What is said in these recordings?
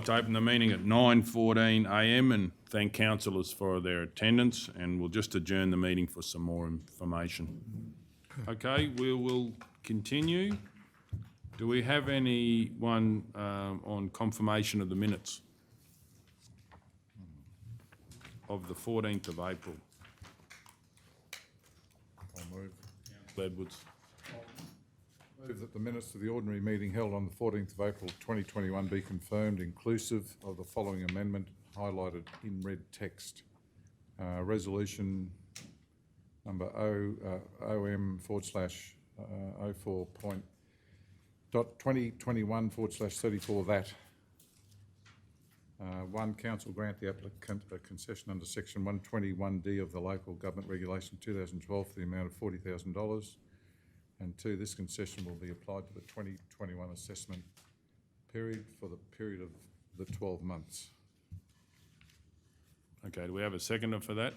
like to open the meeting at 9:14 a.m. and thank councillors for their attendance, and we'll just adjourn the meeting for some more information. Okay, we will continue. Do we have anyone on confirmation of the minutes of the 14th of April? I'll move. Edwards. Move that the minutes of the ordinary meeting held on the 14th of April 2021 be confirmed, inclusive of the following amendment highlighted in red text. Resolution number OM/04.2021/34 that 1. Council grant the applicant a concession under section 121D of the Local Government Regulation 2012 for the amount of $40,000. And 2, this concession will be applied to the 2021 assessment period for the period of the 12 months. Okay, do we have a seconder for that?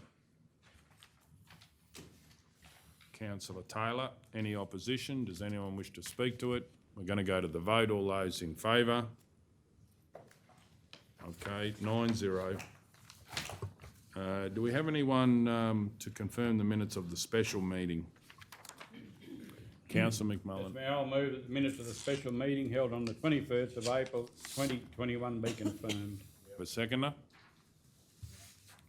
Councillor Taylor. Any opposition? Does anyone wish to speak to it? We're going to go to the vote. All those in favour? Okay, 9-0. Do we have anyone to confirm the minutes of the special meeting? Councillor McMullen. Mayor, I'll move that the minutes of the special meeting held on the 21st of April 2021 be confirmed. A seconder?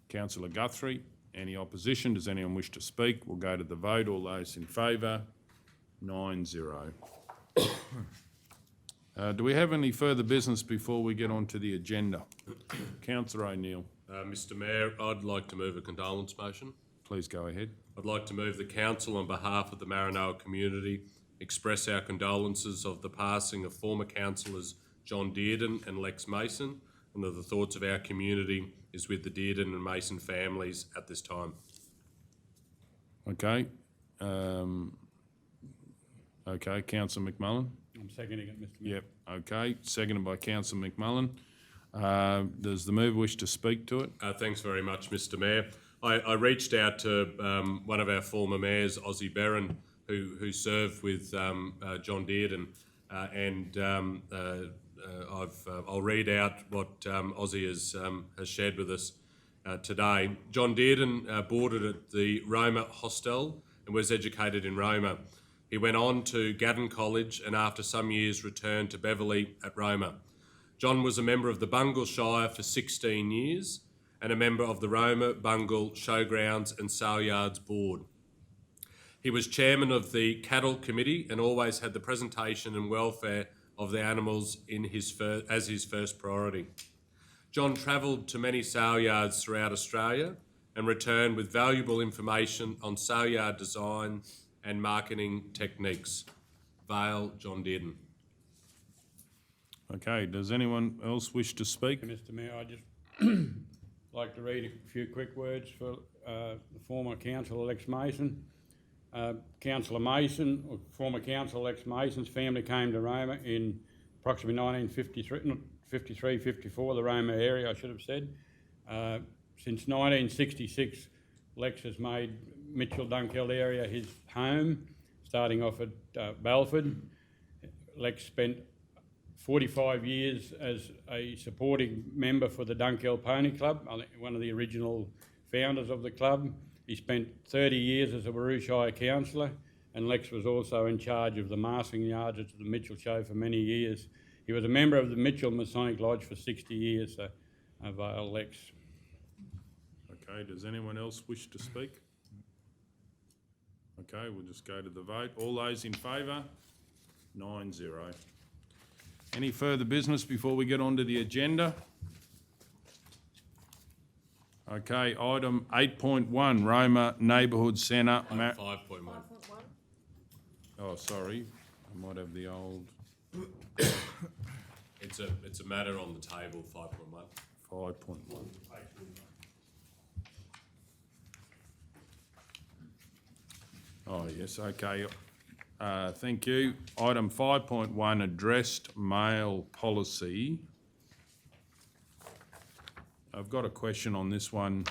Councillor Guthrie. Any opposition? Does anyone wish to speak? We'll go to the vote. All those in favour? 9-0. Do we have any further business before we get on to the agenda? Councillor O'Neill. Mr Mayor, I'd like to move a condolence motion. Please go ahead. I'd like to move the council on behalf of the Maranoa community express our condolences of the passing of former councillors John Dearden and Lex Mason, and that the thoughts of our community is with the Dearden and Mason families at this time. Okay. Okay, Councillor McMullen. I'm seconding it, Mr Mayor. Yep, okay. Seconded by Councillor McMullen. Does the mover wish to speak to it? Thanks very much, Mr Mayor. I reached out to one of our former mayors, Ozzie Barron, who served with John Dearden, and I'll read out what Ozzie has shared with us today. John Dearden boarded at the Roma hostel and was educated in Roma. He went on to Gatton College and after some years returned to Beverley at Roma. John was a member of the Bungle Shire for 16 years and a member of the Roma, Bungle, Showgrounds and Sale Yards Board. He was chairman of the Cattle Committee and always had the presentation and welfare of the animals as his first priority. John travelled to many sale yards throughout Australia and returned with valuable information on sale yard design and marketing techniques. Vale, John Dearden. Okay, does anyone else wish to speak? Mr Mayor, I'd just like to read a few quick words for the former councillor Lex Mason. Councillor Mason, or former councillor Lex Mason's family came to Roma in approximately 1953-54, the Roma area I should have said. Since 1966, Lex has made Mitchell-Dunkeld area his home, starting off at Balford. Lex spent 45 years as a supporting member for the Dunkeld Pony Club, one of the original founders of the club. He spent 30 years as a Waroo Shire councillor, and Lex was also in charge of the Marsing Yards at the Mitchell Show for many years. He was a member of the Mitchell Masonic Lodge for 60 years, so Vale, Lex. Okay, does anyone else wish to speak? Okay, we'll just go to the vote. All those in favour? 9-0. Any further business before we get on to the agenda? Okay, item 8.1, Roma Neighbourhood Centre. 5.1. Oh, sorry, I might have the old... It's a matter on the table, 5.1. 5.1. Oh, yes, okay. Thank you. Item 5.1, addressed mail policy. I've got a question on this one.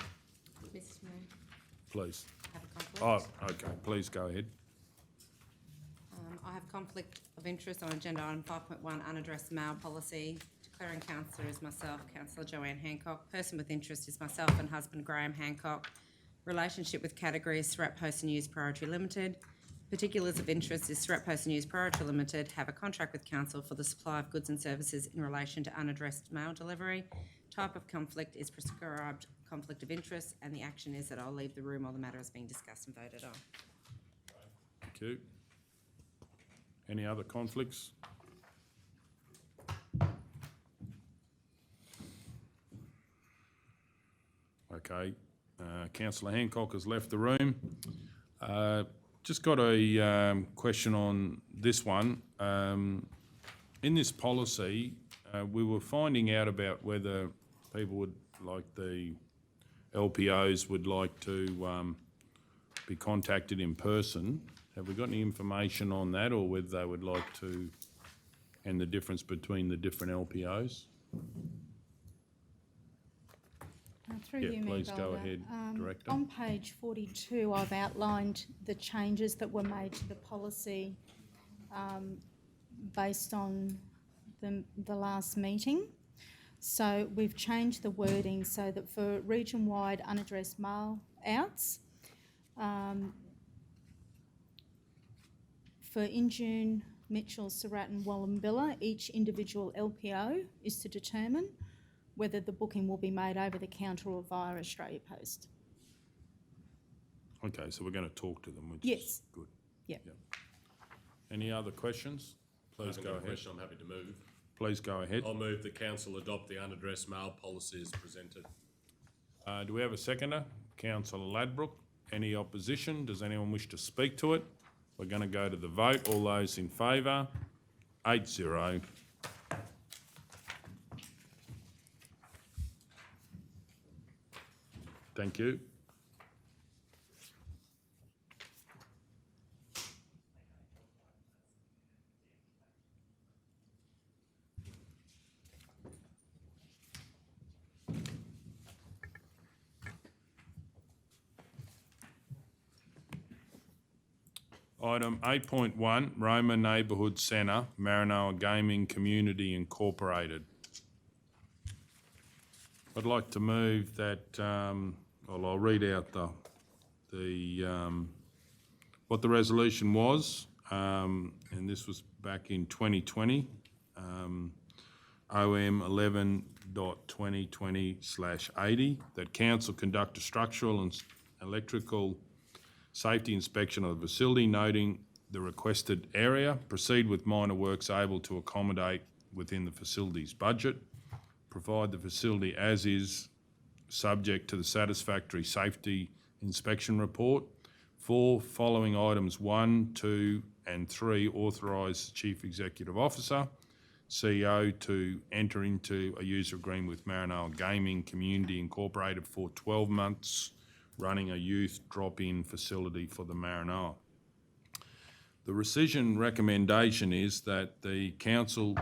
Mr Mayor, Please. I have a conflict. Oh, okay, please go ahead. I have conflict of interest on agenda item 5.1, unaddressed mail policy, to Declaring councillor is myself, Councillor Joanne Hancock. Person with interest is myself and husband Graham Hancock. Relationship with category is Surat Post and News Priority Limited. Particulars of interest is Surat Post and News Priority Limited have a contract with council for the supply of goods and services in relation to unaddressed mail delivery. Type of conflict is prescribed conflict of interest, and the action is that I'll leave the room while the matter is being discussed and voted on. Thank you. Any other conflicts? Okay, Councillor Hancock has left the room. Just got a question on this one. In this policy, we were finding out about whether people would, like the LPOs, would like to be contacted in person. Have we got any information on that, or whether they would like to, and the difference between the different LPOs? Through Yeah, you, Mayor please go Golder. ahead, Director. On page 42, I've outlined the changes that were made to the policy based on the last meeting. So we've changed the wording so that for region-wide unaddressed mail outs, for Injune, Mitchell, Surat and Wallumbilla, each individual LPO is to determine whether the booking will be made over the counter or via Australia Post. Okay, so we're going to talk to them, which Yes. is good. Yeah. Yep. Any other questions? Please go ahead. Question, I'm happy to move. Please go ahead. I'll move the council adopt the unaddressed mail policy as presented. Do we have a seconder? Councillor Ladbrook. Any opposition? Does anyone wish to speak to it? We're going to go to the vote. All those in favour? 8-0. Thank you. Item 8.1, Roma Neighbourhood Centre, Maranoa Gaming Community Incorporated. I'd like to move that, well, I'll read out what the resolution was, and this was back in 2020, OM 11.2020/80, that council conduct a structural and electrical safety inspection of the facility, noting the requested area, proceed with minor works able to accommodate within the facility's budget, provide the facility as is, subject to the satisfactory safety inspection report. 4, following items 1, 2 and 3, authorise the Chief Executive Officer, CEO, to enter into a user agreement with Maranoa Gaming Community Incorporated for 12 months, running a youth drop-in facility for the Maranoa. The rescission recommendation is that the council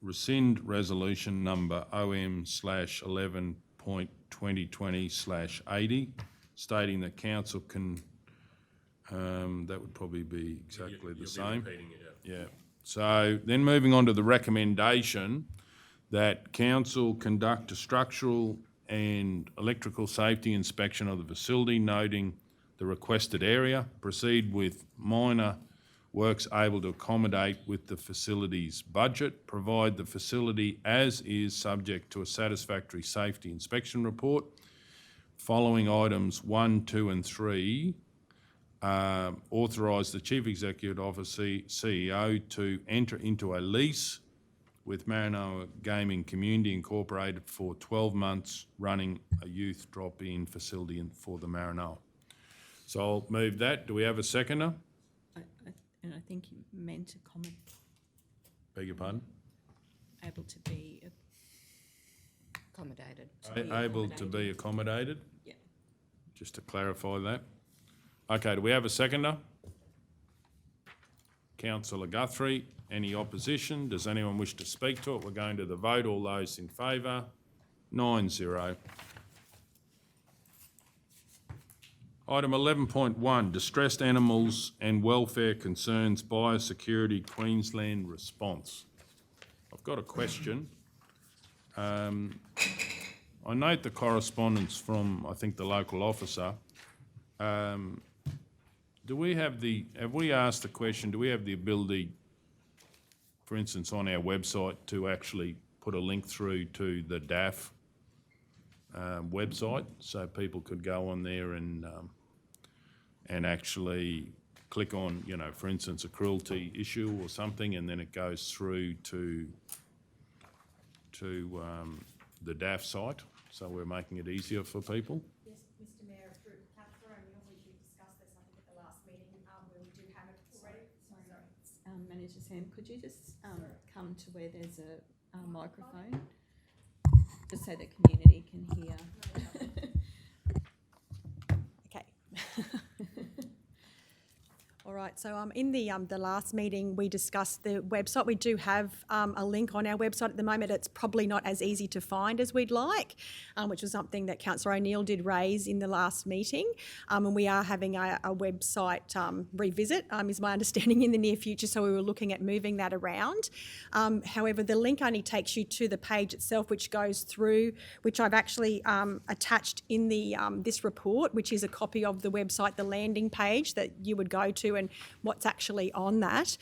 rescind resolution number OM/11.2020/80, stating that council can, that would probably be exactly the same. You'll be repeating it, yeah. Yeah. So then moving on to the recommendation that council conduct a structural and electrical safety inspection of the facility, noting the requested area, proceed with minor works able to accommodate with the facility's budget, provide the facility as is subject to a satisfactory safety inspection report. Following items 1, 2 and 3, authorise the Chief Executive Officer, CEO, to enter into a lease with Maranoa Gaming Community Incorporated for 12 months, running a youth drop-in facility for the Maranoa. So I'll move that. Do we have a seconder? And I think you meant a comment Beg your pardon? able to be, Accommodated. Able to be accommodated? yeah. Just to clarify that. Okay, do we have a seconder? Councillor Guthrie. Any opposition? Does anyone wish to speak to it? We're going to the vote. All those in favour? 9-0. Item 11.1, Distressed Animals and Welfare Concerns Biosecurity Queensland Response. I've got a question. I note the correspondence from, I think, the local officer. Have we asked the question, do we have the ability, for instance, on our website to actually put a link through to the DAF website so people could go on there and actually click on, you know, for instance, a cruelty issue or something, and then it goes through to the DAF site, so we're making it easier for people? Yes, Mr Mayor, through Councillor O'Neill, we did discuss this, I think, at the last meeting, where we do have it already. Sorry. Manager Sam, could you just come to where there's a microphone, just so the community can hear? Okay. All right, so in the last meeting, we discussed the website. We do have a link on our website at the moment. It's probably not as easy to find as we'd like, which was something that Councillor O'Neill did raise in the last meeting. And we are having a website revisit, is my understanding, in the near future, so we were looking at moving that around. However, the link only takes you to the page itself, which goes through, which I've actually attached in the this report, which is a copy of the website, the landing page that you would go to, and what's actually on that.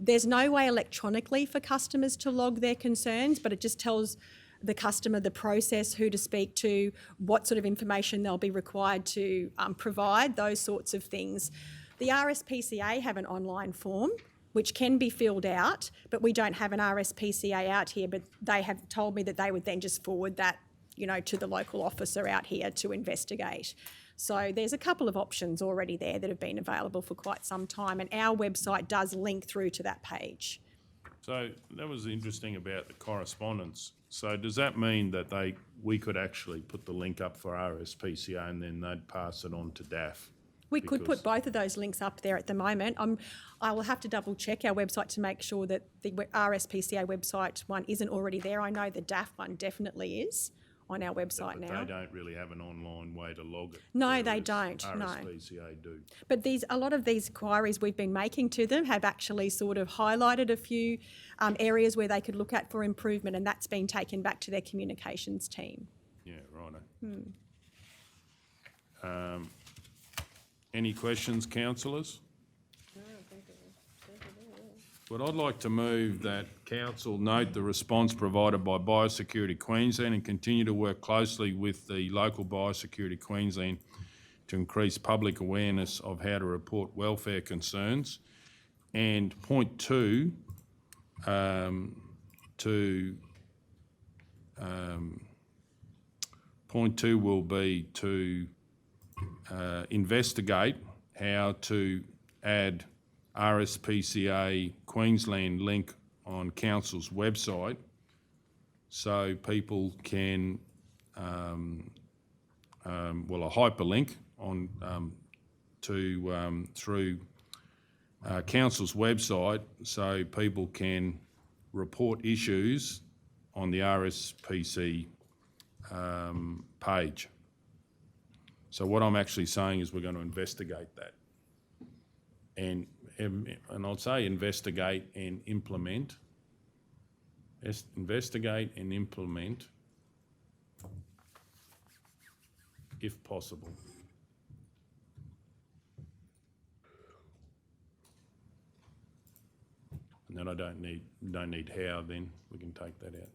There's no way electronically for customers to log their concerns, but it just tells the customer the process, who to speak to, what sort of information they'll be required to provide, those sorts of things. The RSPCA have an online form which can be filled out, but we don't have an RSPCA out here, but they have told me that they would then just forward that, you know, to the local officer out here to investigate. So there's a couple of options already there that have been available for quite some time, and our website does link through to that page. So that was interesting about the correspondence. So does that mean that we could actually put the link up for RSPCA and then they'd pass it on to DAF? We could put both of those links up there at the moment. I will have to double check our website to make sure that the RSPCA website one isn't already there. I know the DAF one definitely is on our website now. They don't really have an online way to log it. No, they don't, no. RSPCA do. But a lot of these inquiries we've been making to them have actually sort of highlighted a few areas where they could look at for improvement, and that's been taken back to their communications team. Yeah, righto. Any questions, councillors? But I'd like to move that council note the response provided by Biosecurity Queensland and continue to work closely with the local Biosecurity Queensland to increase public awareness of how to report welfare concerns. And point two, will be to investigate how to add RSPCA Queensland link on council's website so people can, a hyperlink on through council's website so people can report issues on the RSPC page. So what I'm actually saying is we're going to investigate that. And I'll say investigate and implement. Investigate and implement, if possible. And then I don't need how, then we can take that out.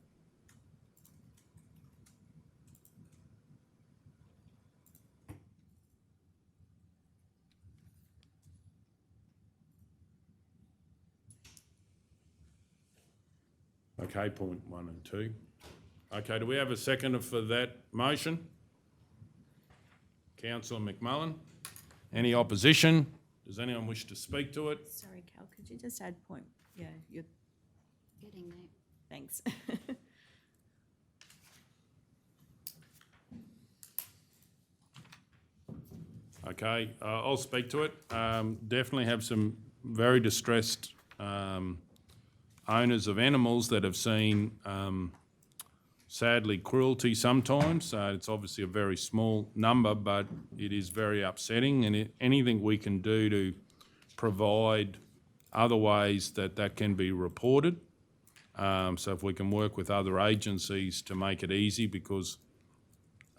Okay, point 1 and 2. Okay, do we have a seconder for that motion? Councillor McMullen. Any opposition? Does anyone wish to speak to it? Sorry, Cal, could you just add point? Yeah, you're Getting there. thanks. Okay, I'll speak to it. Definitely have some very distressed owners of animals that have seen, sadly, cruelty sometimes. It's obviously a very small number, but it is very upsetting, and anything we can do to provide other ways that can be reported So if we can work with other agencies to make it easy, because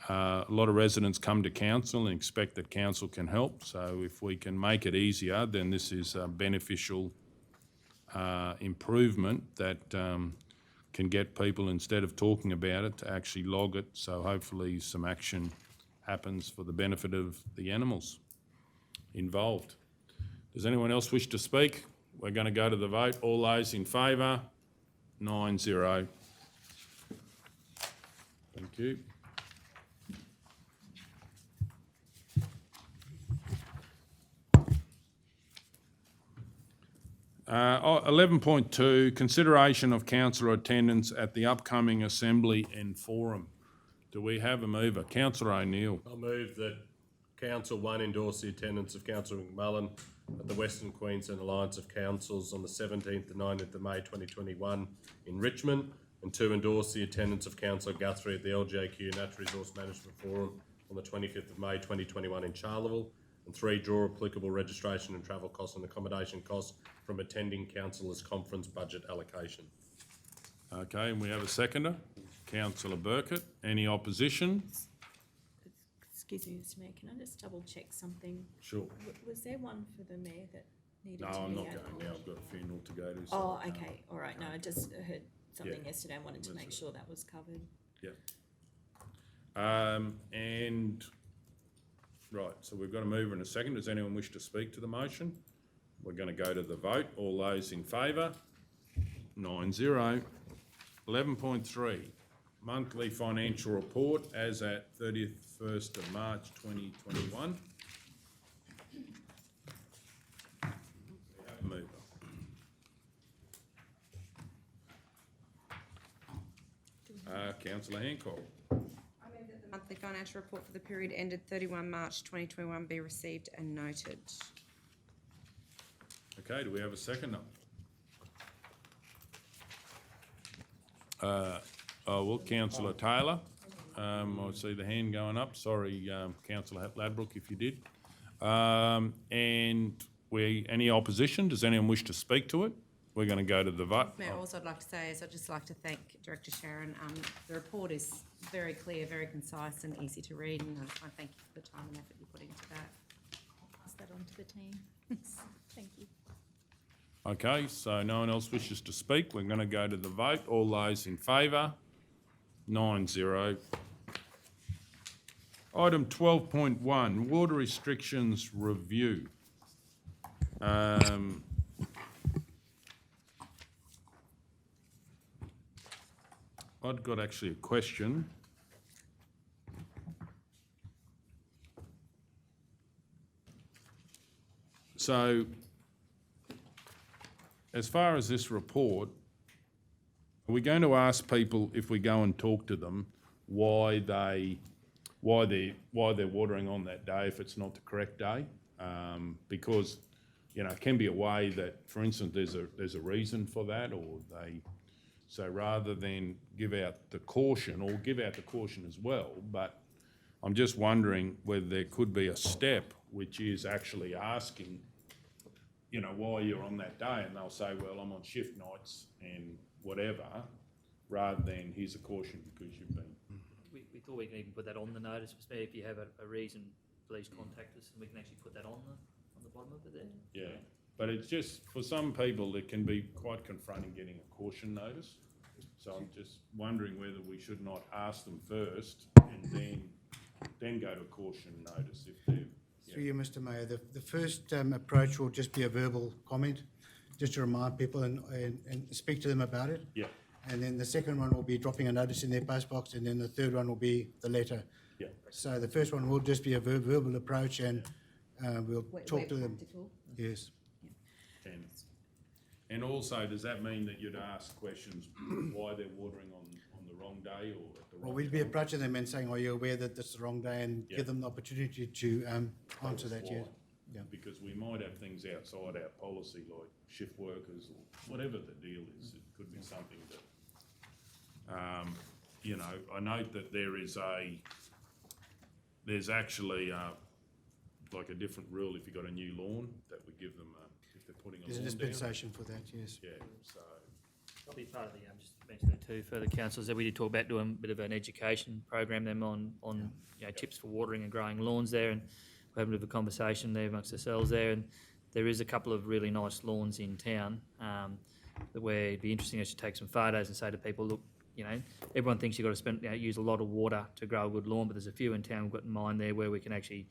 a lot of residents come to council and expect that council can help. So if we can make it easier, then this is a beneficial improvement that can get people, instead of talking about it, to actually log it. So hopefully some action happens for the benefit of the animals involved. Does anyone else wish to speak? We're going to go to the vote. All those in favour? 9-0. Thank you. Uh, 11.2, consideration of councillor attendance at the upcoming assembly and forum. Do we have a mover? Councillor O'Neill. I'll move that Council 1 endorse the attendance of Councillor McMullen at the Western Queensland Alliance of Councils on the 17th and 19th of May 2021 in Richmond, and 2, endorse the attendance of Councillor Guthrie at the LGAQ Natural Resource Management Forum on the 25th of May 2021 in Charleville, and 3, draw applicable registration and travel costs and accommodation costs from attending councillors' conference budget allocation. Okay, and we have a seconder, Councillor Burkett. Any opposition? Excuse me, Mr Mayor, can I just double check something? Sure. Was there one for the mayor that needed No, to be I'm not added? going now. I've got a funeral to go to. So Oh, okay, all right, no, I just heard something Yeah. yesterday, I wanted to That's make it. sure that was covered. Yep. And, right, so we've got a mover and a second. Does anyone wish to speak to the motion? We're going to go to the vote. All those in favour? 9-0. 11.3, monthly financial report as at 31st of March 2021. Mover. Councillor Hancock. I move that the monthly financial report for the period ended 31 March 2021 be received and noted. Okay, do we have a second? Well, Councillor Taylor, I see the hand going up. Sorry, Councillor Ladbroke, if you did. And any opposition? Does anyone wish to speak to it? We're going to go to the vote. Mayor, also I'd like to say is I'd just like to thank Director Sharon. The report is very clear, very concise and easy to read, and I just want to thank you for the time and effort you put into that. I'll pass that on to the team. Thank you. Okay, so no one else wishes to speak. We're going to go to the vote. All those in favour? 9-0. Item 12.1, water restrictions review. I've got actually a question. So, as far as this report, are we going to ask people, if we go and talk to them, why they're watering on that day if it's not the correct day? Because, you know, it can be a way that, for instance, there's a reason for that, or so rather than give out the caution, or give out the caution as well, but I'm just wondering whether there could be a step which is actually asking, you know, why you're on that day, and they'll say, well, I'm on shift nights and whatever, rather than here's a caution because you've been. We thought we can even put that on the notice, especially if you have a reason, please contact us, and we can actually put that on the bottom of it there. Yeah, but it's just, for some people, it can be quite confronting getting a caution notice. So I'm just wondering whether we should not ask them first and then go to a caution notice if they're. Through you, Mr Mayor, the first approach will just be a verbal comment, just to remind people and speak to them about it. Yeah, And then the second one will be dropping a notice in their postbox, and then the third one will be the letter. yeah. So the first one will just be a verbal approach, and we'll talk to them. Practical. Yes. And also, does that mean that you'd ask questions why they're watering on the wrong day or at the wrong Well, we'll be time? approaching them and saying, are you aware that this is the wrong day, and Yeah. give them the opportunity to answer that, Why? yes. Yeah. Because we might have things outside our policy, like shift workers or whatever the deal is. It could be something that, you know, I note that there's actually like a different rule if you've got a new lawn, that we give them, if they're putting a There's a lawn down. dispensation for that, yes. Yeah, so Probably part of the, just to mention that too, further councillors, that we did talk about doing a bit of an education program them on you know, tips for watering and growing lawns there, and we're having a bit of a conversation there amongst ourselves there, and there is a couple of really nice lawns in town that where it'd be interesting to take some photos and say to people, look, you know, everyone thinks you've got to spend, use a lot of water to grow a good lawn, but there's a few in town we've got in mind there where we can actually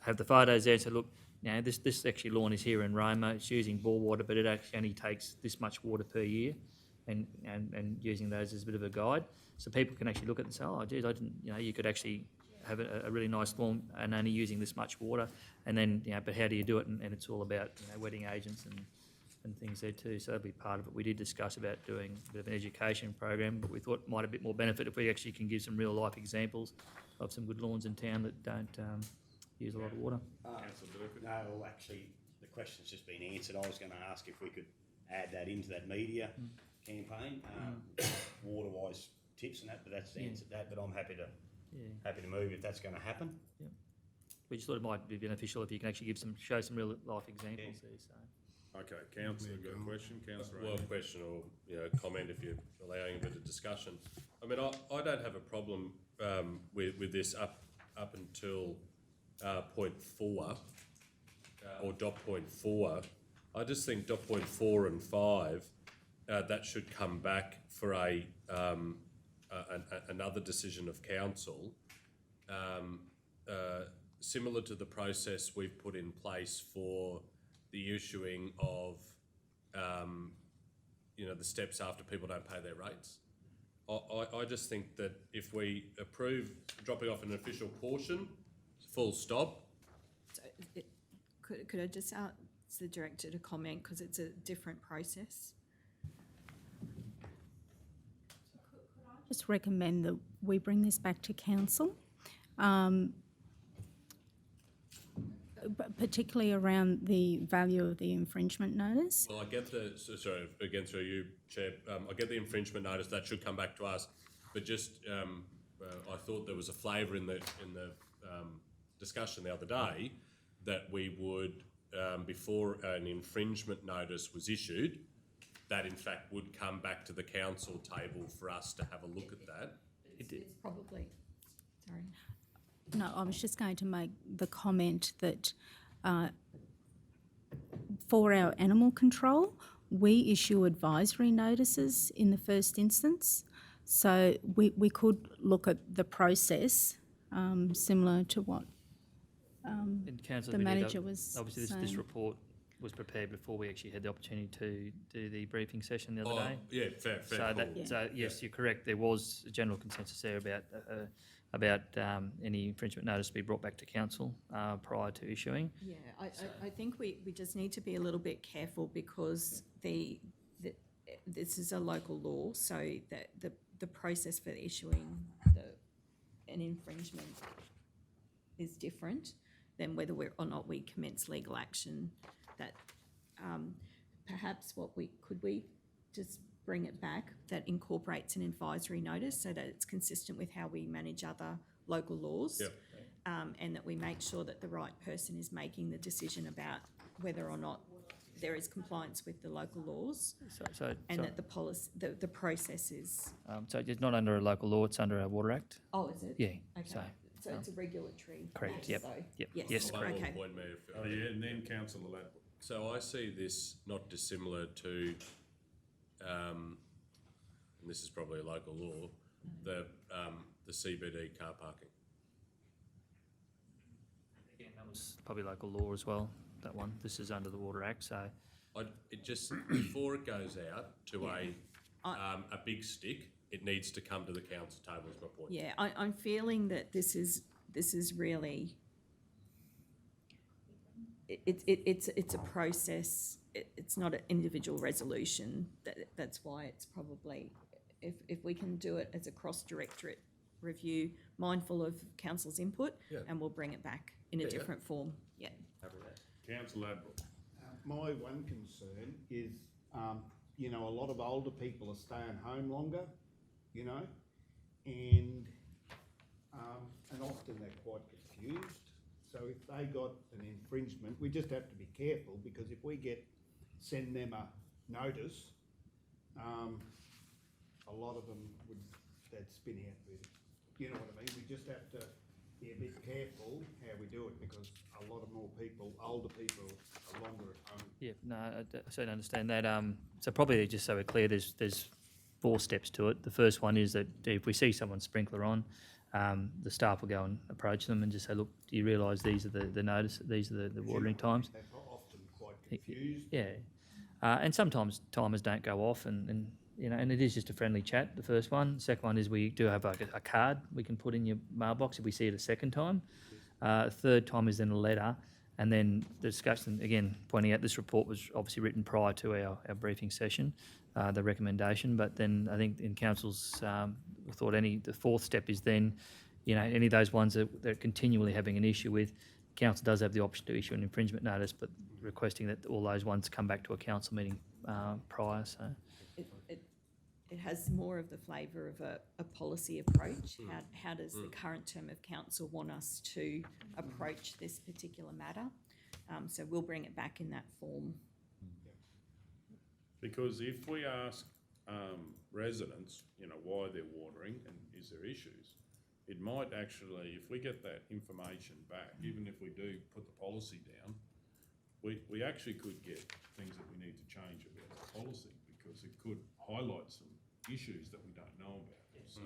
have the photos there and say, look, you know, this actually lawn is here in Roma, it's using bore water, but it actually only takes this much water per year, and using those as a bit of a guide. So people can actually look at it and say, oh, geez, I didn't, you know, you could actually have a really nice lawn and only using this much water. And then, you know, but how do you do it? And it's all about, you know, wetting agents and things there too. So that'll be part of it. We did discuss about doing a bit of an education program, but we thought it might have a bit more benefit if we actually can give some real life examples of some good lawns in town that don't use a lot of water. Councillor Durkin. No, well, actually, the question's just been answered. I was going to ask if we could add that into that media campaign, water-wise tips and that, but that's answered that. But I'm happy to move if that's going to happen. Yeah. We just thought it might be beneficial if you can actually show some real life examples there. So. Okay, councillor, got a question? Councillor Well, question or comment if you're allowing a bit of discussion. I mean, I don't have a problem with this up until point 4 or dot point 4. I just think dot point 4 and 5 that should come back for another decision of council, similar to the process we've put in place for the issuing of, the steps after people don't pay their rates. I just think that if we approve dropping off an official portion, full stop. So could I just ask the director to comment, because it's a different process? Just recommend that we bring this back to council, particularly around the value of the infringement notice. Well, I get sorry, again through you, Chair, I get the infringement notice, that should come back to us, but just, I thought there was a flavour in the discussion the other day that we would, before an infringement notice was issued, that in fact would come back to the council table for us to have a look at that. It's probably, sorry. No, I was just going to make the comment that for our animal control, we issue advisory notices in the first instance. So we could look at the process similar to what And councillor, the manager was obviously this saying. report was prepared before we actually had the opportunity to do the briefing session the other day. Yeah, fair So call. that, so yes, you're correct. There was a general consensus there about any infringement notice to be brought back to council prior to issuing. Yeah, I think we just need to be a little bit careful, because this is a local law, so that the process for issuing an infringement is different than whether or not we commence legal action. That perhaps could we just bring it back that incorporates an advisory notice, so that it's consistent with how we manage other local laws. Yep. And that we make sure that the right person is making the decision about whether or not there is compliance with the local laws, and that the policy, the process is. So it's not under a local law; it's under our Water Act. Oh, is it? Yeah. Okay. So it's a regulatory. Correct. matter, Yep. so- Yep. Yes. Yes. One Correct. more Okay. point, Mayor, if- Oh, yeah, and then councillor Ladbrook. So I see this not dissimilar to, and this is probably a local law, the CBD car parking. Again, that was probably local law as well. That one. This is under the Water Act, so. It just, before it goes out to a big stick, it needs to come to the council table, is my point. Yeah, I'm feeling that this is really, it's a process. It's not an individual resolution. That's why it's probably, if we can do it as a cross-directorate review, mindful of council's input, Yeah. and we'll bring it back in a Yeah. different form. Yeah. Councillor Ladbrook. My one concern is, a lot of older people are staying home longer, and often they're quite confused. So if they got an infringement, we just have to be careful, because if we send them a notice, a lot of them they'd spin out with it. You know what I mean? We just have to be a bit careful how we do it, because a lot of more people, older people, are longer at home. Yeah, no, I certainly understand that. So probably just so we're clear, there's 4 steps to it. The first one is that if we see someone's sprinkler on, the staff will go and approach them and just say, look, do you realise these are the notice, these are the watering times? They're often quite confused. Yeah. And sometimes timers don't go off and you know, and it is just a friendly chat, the first one. Second one is we do have like a card we can put in your mailbox if we see it a second time. Third time is then a letter. And then the discussion, again, pointing out this report was obviously written prior to our briefing session, the recommendation. But then I think in council's thought, the fourth step is then, you know, any of those ones that they're continually having an issue with, council does have the option to issue an infringement notice, but requesting that all those ones come back to a council meeting prior. So It has more of the flavour of a policy approach. How does the current term of council want us to approach this particular matter? So we'll bring it back in that form. Because if we ask residents, you know, why they're watering and is there issues, it might actually, if we get that information back, even if we do put the policy down, we actually could get things that we need to change about the policy, because it could highlight some issues that we don't know about. So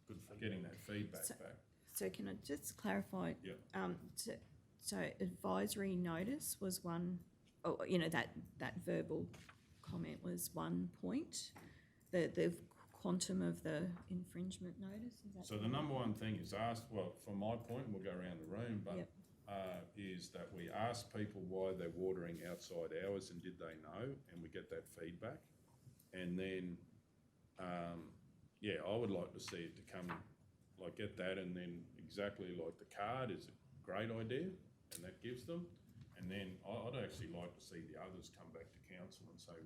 good for getting that feedback back. So can I just clarify? Yeah. So advisory notice was one, you know, that verbal comment was one point. The quantum of the infringement notice, is that? So the number one thing is ask, well, from my point, we'll go around the room, but Yep. is that we ask people why they're watering outside hours and did they know, and we get that feedback. And then, I would like to see it to come, like get that, and then exactly like the card is a great idea, and that gives them. And then I'd actually like to see the others come back to council and say,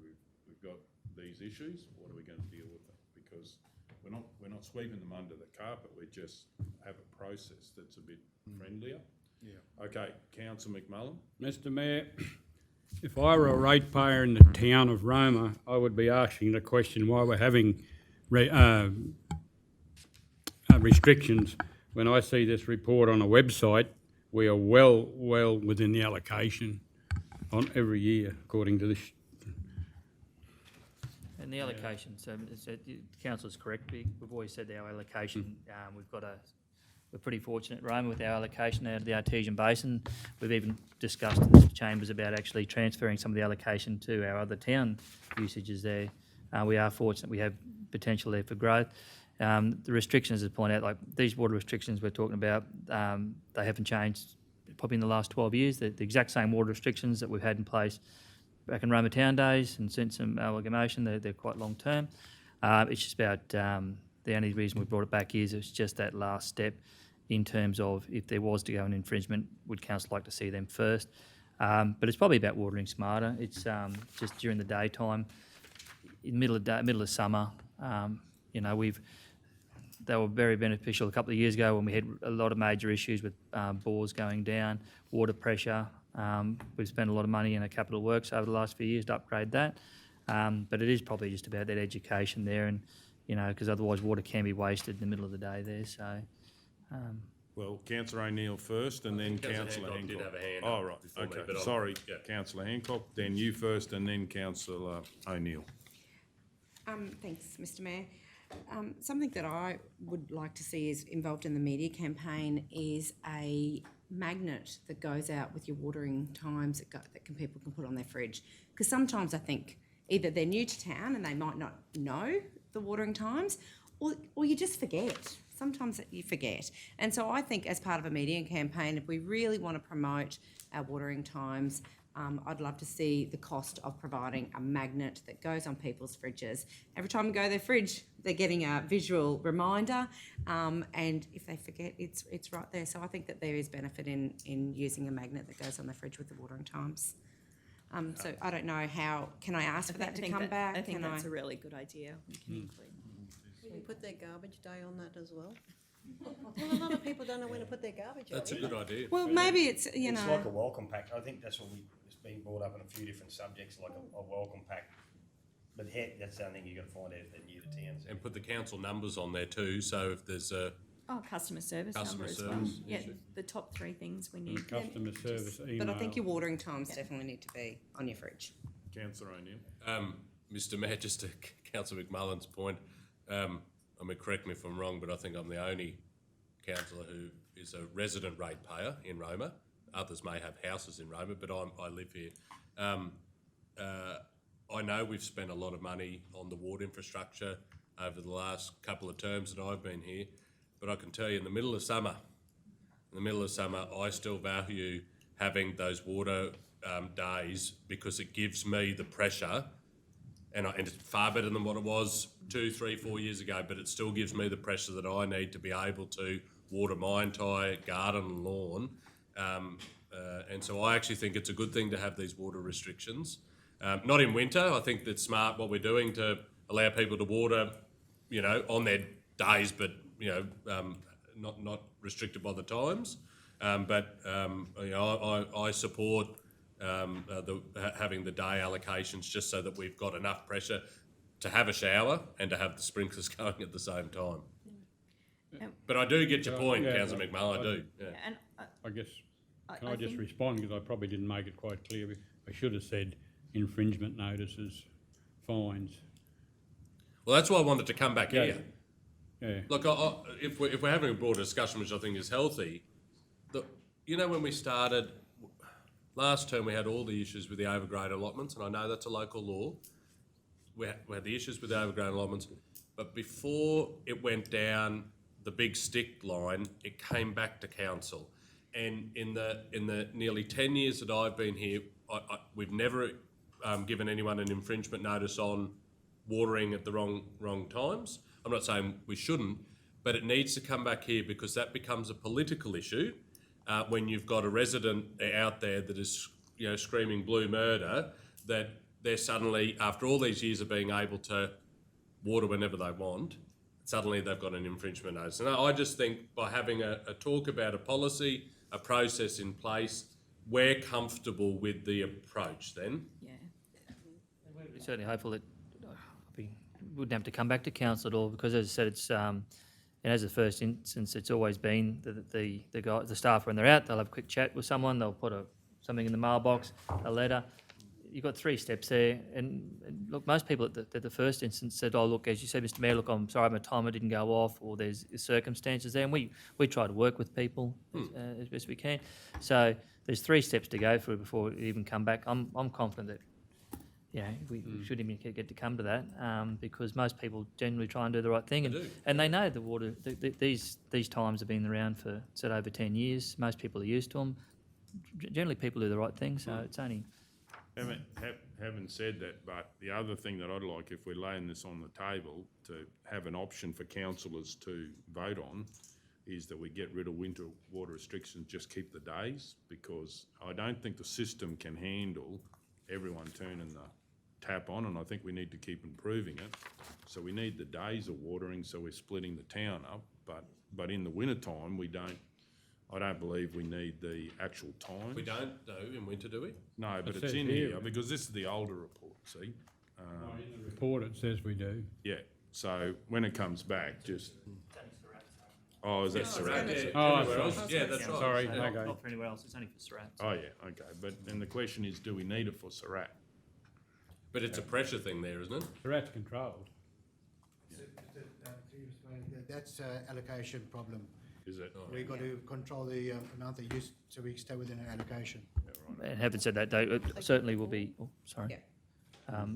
we've got these issues, what are we going to deal with them? Because we're not sweeping them under the carpet, we just have a process that's a bit friendlier. Yeah. Okay, Councillor McMullen. Mr Mayor, if I were a ratepayer in the town of Roma, I would be asking the question why we're having restrictions. When I see this report on a website, we are well within the allocation on every year, according to this. and the allocation, so the council's correct. We've always said our allocation. We're pretty fortunate, Roma, with our allocation out of the Artesian Basin. We've even discussed in the chambers about actually transferring some of the allocation to our other town usages there. We are fortunate we have potential there for growth. The restrictions, as pointed out, like these water restrictions we're talking about, they haven't changed probably in the last 12 years. They're the exact same water restrictions that we've had in place back in Roma Town days, and since some amalgamation, they're quite long term. It's just about the only reason we brought it back is it's just that last step in terms of if there was to go an infringement, would council like to see them first? But it's probably about watering smarter. It's just during the daytime, in the middle of summer. They were very beneficial a couple of years ago when we had a lot of major issues with bores going down, water pressure. We've spent a lot of money in our capital works over the last few years to upgrade that. But it is probably just about that education there, and because otherwise water can be wasted in the middle of the day there. So. Well, Councillor O'Neill first, and then Councillor Hancock. Did have a hand Oh, up right, before me, okay, but sorry, yeah. Councillor Hancock, then you first, and then Councillor O'Neill. Thanks, Mr Mayor. Something that I would like to see is involved in the media campaign is a magnet that goes out with your watering times that people can put on their fridge. Because sometimes I think either they're new to town and they might not know the watering times, or you just forget. Sometimes you forget. And so I think as part of a media campaign, if we really want to promote our watering times, I'd love to see the cost of providing a magnet that goes on people's fridges. Every time we go to their fridge, they're getting a visual reminder, and if they forget, it's right there. So I think that there is benefit in using a magnet that goes on the fridge with the watering times. So I don't know how, can I ask for that to come back? I think that's a really good idea. We can include. Can you put their garbage day on that as well? Well, a lot of people don't know when to put their garbage out. That's a good idea. Well, maybe it's, It's like a welcome pack. I think that's what it's been brought up in a few different subjects, like a welcome pack. But that's the only thing you've got to find out if they're new to town. So. And put the council numbers on there too, so if there's a Oh, customer service Customer number as well. service Yeah, issue. the top three things we need. Customer service, email. But I think your watering times definitely need to be on your fridge. Councillor O'Neill. Mr Mayor, just to Councillor McMullen's point, I mean, correct me if I'm wrong, but I think I'm the only councillor who is a resident ratepayer in Roma. Others may have houses in Roma, but I live here. I know we've spent a lot of money on the water infrastructure over the last couple of terms that I've been here, but I can tell you in the middle of summer, I still value having those water days because it gives me the pressure, and it's far better than what it was 2, 3, 4 years ago, but it still gives me the pressure that I need to be able to water my entire garden and lawn. And so I actually think it's a good thing to have these water restrictions. Not in winter. I think that's smart what we're doing to allow people to water, you know, on their days, but, you know, not restricted by the times. But you know, I support having the day allocations just so that we've got enough pressure to have a shower and to have the sprinklers going at the same time. But I do get your point, Yeah, Councillor McMullen, I do. Yeah. And I guess, can I I just think- respond, because I probably didn't make it quite clear. I should have said infringement notices, fines. Well, that's why I wanted to come back Yeah. here. Yeah, Look, if we're having a broader discussion, which I think is healthy, you know, when we started, last term we had all the issues with the overgrade allotments, and I know that's a local law. We had the issues with the overgrade allotments, but before it went down the big stick line, it came back to council. And in the nearly 10 years that I've been here, we've never given anyone an infringement notice on watering at the wrong times. I'm not saying we shouldn't, but it needs to come back here because that becomes a political issue when you've got a resident out there that is, you know, screaming blue murder, that they're suddenly, after all these years of being able to water whenever they want, suddenly they've got an infringement notice. And I just think by having a talk about a policy, a process in place, we're comfortable with the approach then. yeah. We're certainly hopeful that we wouldn't have to come back to council at all, because as I said, it's and as the first instance, it's always been the staff when they're out, they'll have a quick chat with someone, they'll put something in the mailbox, a letter. You've got 3 steps there, and look, most people at the first instance said, "Oh, look, as you said, Mr. Mayor, look, I'm sorry, my timer didn't go off, or there's circumstances there," and we try to work with people as best we can. So there's 3 steps to go through before we even come back. I'm confident that, you know, we should even get to come to that, because most people generally try and do the right thing, and they know the water. These times have been around for over 10 years. Most people are used to them. Generally, people do the right thing, so it's only. Having said that, but the other thing that I'd like, if we're laying this on the table, to have an option for councillors to vote on, is that we get rid of winter water restrictions, just keep the days, because I don't think the system can handle everyone turning the tap on, and I think we need to keep improving it. So we need the days of watering, so we're splitting the town up, but in the winter time, I don't believe we need the actual time. We don't, though, in winter, do we? No, but It it's says in here- here, because this is the older report, see? in the report it says we do. Yeah, so when it comes back, just... Oh, is that Yes, Sewerage? yeah. Oh, Everywhere else? Yeah, that's right. Sorry, Yeah. okay. Not for anywhere else, it's only for Surats. Oh, yeah, okay, but then the question is, do we need it for Surat? But it's a pressure thing there, isn't it? So that's controlled. That's allocation problem. Is it? We've got to control the amount they use, so we stay within an allocation. And having said that, though, it certainly will be. Oh, sorry.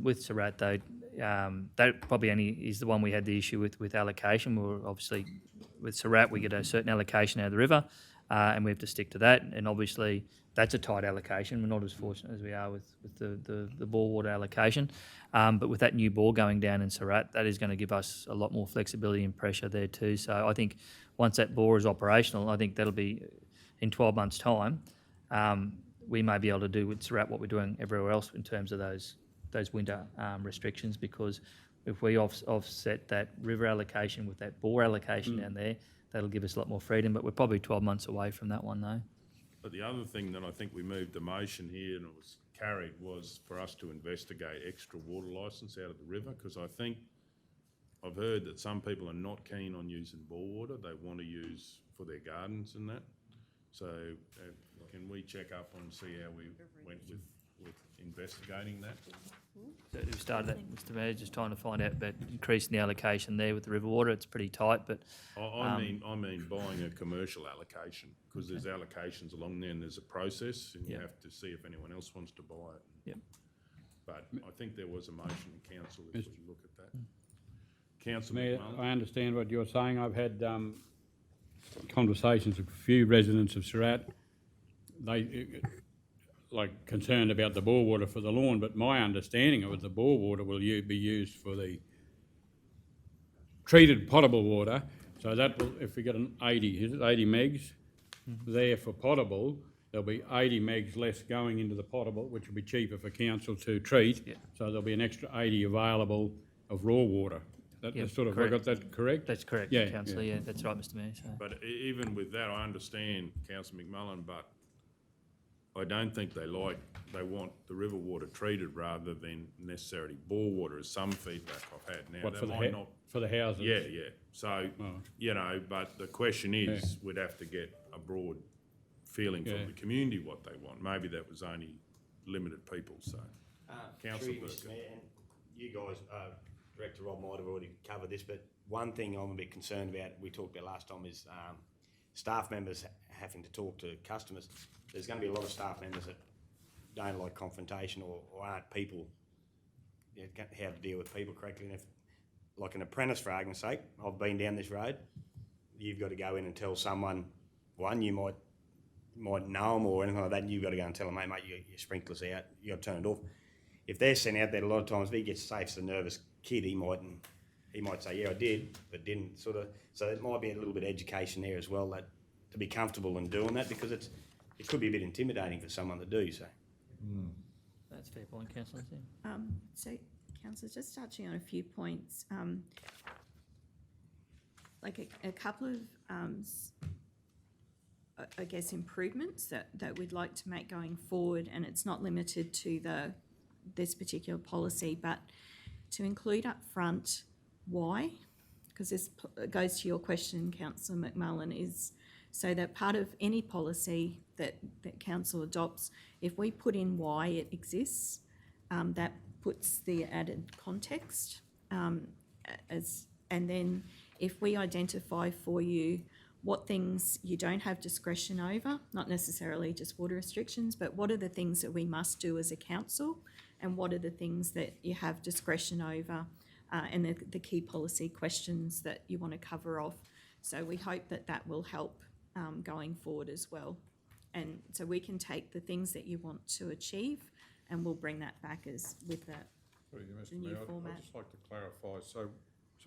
With Surat, though, that probably only is the one we had the issue with allocation. We're obviously with Surat, we get a certain allocation out of the river, and we have to stick to that. And obviously, that's a tight allocation. We're not as fortunate as we are with the bore water allocation. But with that new bore going down in Surat, that is going to give us a lot more flexibility and pressure there too. So I think once that bore is operational, I think that'll be in 12 months' time. We may be able to do with Surat what we're doing everywhere else in terms of those winter restrictions, because if we offset that river allocation with that bore allocation down there, that'll give us a lot more freedom. But we're probably 12 months away from that one, though. But the other thing that I think we moved the motion here, and it was carried was for us to investigate extra water licence out of the river, because I think I've heard that some people are not keen on using bore water. They want to use for their gardens and that. So can we check up and see how we went with investigating that? So we started that, Mr Mayor, just trying to find out about increasing the allocation there with the river water. It's pretty tight, but I mean buying a commercial allocation, because there's allocations along there and there's a process and you Yep. have to see if anyone else wants to buy it. Yep. But I think there was a motion in council if we look at that. Councillor Mayor, McMullen? I understand what you're saying. I've had conversations with a few residents of Surat. They like concerned about the bore water for the lawn, but my understanding of it, the bore water will be used for the treated potable water. So that will, if we get an 80 megs there for potable, there'll be 80 megs less going into the potable, which will be cheaper for council to treat. Yeah. So there'll be an extra 80 available of raw water. That Yeah, sort of, I correct. got that correct? that's correct, Yeah, councillor. Yeah, that's right, Mr Mayor. So. But even with that, I understand Councillor McMullen, but I don't think they want the river water treated rather than necessarily bore water, is some feedback I've had. Now, What, that for might not, for the houses? yeah. So, Oh. but the question is, we'd have to get a broad feeling Yeah. from the community what they want. Maybe that was only limited people, so. Councillor Through you, Burke. Mr Mayor, and you guys, Director Rob might have already covered this, but one thing I'm a bit concerned about, we talked about last time, is staff members having to talk to customers. There's going to be a lot of staff members that don't like confrontation or aren't people, how to deal with people correctly. And if, like an apprentice, for argument's sake, I've been down this road, you've got to go in and tell someone, one, you might know them or anything like that, and you've got to go and tell them, mate, your sprinkler's out, you got to turn it off. If they're sent out there, a lot of times, if he gets safe, the nervous kid, he might say, yeah, I did, but didn't, sort of. So it might be a little bit of education there as well, that to be comfortable in doing that, because it could be a bit intimidating for someone to do so. That's a fair point, councillor. Yeah. So, councillor, just touching on a few points, like a couple of, I guess, improvements that we'd like to make going forward, and it's not limited to this particular policy, but to include up front why, because this goes to your question, Councillor McMullen, is so that part of any policy that council adopts, if we put in why it exists, that puts the added context, and then if we identify for you what things you don't have discretion over, not necessarily just water restrictions, but what are the things that we must do as a council, and what are the things that you have discretion over, and the key policy questions that you want to cover off. So we hope that will help going forward as well. And so we can take the things that you want to achieve, and we'll bring that back with the Sorry, new Mr. Mayor, format. I'd just like to clarify. So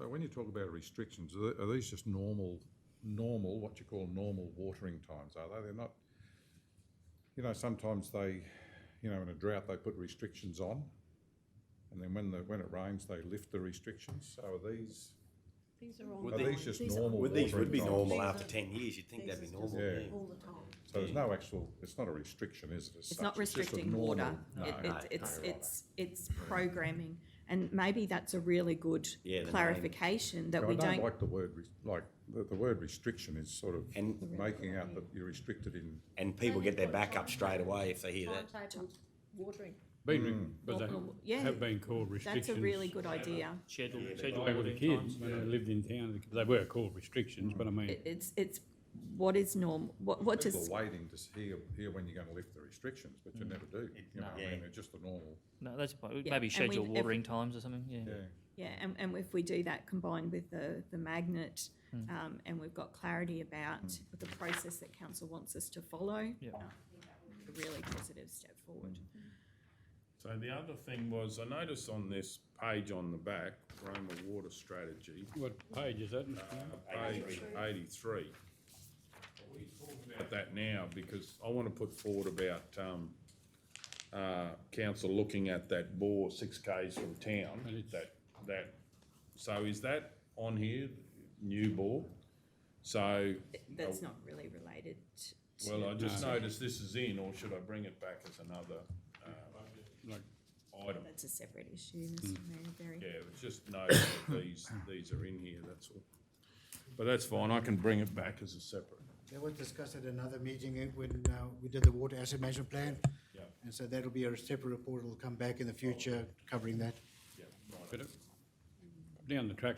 when you talk about restrictions, are these just normal, what you call normal watering times? Are they? They're not. You know, sometimes they, in a drought they put restrictions on, and then when it rains they lift the restrictions. So are these? These are all. Are these just normal? Well, these would be watering times? normal after 10 years, you'd think that'd be normal. Yeah. All the time. So there's no actual. It's not a restriction, is it? It's not restricting water. It's programming, and maybe that's a really good Yeah, the clarification that I we don't don't. like the word the word restriction is sort of making out that you're restricted in. And people get their back up straight away if they hear that. Timetabled watering. But they Yeah, have been called restrictions. that's a really good idea. Schedule I was a watering kid times. when I lived in town. They were called restrictions, but I mean, It's what is normal. What People does are waiting to hear when you're going to lift the restrictions, but you never do. I mean, they're just the normal. No, that's fine. Yeah, Maybe and schedule if- watering times or something. Yeah. Yeah. Yeah, and if we do that combined with the magnet, and we've got clarity about the process that council wants us to follow, Yeah. a really positive step forward. So the other thing was, I noticed on this page on the back, Roma Water Strategy, what page is that, Mr. Mayor? page 83. We talk about that now because I want to put forward about council looking at that bore 6 k's from town. And it's- So is that on here, new bore? So, That's not really related to. well, I just noticed this is in, or should I bring it back as another? item. That's a separate issue, Mr Mayor, very. Yeah, it's just noting that these are in here, that's all. But that's fine, I can bring it back as a separate. That was discussed at another meeting when we did the water asset management plan. Yeah. And so that'll be a separate report, it'll come back in the future covering that. Yeah, right. But down the track,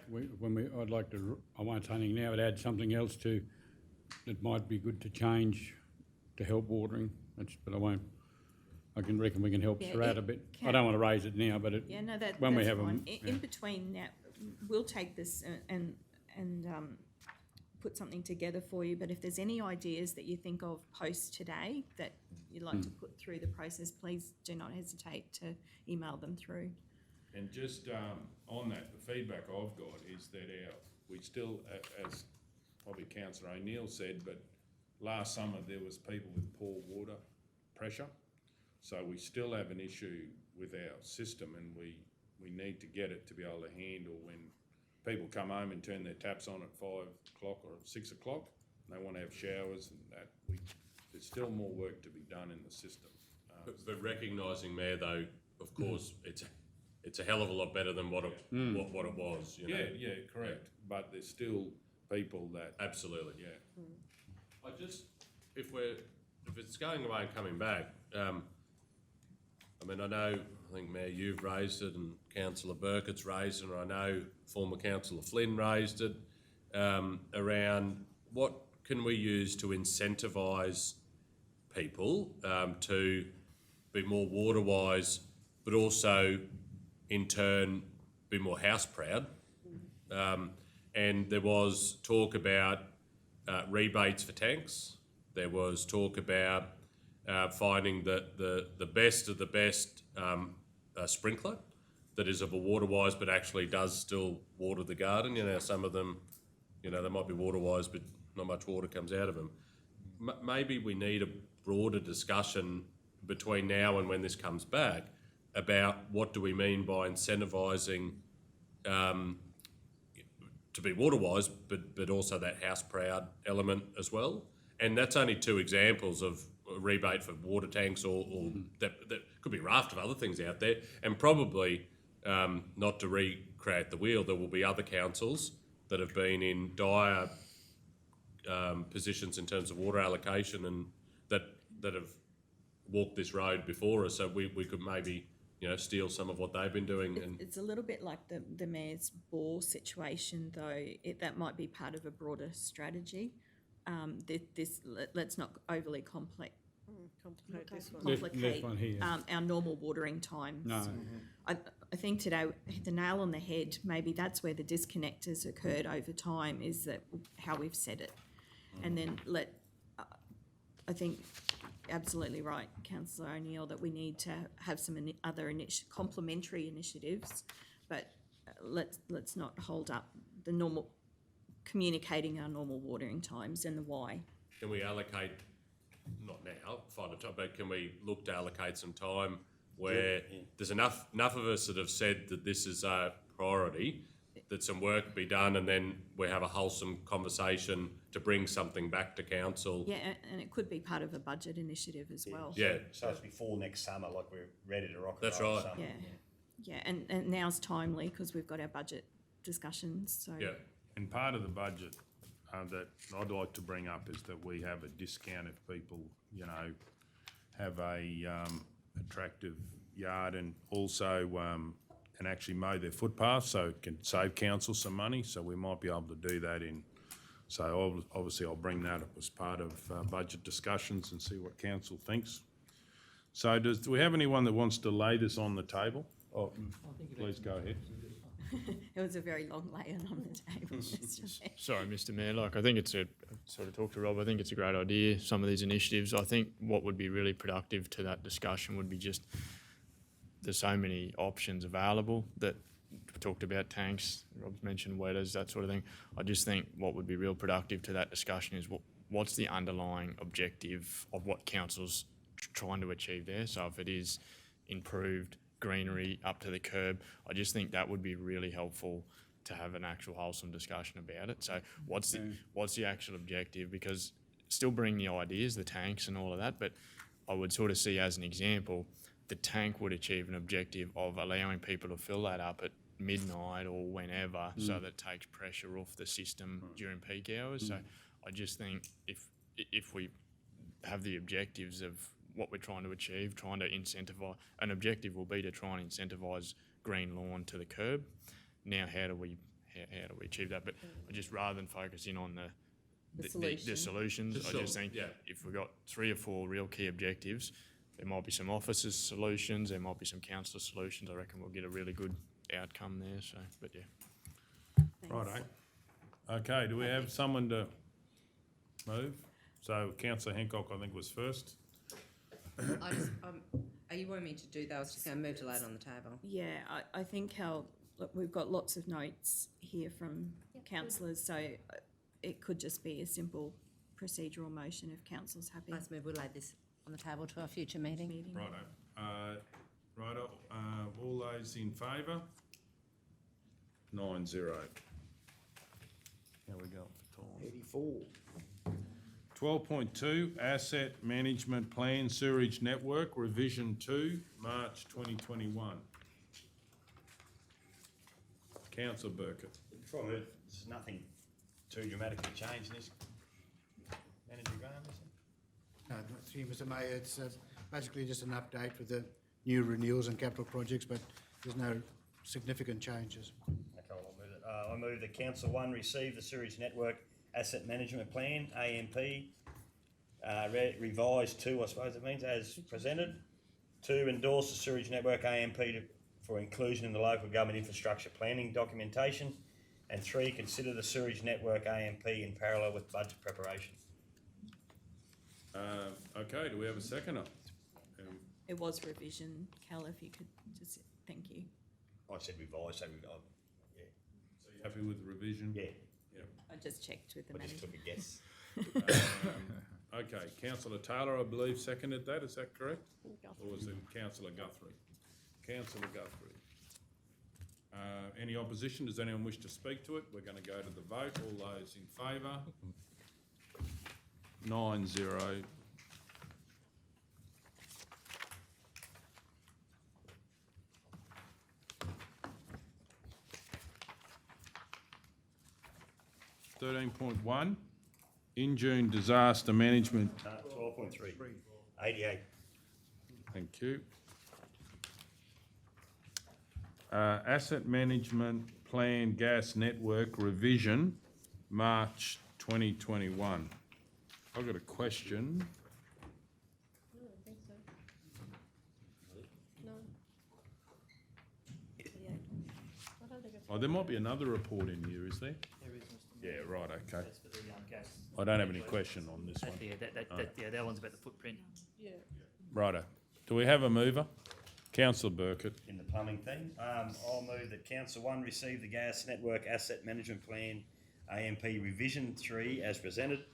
I'd like to, I won't say anything now, but add something else to, that might be good to change to help watering. But I can reckon we can help Yeah, Surratt it a bit. I can- don't want to raise it now, but Yeah, no, that's when we have fine. them. In between now, we'll take this and put something together for you, but if there's any ideas that you think of post today that you'd like to put through the process, please do not hesitate to email them through. And just on that, the feedback I've got is that we still, as probably Councillor O'Neill said, but last summer there was people with poor water pressure. So we still have an issue with our system, and we need to get it to be able to handle when people come home and turn their taps on at 5 o'clock or 6 o'clock. And they want to have showers and that. There's still more work to be done in the system. But recognising, Mayor, though, of course, it's a hell of a lot better than what it was. You know? Yeah, correct. But there's still people that... Absolutely. Yeah. I just, if it's going away and coming back, I mean, I think, Mayor, you've raised it, and Councillor Burkett's raised it, and I know former Councillor Flynn raised it, around what can we use to incentivise people to be more water-wise, but also, in turn, be more house-proud. And there was talk about rebates for tanks. There was talk about finding that the best of the best sprinkler that is of a water-wise but actually does still water the garden. You know, some of them, you know, they might be water-wise but not much water comes out of them. Maybe we need a broader discussion between now and when this comes back about what do we mean by incentivising to be water-wise, but also that house-proud element as well. And that's only two examples of a rebate for water tanks, or that could be a raft of other things out there. And probably, not to recreate the wheel, there will be other councils that have been in dire positions in terms of water allocation and that have walked this road before us. So we could maybe, you know, steal some of what they've been doing. And It's a little bit like the Mayor's bore situation, though. That might be part of a broader strategy. Let's not overly complicate This one here. our normal watering times. No. I think today hit the nail on the head. Maybe that's where the disconnect has occurred over time, is that how we've said it. And then I think absolutely right, Councillor O'Neill, that we need to have some other complementary initiatives, but let's not hold up the normal communicating our normal watering times and the why. can we allocate, not now, find a time, but can we look to allocate some time where there's enough of us that have said that this is a priority, that some work be done, and then we have a wholesome conversation to bring something back to council. Yeah, and it could be part of a budget initiative as well. Yeah. So it's before next summer, like we're ready to rock and That's roll right. summer. Yeah, and now's timely because we've got our budget discussions, so. Yeah. And part of the budget that I'd like to bring up is that we have a discount if people, you know, have a attractive yard and also can actually mow their footpath, so it can save council some money. So we might be able to do that so obviously I'll bring that up as part of budget discussions and see what council thinks. So do we have anyone that wants to lay this on the table? Oh, please go ahead. It was a very long laying on the table, Mr. Mayor. Sorry, Mr. Mayor. Like, I think it's sort of talked to Rob. I think it's a great idea, some of these initiatives. I think what would be really productive to that discussion would be just there's so many options available that we talked about tanks, Rob's mentioned wetters, that sort of thing. I just think what would be real productive to that discussion is what's the underlying objective of what council's trying to achieve there. So if it is improved greenery up to the curb, I just think that would be really helpful to have an actual wholesome discussion about it. So what's the actual objective? Because still bring the ideas, the tanks and all of that, but I would sort of see as an example, the tank would achieve an objective of allowing people to fill that up at midnight or whenever, so that takes pressure off the system during peak hours. So I just think if we have the objectives of what we're trying to achieve, trying to incentivise, an objective will be to try and incentivise green lawn to the curb. Now, how do we achieve that? But just rather than focusing on the solutions, I just think if we've got 3 or 4 real key objectives, there might be some officers' solutions, there might be some councillor solutions. I reckon we'll get a really good outcome there. So, but yeah. Righto. Okay, do we have someone to move? So Councillor Hancock, I think, was first. Are you wanting me to do that? I was just going to move to lay it on the table. Yeah, I think look, we've got lots of notes here from councillors, so it could just be a simple procedural motion if council's happy. Let's move, we'll lay this on the table to a future meeting. Righto. All those in favour? 9-0. How we going for time? 84. 12.2, Asset Management Plan Sewerage Network, Revision 2, March 2021. Councillor Burkett. Before I move, there's nothing too dramatically changed in this. Manager Graham, is it? Through you, Mr Mayor, it's basically just an update with the new renewals and capital projects, but there's no significant changes. Okay, well, I'll move it. I move that Council 1 receive the Sewerage Network Asset Management Plan, AMP, revised 2, I suppose it means, as presented. 2, endorse the Sewerage Network AMP for inclusion in the local government infrastructure planning documentation. And 3, consider the Sewerage Network AMP in parallel with budget preparation. Okay, do we have a seconder? It was revision, Cal, if you could just, thank you. I said revised, so yeah. So you happy with the revision? Yeah. I just checked with the I manager. just took a guess. Okay, Councillor Taylor, I believe, seconded that, is that correct? Or was it Councillor Guthrie? Councillor Guthrie. Any opposition? Does anyone wish to speak to it? We're going to go to the vote. All those in favour? 9-0. (13.1) Injune Disaster Management. 12.3. 88. Thank you. Asset Management Plan Gas Network Revision, March 2021. I've got a question. No, I don't think so. No. I don't think it's. Oh, there might be another report in here, is there? There is, Mr. Yeah, right, okay. That's for the gas. I don't have any question on this one. That one's about the footprint. Yeah. Righto. Do we have a mover? Councillor Burkett. In the plumbing thing, I'll move that Council 1 receive the Gas Network Asset Management Plan AMP Revision 3 as presented,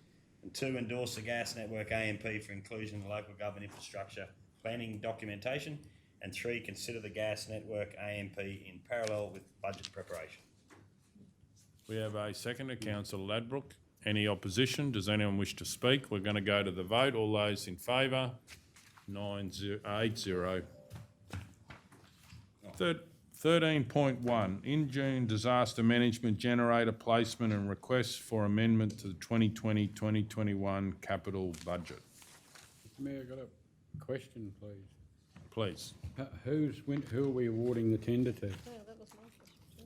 and 2, endorse the Gas Network AMP for inclusion in the local government infrastructure planning documentation, and 3, consider the Gas Network AMP in parallel with budget preparation. We have a seconder, Councillor Ladbroke. Any opposition? Does anyone wish to speak? We're going to go to the vote. All those in favour? 8-0. 13.1, Injune Disaster Management Generator Placement and Request for Amendment to the 2020-2021 Capital Budget. Mr Mayor, I've got a question, please. Please. Who are we awarding the tender to? Yeah, that was my question too.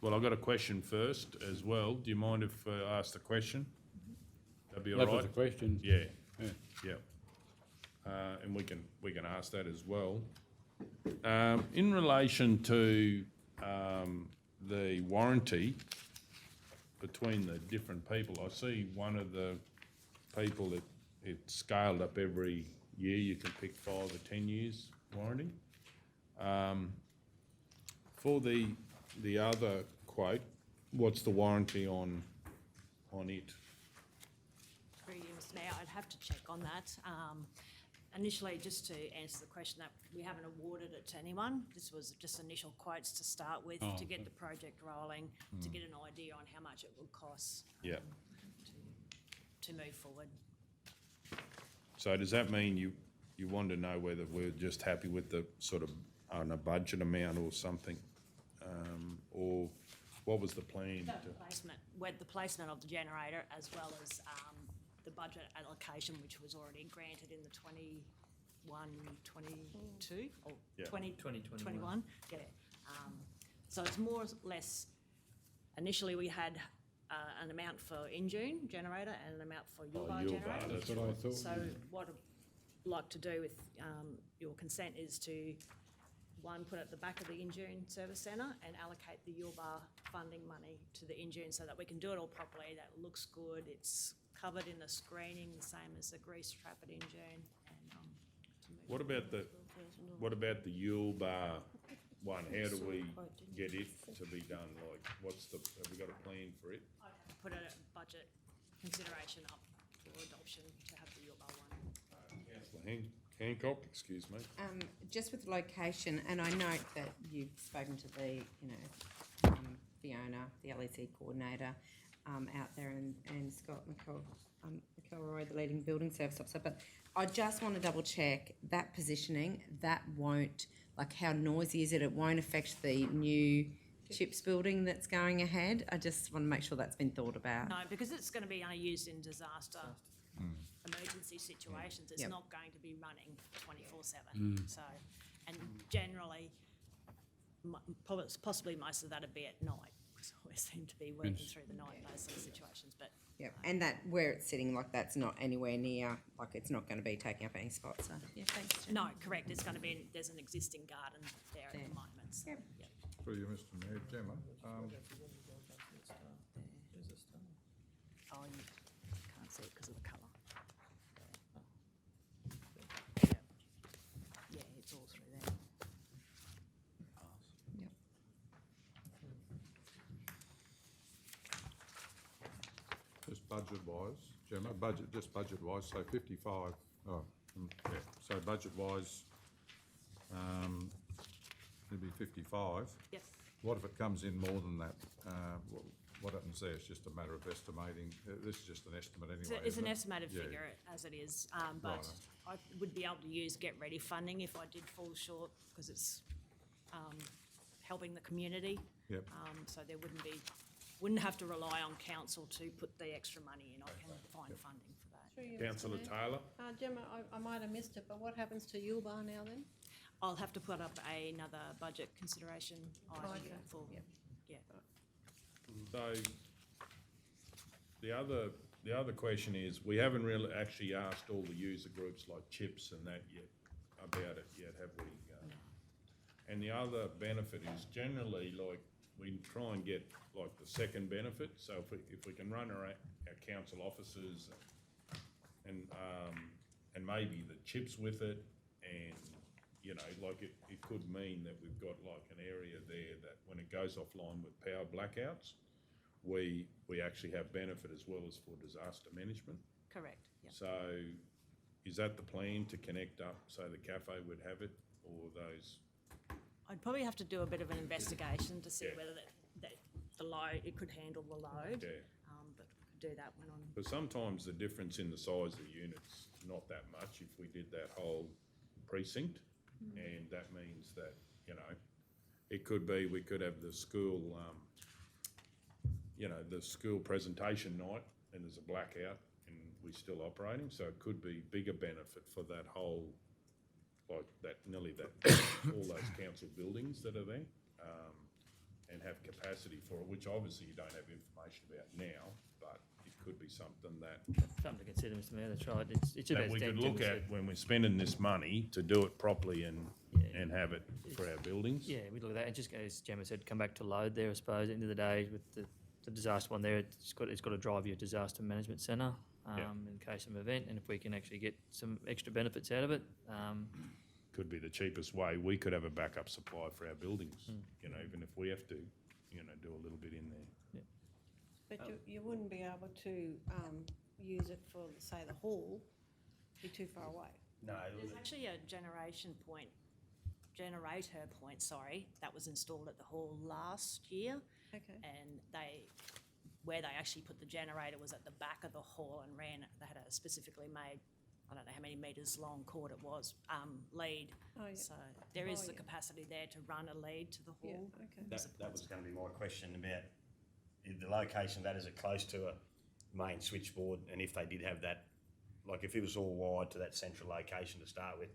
Well, I've got a question first as well. Do you mind if I ask the question? That'd be all That right? was the question. Yeah. Yeah. Yeah. And we can ask that as well. In relation to the warranty between the different people, I see one of the people that it's scaled up every year. You can pick 5 or 10 years warranty. For the other quote, what's the warranty on it? Through you, Mr Mayor, I'd have to check on that. Initially, just to answer the question, that we haven't awarded it to anyone. This was just initial quotes to start with, to get the project rolling, to get an idea on how much it would cost to move forward. So does that mean you wanted to know whether we're just happy with the sort of, I don't know, budget amount or something, or what was the plan? The placement of the generator as well as the budget allocation, which was already granted in the 22 or Yeah. 2021. Yeah. So it's more or less, initially we had an amount for Injune generator and an amount for Yuleba generator. That's what I thought. So what I'd like to do with your consent is to, one, put it at the back of the Injune Service Centre and allocate the Yuleba funding money to the Injune so that we can do it all properly, that it looks good, it's covered in the screening, the same as the grease trap at Injune. And, to move What about the, what about the Yuleba one? How do we get it to be done? Like, have we got a plan for it? I can put a budget consideration up for adoption to have the Yuleba one. Councillor Hancock, excuse me. Just with location, and I note that you've spoken to the, the owner, the LEC coordinator, out there, and Scott McElroy, the leading building service officer, but I just want to double check that positioning, that won't, like how noisy is it? It won't affect the new chips building that's going ahead? I just want to make sure that's been thought about. No, because it's going to be only used in disaster emergency situations. It's Yep. not going to be running 24/7. So, and generally, possibly most of that would be at night, because I always seem to be working through the night in those sort of situations. But Yep, and that, where it's sitting, like that's not anywhere near, like it's not going to be taking up any spots, so, yeah, thanks, Jen. no, correct. It's going to be. There's an existing garden there at the moment. So, Yep. yep. Through you, Mr Mayor. Gemma, Oh, you can't see it because of the colour. Yeah, it's all through there. Yep. just budget-wise, Gemma, budget-wise, so 55, so budget-wise, it'd be 55. Yes. What if it comes in more than that? What happens there? It's just a matter of estimating. This is just an estimate anyway. It's isn't an it? estimated Yeah. figure as it is, but I would be able to use Get Ready funding if I did fall short, because it's helping the community. Yep. So there wouldn't have to rely on council to put the extra money in. I can find funding for that. Through you, Mr. Councillor Mayor. Taylor? Gemma, I might have missed it, but what happens to Yuleba now then? I'll have to put up another budget consideration item Okay. for, Yep. yeah. So, the other question is, we haven't really actually asked all the user groups like Chips and that yet, about it yet, have we? And the other benefit is generally, like, we try and get like the second benefit, so if we can run our council offices and maybe the Chips with it, and like it could mean that we've got like an area there that when it goes offline with power blackouts, we actually have benefit as well as for disaster management. Correct, yeah. So is that the plan, to connect up so the cafe would have it, or those? I'd probably have to do a bit of an investigation to see Yeah. whether that the load, it could handle the load. Yeah. But we could do that when on. But sometimes the difference in the size of the unit's not that much if we did that whole precinct. And that means that, it could be, we could have the school, the school presentation night and there's a blackout and we're still operating. So it could be bigger benefit for that whole, like that, nearly that, all those council buildings that are there, and have capacity for it, which obviously you don't have information about now, but it could be something that Something to consider, Mr Mayor, that's right. It's that about we could 10, look 10%. at when we're spending this money to do it properly and have it for our buildings. Yeah, we look at that, and just as Gemma said, come back to load there, I suppose, at the end of the day, with the disaster one there, it's got to drive your disaster management centre, in case of an event, and if we can actually get some extra benefits out of it, Could be the cheapest way. We could have a backup supply for our buildings, even if we have to, do a little bit in there. But you wouldn't be able to use it for, say, the hall, be too far away. No, There's actually a generator point, that was installed at the hall last year. Okay. And where they actually put the generator was at the back of the hall and they had a specifically made I don't know how many metres long cord it was, lead. Oh, yeah. So there is Oh, the yeah. capacity there to run a lead to the Yeah, hall. okay. That was going to be my question about the location of that. Is it close to a main switchboard? And if they did have that, like if it was all wired to that central location to start with,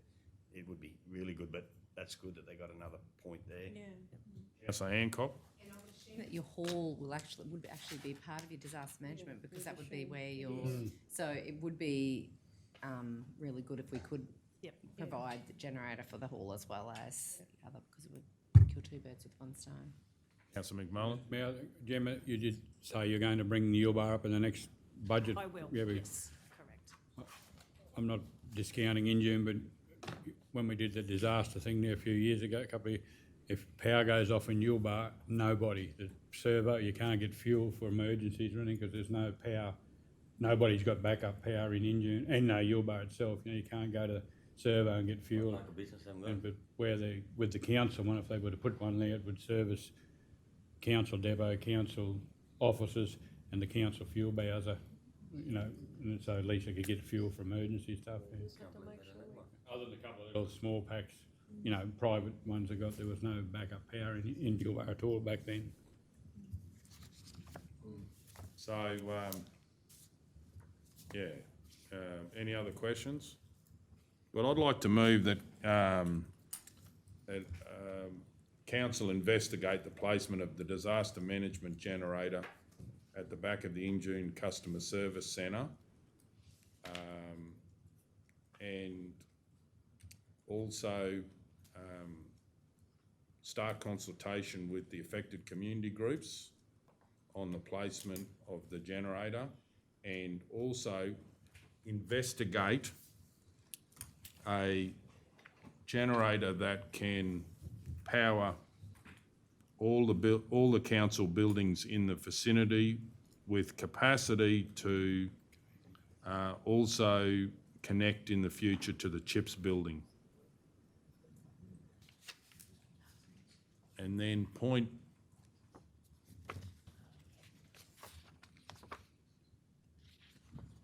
it would be really good. But that's good that they got another point there. Yeah. Councillor Hancock? That your hall would actually be part of your disaster management, because that would be where your, so it would be really good if we could Yep. provide the generator for the hall as well as the other, because it would kill two birds with one stone. Councillor McMullen? Mayor, Gemma, you did say you're going to bring the Yuleba up in the next budget. I will, Yeah, yes, correct. I'm not discounting Injune, but when we did the disaster thing there a few years ago, if power goes off in Yuleba, nobody, the server, you can't get fuel for emergencies or anything because there's no power. Nobody's got backup power in Injune, and Yuleba itself. You can't go to servo and get fuel. But with the council one, if they were to put one there, it would service council depot, council offices, and the council fuel bowser. And so at least they could get fuel for emergency stuff. Other than a couple of little small packs, private ones there was no backup power in Yuleba at all back then. So, any other questions? Well, I'd like to move that council investigate the placement of the disaster management generator at the back of the Injune Customer Service Centre, and also start consultation with the affected community groups on the placement of the generator, and also investigate a generator that can power all the council buildings in the vicinity, with capacity to also connect in the future to the CHIPS building. And then point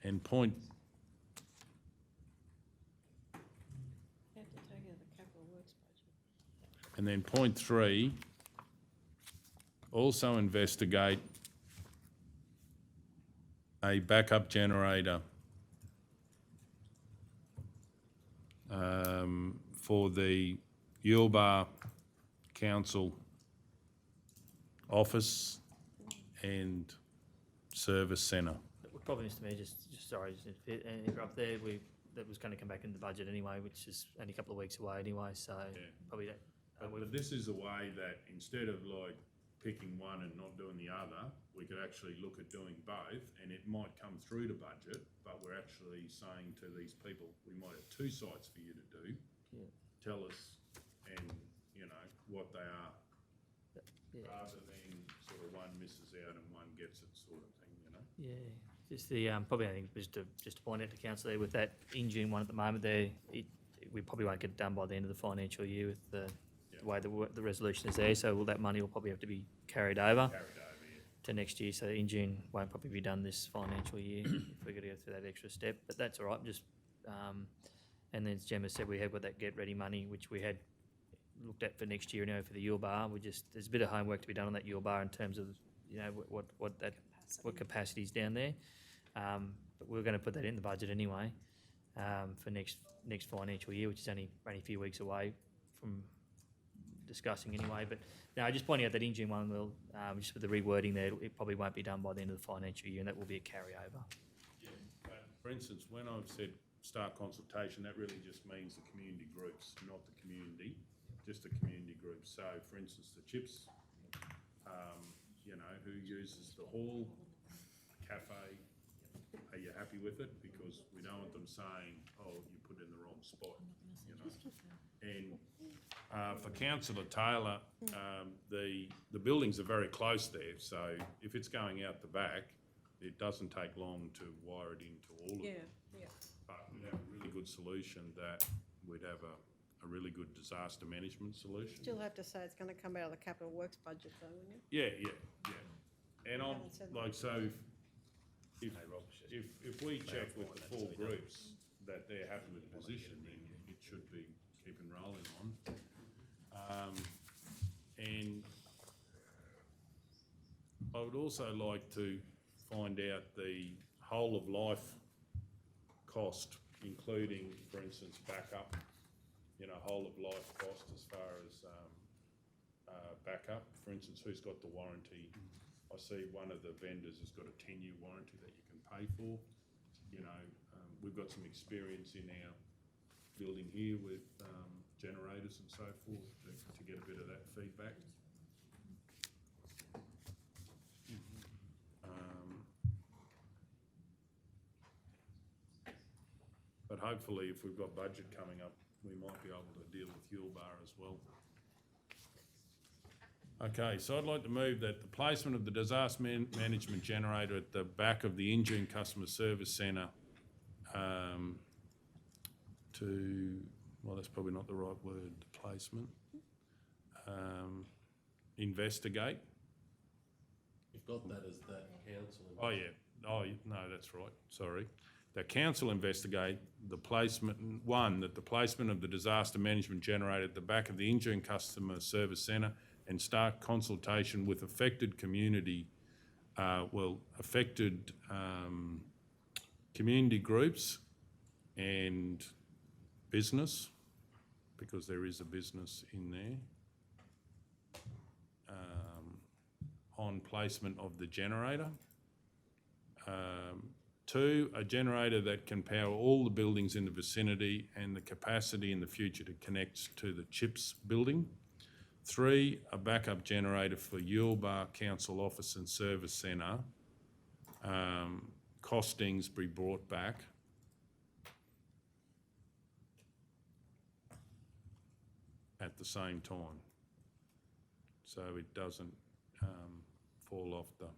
You have to take out the capital works budget. And then point 3, also investigate a backup generator for the Yuleba Council office and service centre. The problem is, to me, just sorry, just to interrupt there, that was going to come back in the budget anyway, which is only a couple of weeks away anyway, so probably don't. But this is a way that instead of like picking one and not doing the other, we could actually look at doing both, and it might come through to budget, but we're actually saying to these people, we might have 2 sites for you to do. Yeah. Tell us, and what they are, rather than sort of one misses out and one gets it sort of thing, Yeah, just the probably I think just to point out to council there with that Injune one at the moment there, we probably won't get it done by the end of the financial year with the way the resolution is there. So that money will probably have to be carried over to next year. So Injune won't probably be done this financial year if we're going to go through that extra step. But that's all right. Just and then as Gemma said, we have got that get ready money which we had looked at for next year for the Yuleba. There's a bit of homework to be done on that Yuleba in terms of what capacity is down there. But we're going to put that in the budget anyway for next financial year, which is only a few weeks away from discussing anyway. But no, just pointing out that Injune one will, just with the rewording there, it probably won't be done by the end of the financial year, and that will be a carryover. Yeah, but for instance, when I've said start consultation, that really just means the community groups, not the community, just the community groups. So, for instance, the CHIPS, who uses the hall, cafe, are you happy with it? Because we don't want them saying, oh, you put it in the wrong spot, And for Councillor Taylor, the buildings are very close there, so if it's going out the back, it doesn't take long to wire it into all of them. Yeah. But we'd have a really good solution that we'd have a really good disaster management solution. Still have to say it's going to come out of the capital works budget though, wouldn't you? Yeah. And I'm haven't said like, so if we check with the 4 groups, that they're happy with the position, then it should be keeping rolling on. And I would also like to find out the whole of life cost, including, for instance, backup, whole of life cost as far as backup. For instance, who's got the warranty? I see one of the vendors has got a 10-year warranty that you can pay for. We've got some experience in our building here with generators and so forth to get a bit of that feedback. But hopefully, if we've got budget coming up, we might be able to deal with Yuleba as well. Okay, so I'd like to move that the placement of the disaster management generator at the back of the Injune Customer Service Centre well, that's probably not the right word, placement, investigate. You've got that as that council. Oh, yeah. Oh, no, that's right. Sorry. The council investigate the placement, that the placement of the disaster management generator at the back of the Injune Customer Service Centre and start consultation with affected community, community groups and business, because there is a business in there, on placement of the generator. 2, a generator that can power all the buildings in the vicinity and the capacity in the future to connect to the CHIPS building. 3, a backup generator for Yuleba Council Office and Service Centre. Costings be brought back. At the same time, so it doesn't fall off the.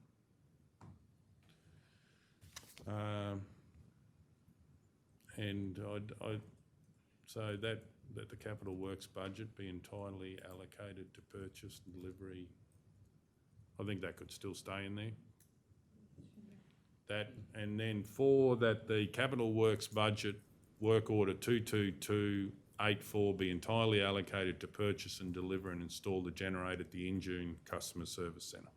And so that the capital works budget be entirely allocated to purchase and delivery. I think that could still stay in there. That, and then 4, that the capital works budget work order 22284 be entirely allocated to purchase and deliver and install the generator at the Injune Customer Service Centre.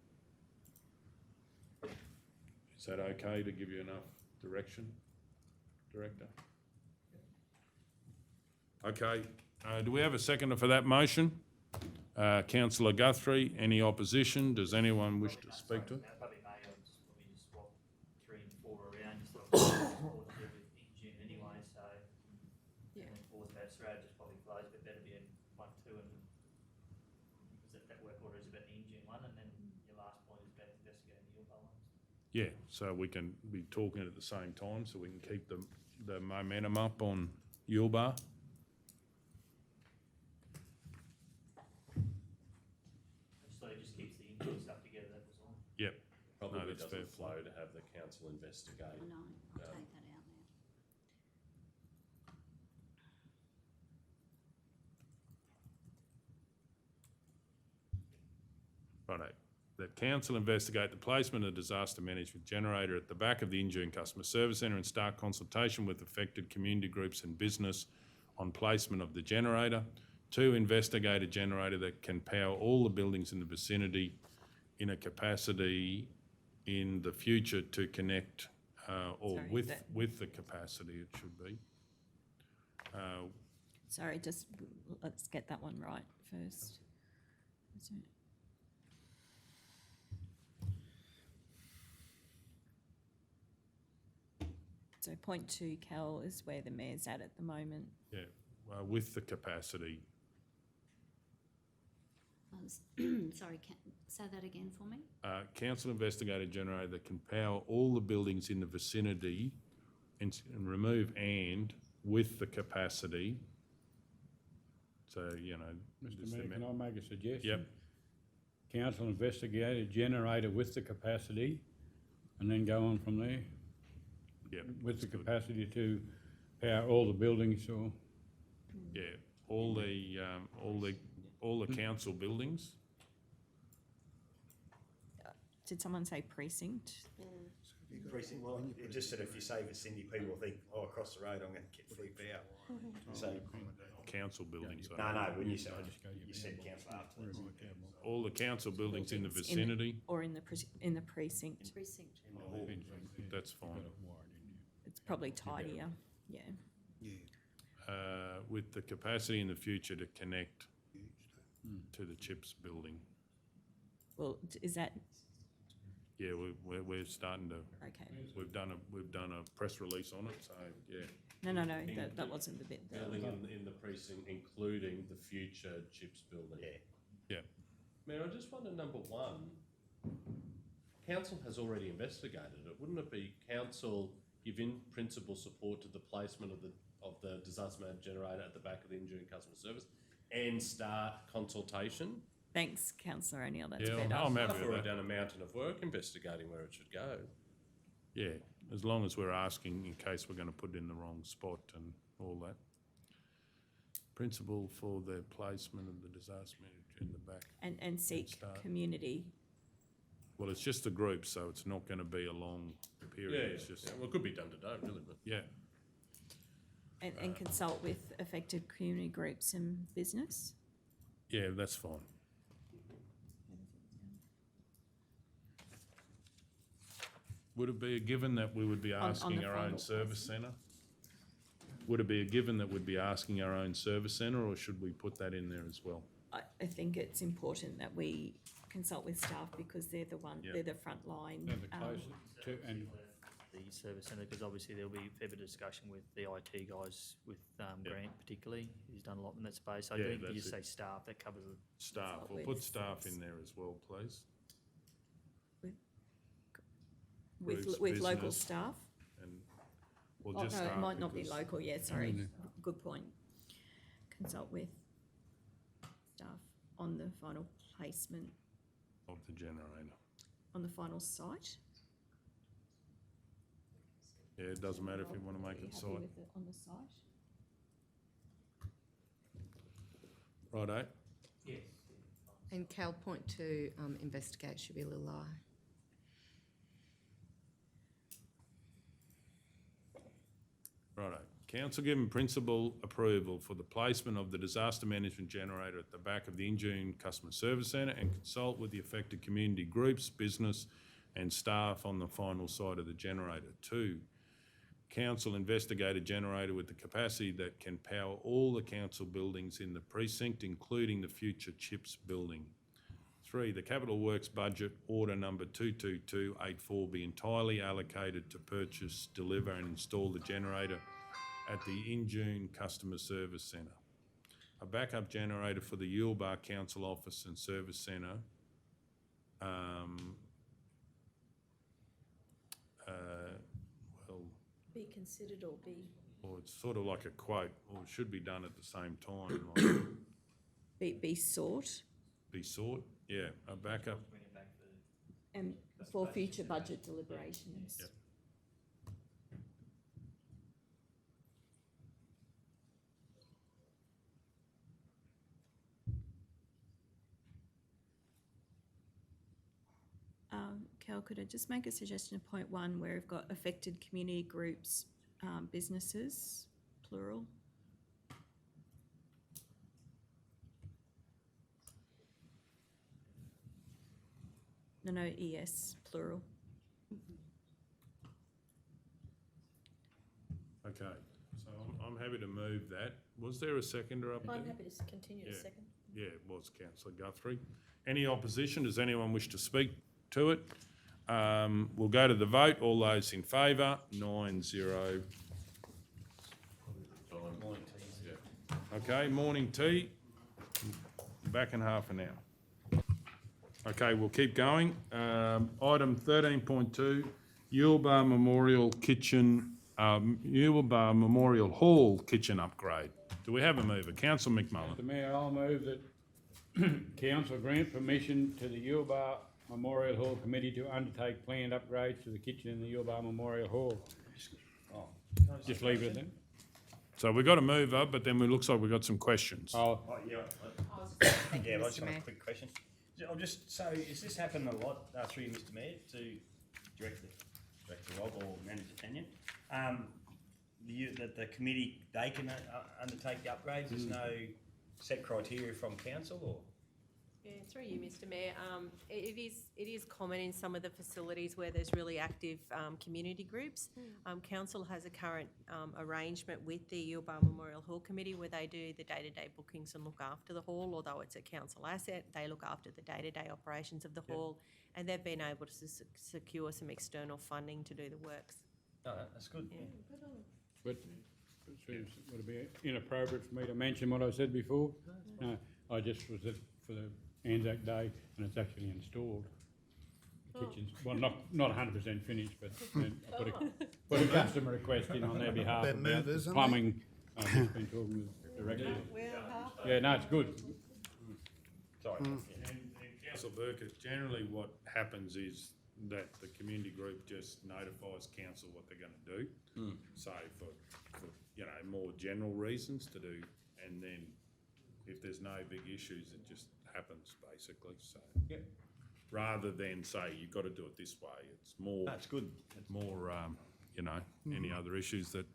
Is that okay to give you enough direction, Director? Okay, do we have a seconder for that motion? Councillor Guthrie, any opposition? Does anyone wish to speak to it? Probably may have probably just swap 3 and 4 around, just like what we did with Injune anyway, so. Yeah. And 4's about Sewerage, just probably flows, but better be in 1, 2 and, because that work order is about the Injune one, and then your last point is about investigating the Yuleba ones. Yeah, so we can be talking at the same time, so we can keep the momentum up on Yuleba. So it just keeps the Injune stuff together, that was all. Yep. Probably that's fair. doesn't flow to have the council investigate. I know, I'll take that out now. Righto. That council investigate the placement of the disaster management generator at the back of the Injune Customer Service Centre and start consultation with affected community groups and business on placement of the generator. 2, investigate a generator that can power all the buildings in the vicinity in a capacity in the future to connect, or Sorry, with the capacity it should be. Sorry, just let's get that one right first. So point 2, Cal, is where the mayor's at the moment. Yeah, with the capacity. Sorry, say that again for me? Council investigate a generator that can power all the buildings in the vicinity and remove and with the capacity. So, Mr Mayor, can I make a suggestion? Yep. Council investigate a generator with the capacity and then go on from there. Yep. With the capacity to power all the buildings or? Yeah, all the council buildings. did someone say precinct? Precinct, well, it just said if you say vicinity, people will think, oh, across the road, I'm going to get freaked out. So, Council buildings. no, when you said council afterwards. All the council buildings in the vicinity, Or in the precinct. Precinct. that's fine. It's probably tidier, yeah. With the capacity in the future to connect to the CHIPS building. Well, is that, Yeah, we're starting to, okay. we've done a press release on it, so, yeah. No, that wasn't the bit. Building in the precinct, including the future CHIPS building. Yeah. Mayor, I just wonder, number one, council has already investigated it. Wouldn't it be council give in principle support to the placement of the disaster management generator at the back of the Injune customer service and start consultation? Thanks, Councillor O'Neill, that's Yeah, better. I'm happy I've with already that. done a mountain of work investigating where it should go. Yeah, as long as we're asking in case we're going to put it in the wrong spot and all that. Principle for the placement of the disaster manager in the back. And seek start. community. Well, it's just a group, so it's not going to be a long period. It's just, Well, it could be done today, really, but. yeah. And consult with affected community groups and business. Yeah, that's fine. Would it be a given that we would be On asking the our own final service centre? Would it be a given that we'd be asking our own service centre, or should we put that in there as well? I think it's important that we consult with staff because they're the one, Yeah. they're the front line. They're the closest to, and The service centre, because obviously there'll be a fair bit of discussion with the IT guys, with Grant particularly, who's done a lot in that space. So I Yeah, think if you that's just it. say staff, that covers it. Staff, Consult we'll with put staff service. in there as well, please. With Groups, local business, staff. And we'll Oh, just no, start it might not be because- local, yeah, sorry, good point. Consult with staff on the final placement, of the generator. on the final site. Yeah, it doesn't matter if you want to Are make you it happy site. with it on the site? Righto. And Cal, point two, investigate should be a little lower. Righto. Council given principal approval for the placement of the disaster management generator at the back of the Injune Customer Service Centre and consult with the affected community groups, business and staff on the final site of the generator. 2, council investigate a generator with the capacity that can power all the council buildings in the precinct, including the future CHIPS building. 3, the capital works budget order number 22284 be entirely allocated to purchase, deliver and install the generator at the Injune Customer Service Centre. A backup generator for the Yuleba Council Office and Service Centre Be considered or be? or it's sort of like a quote, or it should be done at the same time, like Be sought, be sought, yeah, a backup, and for future budget deliberations. Yep. Cal, could I just make a suggestion of point 1 where we've got affected community groups, businesses, plural? No, ES, plural. okay. So I'm happy to move that. Was there a seconder up there? I'm happy to continue the Yeah. second. Yeah, it was councillor Guthrie. Any opposition? Does anyone wish to speak to it? We'll go to the vote. All those in favour, 9-0. Okay, morning tea. Back in half an hour. Okay, we'll keep going. Item 13.2, Yuleba Memorial Kitchen, Yuleba Memorial Hall Kitchen Upgrade. Do we have a mover? Councillor McMullen. Mr Mayor, I'll move that council grant permission to the Yuleba Memorial Hall Committee to undertake planned upgrades to the kitchen in the Yuleba Memorial Hall. Just leave it at that. So we got a mover, but then it looks like we've got some questions. Oh, Oh, yeah. Thank you, Yeah, I Mr just have Mayor. a quick question. Has this happened a lot through you, Mr Mayor, to Director Rob or Manager Tenure? That the committee, they can undertake the upgrades, there's no set criteria from council, or? Yeah, through you, Mr Mayor. It is common in some of the facilities where there's really active community groups. Council has a current arrangement with the Yuleba Memorial Hall Committee where they do the day-to-day bookings and look after the hall, although it's a council asset. They look after the day-to-day operations of the hall, and they've been able to secure some external funding to do the works. Oh, that's good. Yeah. But would it be inappropriate for me to mention what I said before? No, I just was at for the Anzac Day and it's actually installed. The kitchen's, well, not 100% finished, but I put a customer request in on their behalf They're about movers, the aren't plumbing. I've just been talking with the director. Yeah, no, it's good. Sorry. And Councillor Burkett, generally what happens is that the community group just notifies council what they're going to do. So for more general reasons to do, and then if there's no big issues, it just happens basically. So rather than say you've got to do it this way, it's more. That's good. It's more any other issues that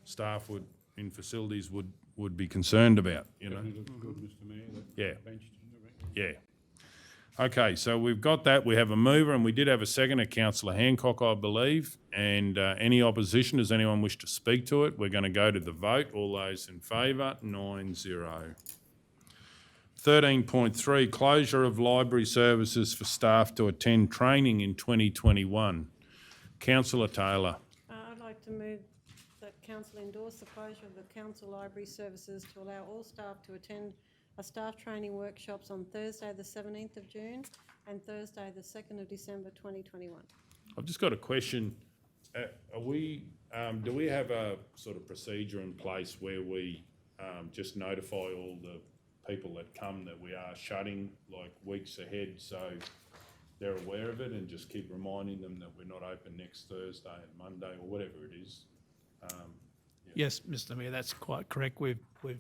staff in facilities would be concerned about. Definitely looks good, Mr Mayor. Yeah. Benched. Yeah. Okay, so we've got that. We have a mover and we did have a second, Councillor Hancock, I believe. And any opposition? Does anyone wish to speak to it? We're going to go to the vote. All those in favour, 9-0. 13.3, closure of library services for staff to attend training in 2021. Councillor Taylor. I'd like to move that council endorse the closure of the council library services to allow all staff to attend a staff training workshops on Thursday the 17th of June and Thursday the 2nd of December 2021. I've just got a question. Do we have a sort of procedure in place where we just notify all the people that come that we are shutting like weeks ahead so they're aware of it, and just keep reminding them that we're not open next Thursday and Monday or whatever it is? Yes, Mr Mayor, that's quite correct. We've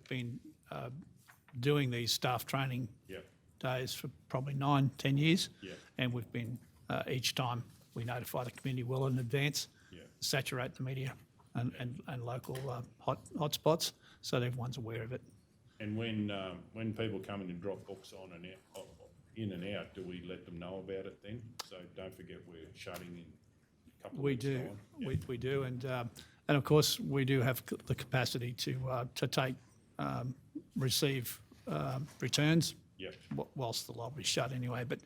been doing these staff training days for probably 9-10 years, and we've been each time we notify the community well in advance, saturate the media and local hotspots so that everyone's aware of it. And when people come in and drop books on and out, in and out, do we let them know about it then? So don't forget we're shutting in a couple of weeks' time. We do, and of course we do have the capacity to receive returns. Whilst the library's shut anyway, but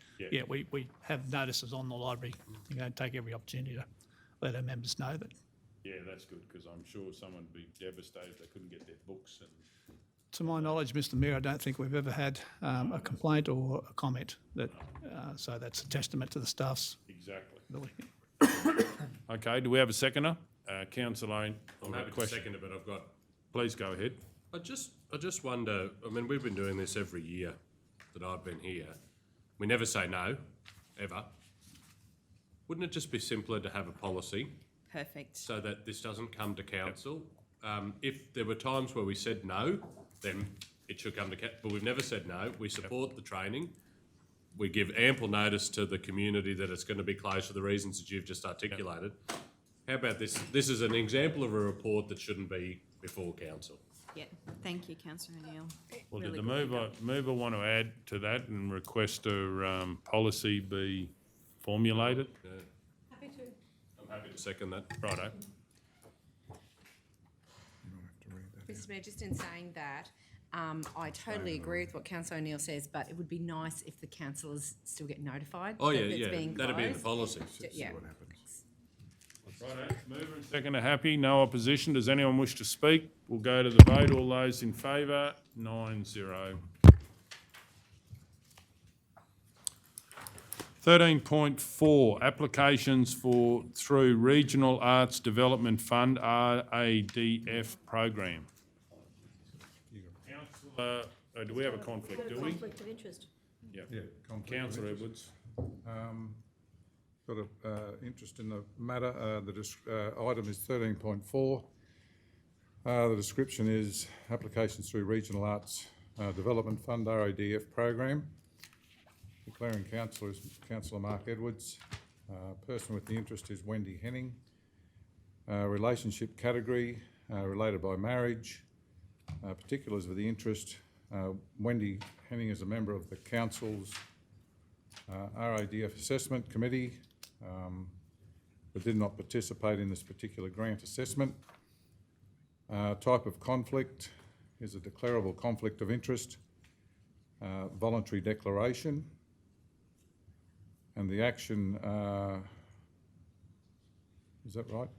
we have notices on the library. We're going to take every opportunity to let our members know that. Yeah, that's good, because I'm sure someone would be devastated if they couldn't get their books. And to my knowledge, Mr Mayor, I don't think we've ever had a complaint or a comment that, so that's a testament to the staff's ability. Okay, do we have a seconder? Councillor, I'm happy to second it, but I've got. Please go ahead. I just wonder. I mean, we've been doing this every year that I've been here. We never say no, ever. Wouldn't it just be simpler to have a policy? Perfect. So that this doesn't come to council. If there were times where we said no, then it should come to council. But we've never said no. We support the training. We give ample notice to the community that it's going to be closed for the reasons that you've just articulated. How about this? This is an example of a report that shouldn't be before council. Yeah, thank you, Councillor O'Neill. Well, did the mover want to add to that and request a policy be formulated? Happy to. I'm happy to second that. Righto. Mr Mayor, just in saying that, I totally agree with what Councillor O'Neill says, but it would be nice if the councillors still get notified. Oh, that yeah, it's yeah. being That'd be in the closed. policy. Yeah. Righto. Mover and seconder happy. No opposition. Does anyone wish to speak? We'll go to the vote. All those in favour, 9-0. 13.4, applications through Regional Arts Development Fund, RADF program. Councillor, do we have a conflict, do we? Conflict of interest. Yeah. conflict of Councillor interest. Edwards. Got an interest in the matter. The item is 13.4. The description is applications through Regional Arts Development Fund, RADF program. Declaring councillor is Councillor Mark Edwards. Person with the interest is Wendy Henning. Relationship category, related by marriage. Particulars of the interest, Wendy Henning is a member of the Council's RADF Assessment Committee, but did not participate in this particular grant assessment. Type of conflict is a declarable conflict of interest, voluntary declaration, and the action, is that right?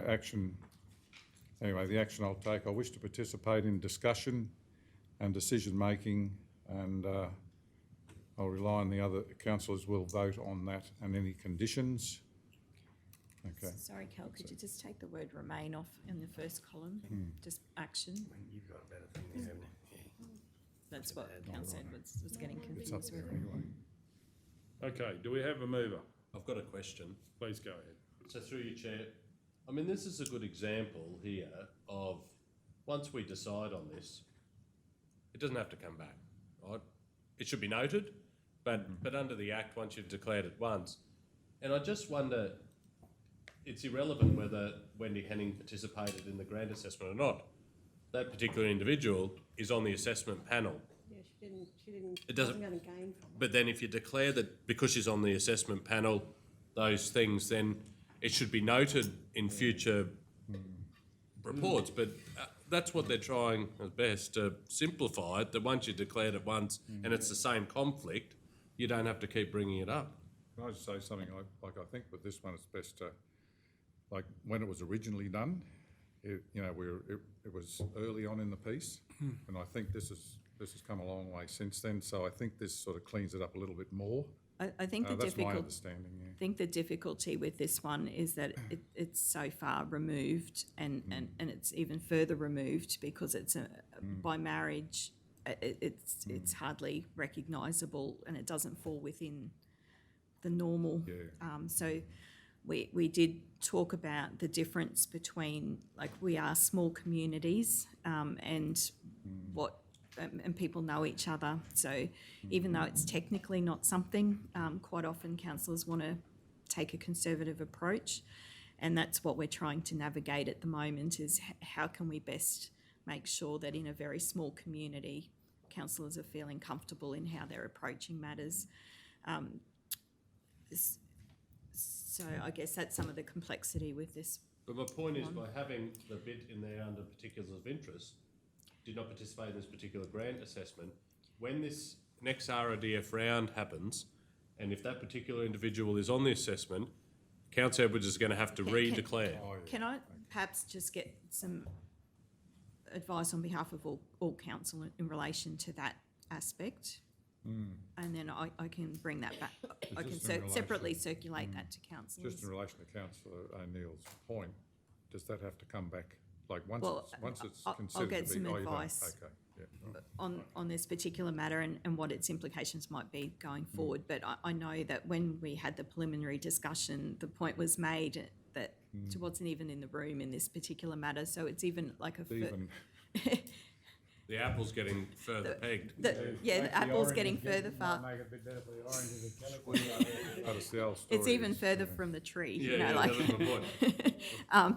Action, anyway, the action I'll take, I wish to participate in discussion and decision-making, and I'll rely on the other councillors will vote on that and any conditions. Okay. Sorry, Cal, could you just take the word remain off in the first column? Just action. You've got a better thing there, haven't you? That's what Councillor Edwards was getting It's up confused there with. anyway. Okay, do we have a mover? I've got a question. Please go ahead. So through you, Chair, I mean, this is a good example here of once we decide on this, it doesn't have to come back, right? It should be noted, but under the Act, once you've declared it once, and I just wonder, it's irrelevant whether Wendy Henning participated in the grant assessment or not. That particular individual is on the assessment panel. Yeah, she didn't, It doesn't- wasn't going to gain from it. But then if you declare that because she's on the assessment panel, those things, then it should be noted in future reports. But that's what they're trying as best to simplify it, that once you declared it once and it's the same conflict, you don't have to keep bringing it up. Can I just say something like I think with this one it's best to, like when it was originally done, it was early on in the piece, and I think this has come a long way since then. So I think this sort of cleans it up a little bit more. I think the that's my difficult, understanding. Yeah. I think the difficulty with this one is that it's so far removed, and it's even further removed because it's by marriage. It's hardly recognisable, and it doesn't fall within the normal. Yeah. So we did talk about the difference between, like, we are small communities, and what. And people know each other. So even though it's technically not something, quite often councillors want to take a conservative approach. And that's what we're trying to navigate at the moment, is how can we best make sure that in a very small community, councillors are feeling comfortable in how they're approaching matters. So I guess that's some of the complexity with this. But my point is, by having the bit in there under particulars of interest, did not participate in this particular grant assessment, when this next RADF round happens, and if that particular individual is on the assessment, Councillor Edwards is going to have to redeclare. Can I perhaps just get some advice on behalf of all council in relation to that aspect? And then I can bring that back. I can separately circulate that to councillors. Just in relation to Councillor O'Neill's point, does that have to come back? Like once it's I'll considered get to be, some you don't- advice. Okay, yeah, right. On this particular matter and what its implications might be going forward. But I know that when we had the preliminary discussion, the point was made that she wasn't even in the room in this particular matter. So it's even like a... The apple's getting further pegged. The apple's getting further far. Make it a bit better for the oranges at California. But it's the old story. It's even is, further from the tree, Yeah, like. that's my point.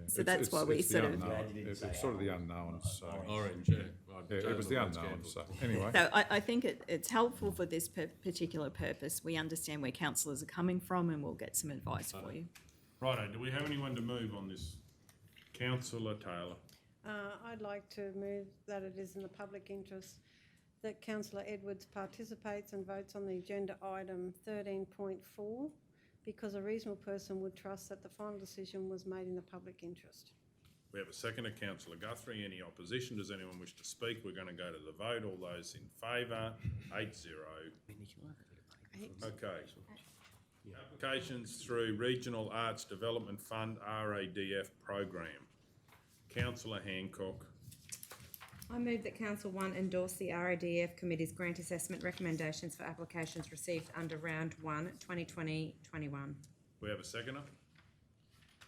So that's why we it's the sort of. unknown. It's sort of the unknowns. So. Orange, yeah. Yeah, it was the unknown. So anyway, So I think it's helpful for this particular purpose. We understand where councillors are coming from, and we'll get some advice for you. Righto, do we have anyone to move on this? Councillor Taylor. I'd like to move that it is in the public interest that Councillor Edwards participates and votes on the agenda item 13.4, because a reasonable person would trust that the final decision was made in the public interest. We have a second of Councillor Guthrie. Any opposition? Does anyone wish to speak? We're going to go to the vote. All those in favour, 8-0. Okay. Applications through Regional Arts Development Fund RADF program. Councillor Hancock. I move that Council 1 endorse the RADF Committee's grant assessment recommendations for applications received under Round 1, 2020-21. We have a seconder.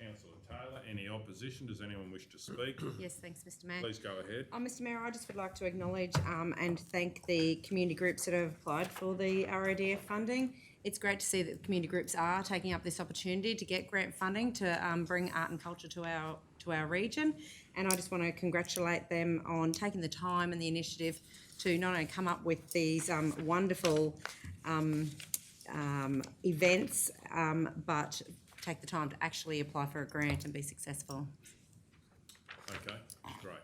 Councillor Taylor. Any opposition? Does anyone wish to speak? Yes, thanks, Mr Mayor. Please go ahead. Mr Mayor, I just would like to acknowledge and thank the community groups that have applied for the RADF funding. It's great to see that the community groups are taking up this opportunity to get grant funding to bring art and culture to our region. And I just want to congratulate them on taking the time and the initiative to not only come up with these wonderful events, but take the time to actually apply for a grant and be successful. Okay, great.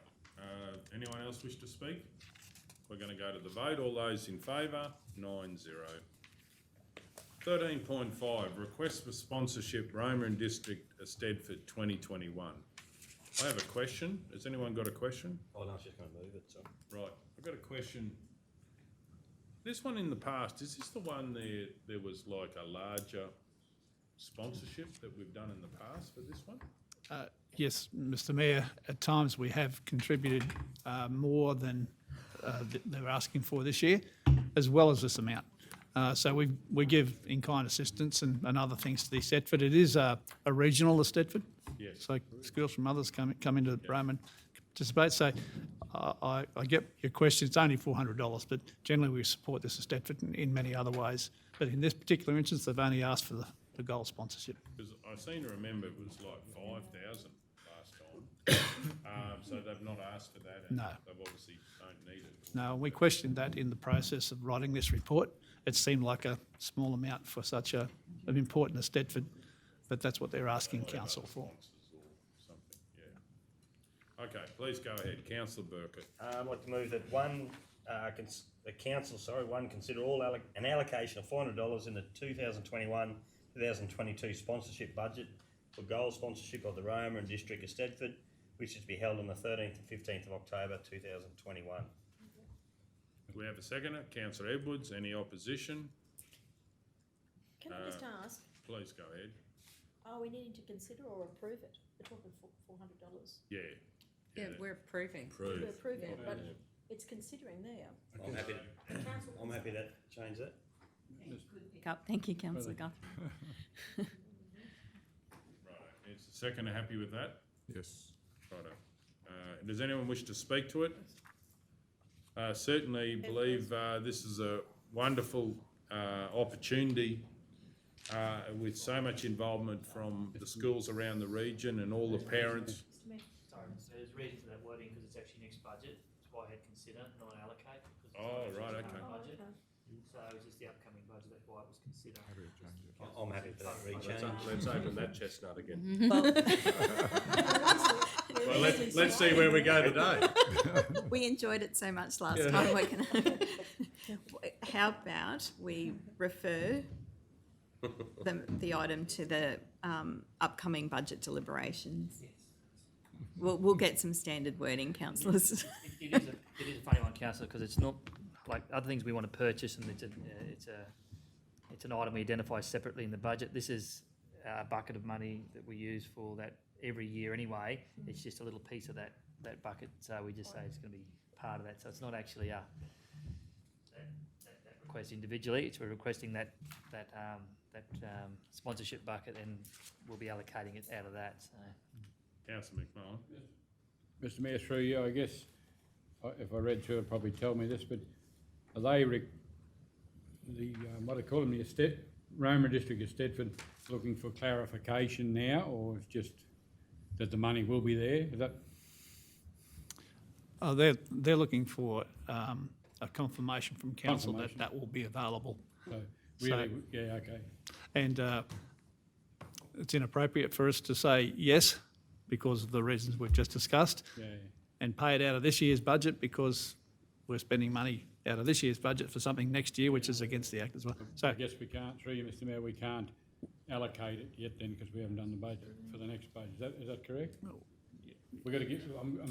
Anyone else wish to speak? We're going to go to the vote. All those in favour? 9-0. 13.5, request for sponsorship, Roma and District, Eisteddfod 2021. I have a question. Has anyone got a question? Oh, no, I was just going to move it, so. Right, I've got a question. This one in the past, is this the one there was like a larger sponsorship that we've done in the past for this one? Yes, Mr Mayor, at times we have contributed more than they're asking for this year, as well as this amount. So we give in-kind assistance and other things to the Eisteddfod. It is a regional Eisteddfod. Yes. So schools from others come into Roma and participate. So I get your question. It's only $400, but generally we support this Eisteddfod in many other ways. But in this particular instance, they've only asked for the gold sponsorship. Because I seem to remember it was like 5,000 last time. So they've not asked for that, and No. they've obviously don't need it. No, we questioned that in the process of writing this report. It seemed like a small amount for such an important Eisteddfod, but that's what they're asking council for. Or something, yeah. Okay, please go ahead, Councillor Burkett. I'd like to move that the council, consider an allocation of $400 in the 2021-2022 sponsorship budget for goal sponsorship of the Roma and District Eisteddfod, which is to be held on the 13th and 15th of October 2021. We have a seconder, Councillor Edwards. Any opposition? Can I just ask, Please go ahead. are we needing to consider or approve it? We're talking $400. Yeah. Yeah, we're approving. We're approving it, but it's considering there. I'm happy to change that. Thank you, Councillor Guthrie. Right. Is the seconder happy with that? Yes. Righto. Does anyone wish to speak to it? Certainly believe this is a wonderful opportunity with so much involvement from the schools around the region and all the parents. Sorry, there's a reason for that wording because it's actually next budget. That's why I had consider, not allocate. Oh, right, okay. Budget. So it's just the upcoming budget, that's why it was considered. I'm happy for that rechange. Let's open that chestnut again. Well, let's see where we go today. We enjoyed it so much last time. How about we refer the item to the upcoming budget deliberations? We'll get some standard wording, councillors. It is a funny one, councillor, because it's not like other things we want to purchase, and it's an item we identify separately in the budget. This is a bucket of money that we use for that every year anyway. It's just a little piece of that bucket, so we just say it's going to be part of that. So it's not actually that request individually. It's we're requesting that sponsorship bucket, and we'll be allocating it out of that. So. Councillor McMahon. Mr Mayor, through you, I guess, if I read through it, probably tell me this, but are they, what I call them, the Roma District Eisteddfod, looking for clarification now, or it's just that the money will be there? Is that? Oh, they're looking for a confirmation from council that will be available. So, really, yeah, okay. And it's inappropriate for us to say yes because of the reasons we've just discussed, and pay it out of this year's budget because we're spending money out of this year's budget for something next year, which is against the Act as well. So I guess we can't, through you, Mr Mayor, we can't allocate it yet then because we haven't done the budget for the next budget. Is that correct? We've got to get, I'm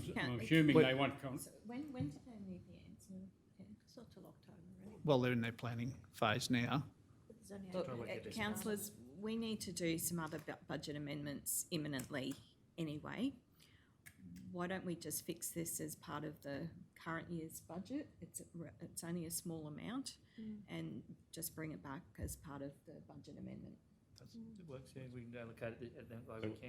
assuming they want... When do they need the answer? It's not till October, right? Well, they're in their planning phase now. Councillors, we need to do some other budget amendments imminently anyway. Why don't we just fix this as part of the current year's budget? It's only a small amount, and just bring it back as part of the budget amendment. It works, yeah, we can allocate it, we can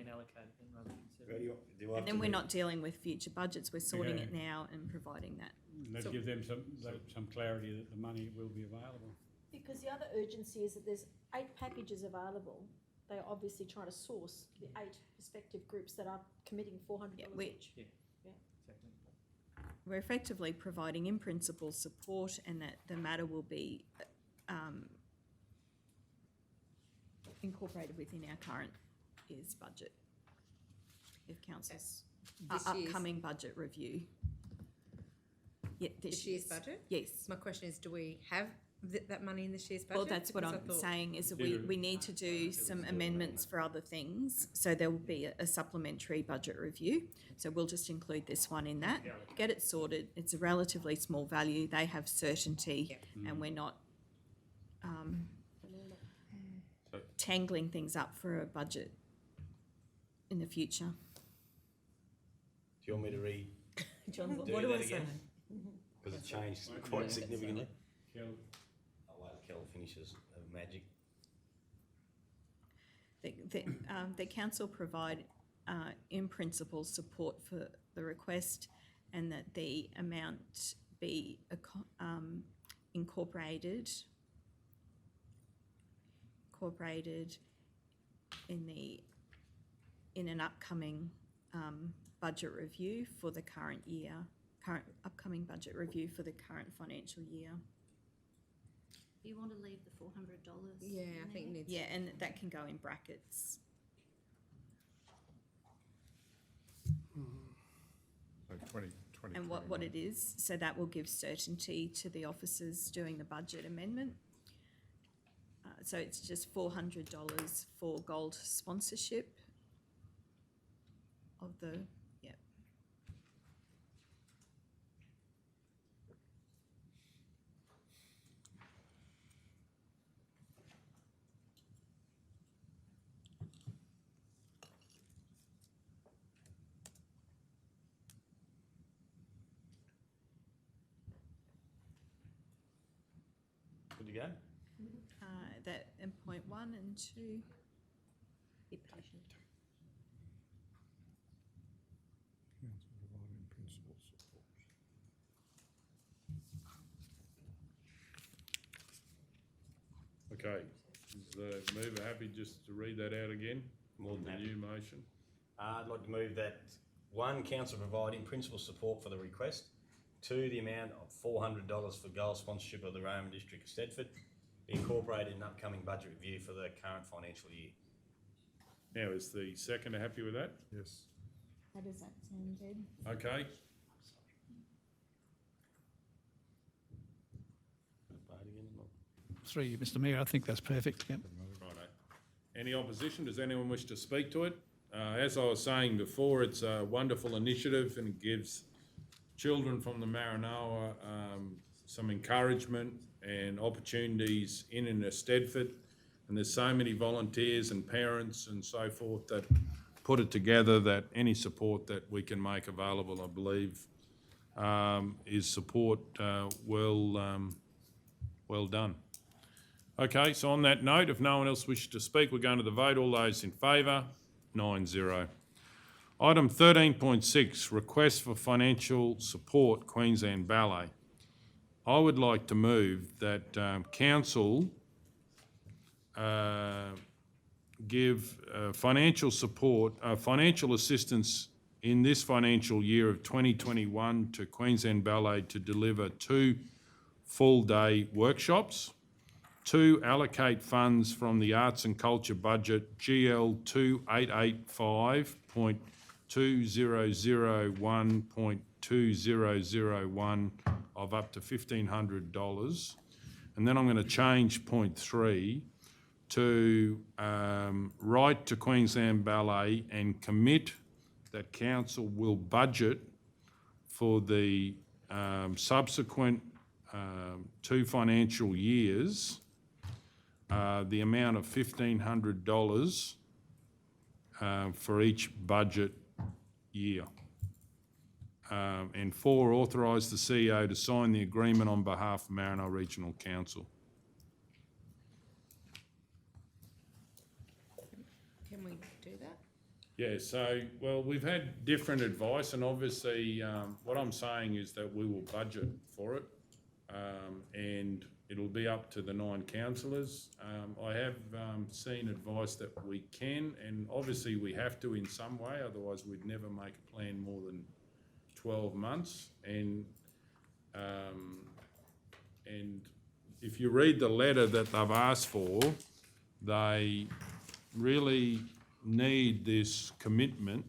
allocate it then rather than consider it. And then we're not dealing with future budgets, we're sorting it now and providing that. Let's give them some clarity that the money will be available. Because the other urgency is that there's 8 packages available. They're obviously trying to source the 8 respective groups that are committing $400 each. Yeah. Yeah. Exactly. We're effectively providing in principle support, and that the matter will be incorporated within our current year's budget. If council's This year's- upcoming budget review. Yeah, This year's budget? Yes. My question is, do we have that money in this year's budget? Well, that's what Because I I'm thought- saying, is that we need to do some amendments for other things. So there will be a supplementary budget review. So we'll just include this one in that, get it sorted. It's a relatively small value. They have certainty, and we're not tangling things up for a budget in the future. Do you want me to read? John, do what do that I say? again? Because it changed quite significantly. Kel, I'll let Kel finishes magic. The council provide in principle support for the request, and that the amount be incorporated in an upcoming budget review for the current year, upcoming budget review for the current financial year. You want to leave the $400? Yeah, I think it needs. Yeah, and that can go in brackets. So 20. And what it is, so that will give certainty to the officers doing the budget amendment. So it's just $400 for gold sponsorship of the, yeah. Good to go? That, and point 1 and 2. Petition. Council providing principal support. Okay, is the mover happy just to read that out again? More than The happy. new motion? I'd like to move that, 1, council providing principal support for the request. 2, the amount of $400 for goal sponsorship of the Roma District of Eisteddfod be incorporated in upcoming budget review for the current financial year. Now, is the seconder happy with that? Yes. How does that sound, Jed? Okay, Vote again or not? Through you, Mr Mayor, I think that's perfect, yep. righto. Any opposition? Does anyone wish to speak to it? As I was saying before, it's a wonderful initiative and it gives children from the Maranoa some encouragement and opportunities in Eisteddfod. And there's so many volunteers and parents and so forth that put it together, that any support that we can make available, I believe, is support well done. Okay, so on that note, if no one else wishes to speak, we're going to the vote. All those in favour? 9-0. Item 13.6, request for financial support, Queensland Ballet. I would like to move that council give financial support, financial assistance in this financial year of 2021 to Queensland Ballet to deliver 2 full-day workshops. 2, allocate funds from the Arts and Culture budget GL 2885.2001.2001 of up to $1,500. And then I'm going to change point 3 to write to Queensland Ballet and commit that council will budget for the subsequent 2 financial years the amount of $1,500 for each budget year. And 4, authorise the CEO to sign the agreement on behalf of Maranoa Regional Council. we do that? Yeah, so, well, we've had different advice, and obviously, what I'm saying is that we will budget for it, and it'll be up to the 9 councillors. I have seen advice that we can, and obviously we have to in some way, otherwise we'd never make a plan more than 12 months. And if you read the letter that they've asked for, they really need this commitment.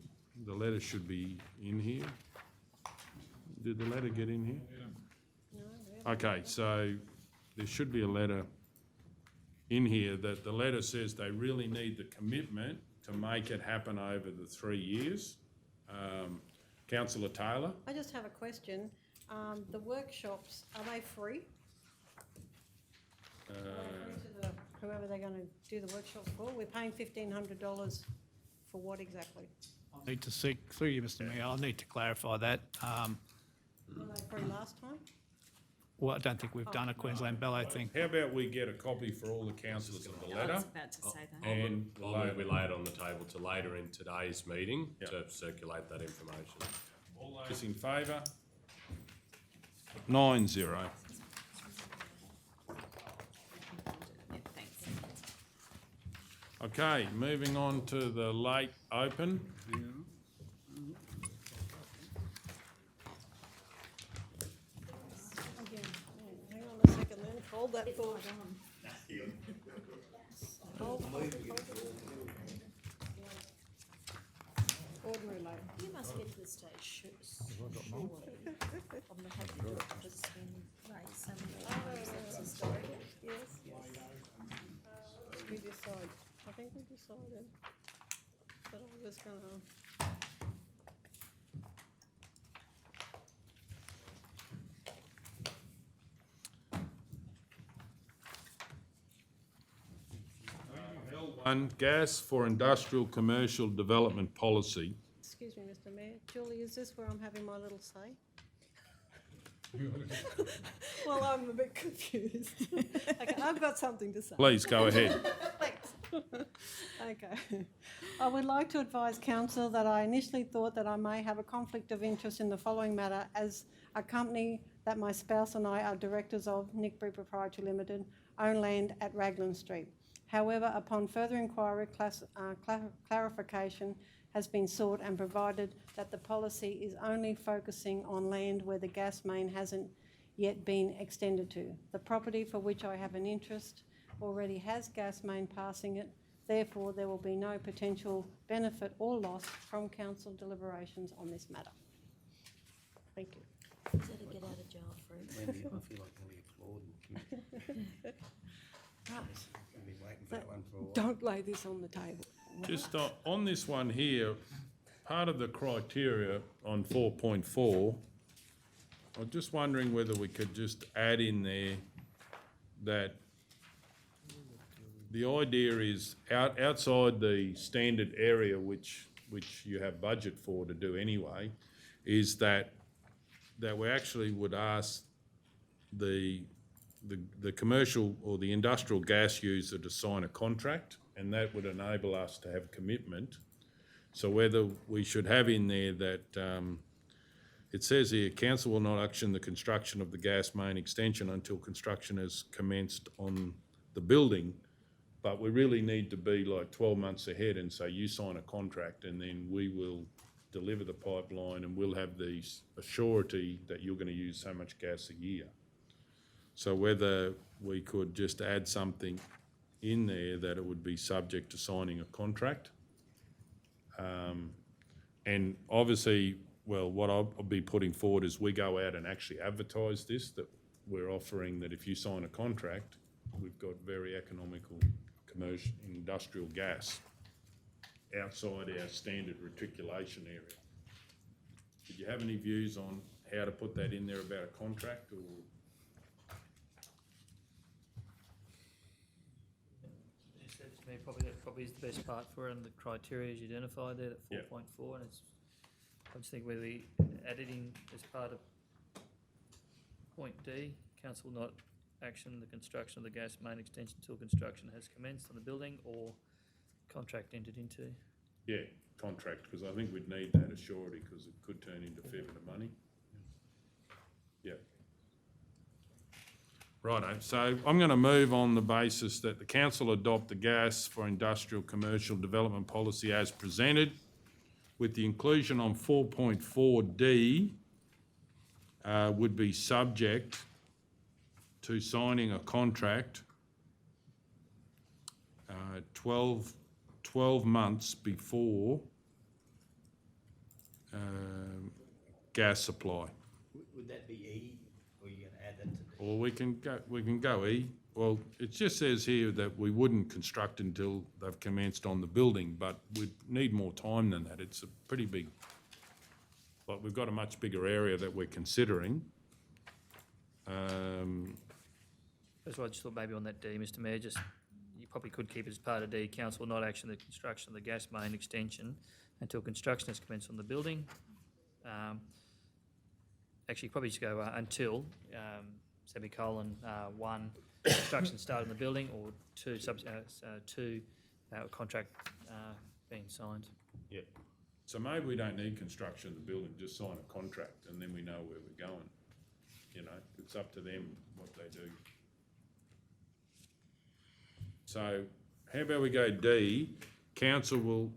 The letter should be in here. Did the letter get in here? Okay, so there should be a letter in here that the letter says they really need the commitment to make it happen over the 3 years. Councillor Taylor? I just have a question. The workshops, are they free? Are they free to whoever they're going to do the workshops for? We're paying $1,500 for what exactly? I'll need to seek, through you, Mr Mayor, I'll need to clarify that. Were they free last time? Well, I don't think we've done a Queensland Ballet thing. How about we get a copy for all the councillors of the letter? I was about to say that. And I'll move we lay it on the table to later in today's meeting to circulate that information. All those in favour? 9-0. Okay, moving on to the late open. Hang on a second then, hold that thought. Hold. Ordinary late. You must get to the stage, surely. I'm not happy because it's been raised so many times, that's historic. Yes. We decide, I think we decided that I was gonna. L1, gas for industrial commercial development policy. Excuse me, Mr Mayor. Julie, is this where I'm having my little say? Well, I'm a bit confused. Okay, I've got something to say. Please go ahead. Thanks. Okay. I would like to advise council that I initially thought that I may have a conflict of interest in the following matter as a company that my spouse and I are directors of, Nickbury Proprietary Limited, own land at Raglan Street. However, upon further inquiry, clarification has been sought and provided that the policy is only focusing on land where the gas main hasn't yet been extended to. The property for which I have an interest already has gas main passing it, therefore there will be no potential benefit or loss from council deliberations on this matter. Thank you. Is that a get out of jail free? Wendy, I feel like Wendy applauding. Right. I've been waiting for that one for a while. Don't lay this on the table. Just on this one here, part of the criteria on 4.4, I'm just wondering whether we could just add in there that the idea is outside the standard area which you have budget for to do anyway, is that we actually would ask the commercial or the industrial gas user to sign a contract, and that would enable us to have commitment. So whether we should have in there that it says here, council will not action the construction of the gas main extension until construction has commenced on the building, but we really need to be like 12 months ahead and say you sign a contract and then we will deliver the pipeline and we'll have the surety that you're going to use so much gas a year. So whether we could just add something in there that it would be subject to signing a contract. And obviously, well, what I'll be putting forward is we go out and actually advertise this, that we're offering that if you sign a contract, we've got very economical commercial industrial gas outside our standard reticulation area. Did you have any views on how to put that in there about a contract, or? That probably is the best part for it, and the criteria is identified there, that 4.4, and it's, I just think whether we add it in as part of point D, council will not action the construction of the gas main extension until construction has commenced on the building, or contract entered into. Yeah, contract, because I think we'd need that assurity, because it could turn into a fair bit of money. Yeah. Righto, so I'm going to move on the basis that the council adopt the gas for industrial commercial development policy as presented, with the inclusion on 4.4D would be subject to signing a contract 12 months before gas supply. Would that be E, or are you going to add that to D? Or we can go E. Well, it just says here that we wouldn't construct until they've commenced on the building, but we need more time than that. It's a pretty big, like we've got a much bigger area that we're considering. That's why I just thought maybe on that D, Mr Mayor, just, you probably could keep it as part of D, council will not action the construction of the gas main extension until construction has commenced on the building. Actually, probably just go until, semicolon, 1, construction started in the building, or 2, contract being signed. Yeah. So maybe we don't need construction of the building, just sign a contract and then we know where we're going. You know, it's up to them what they do. So how about we go D? Council will,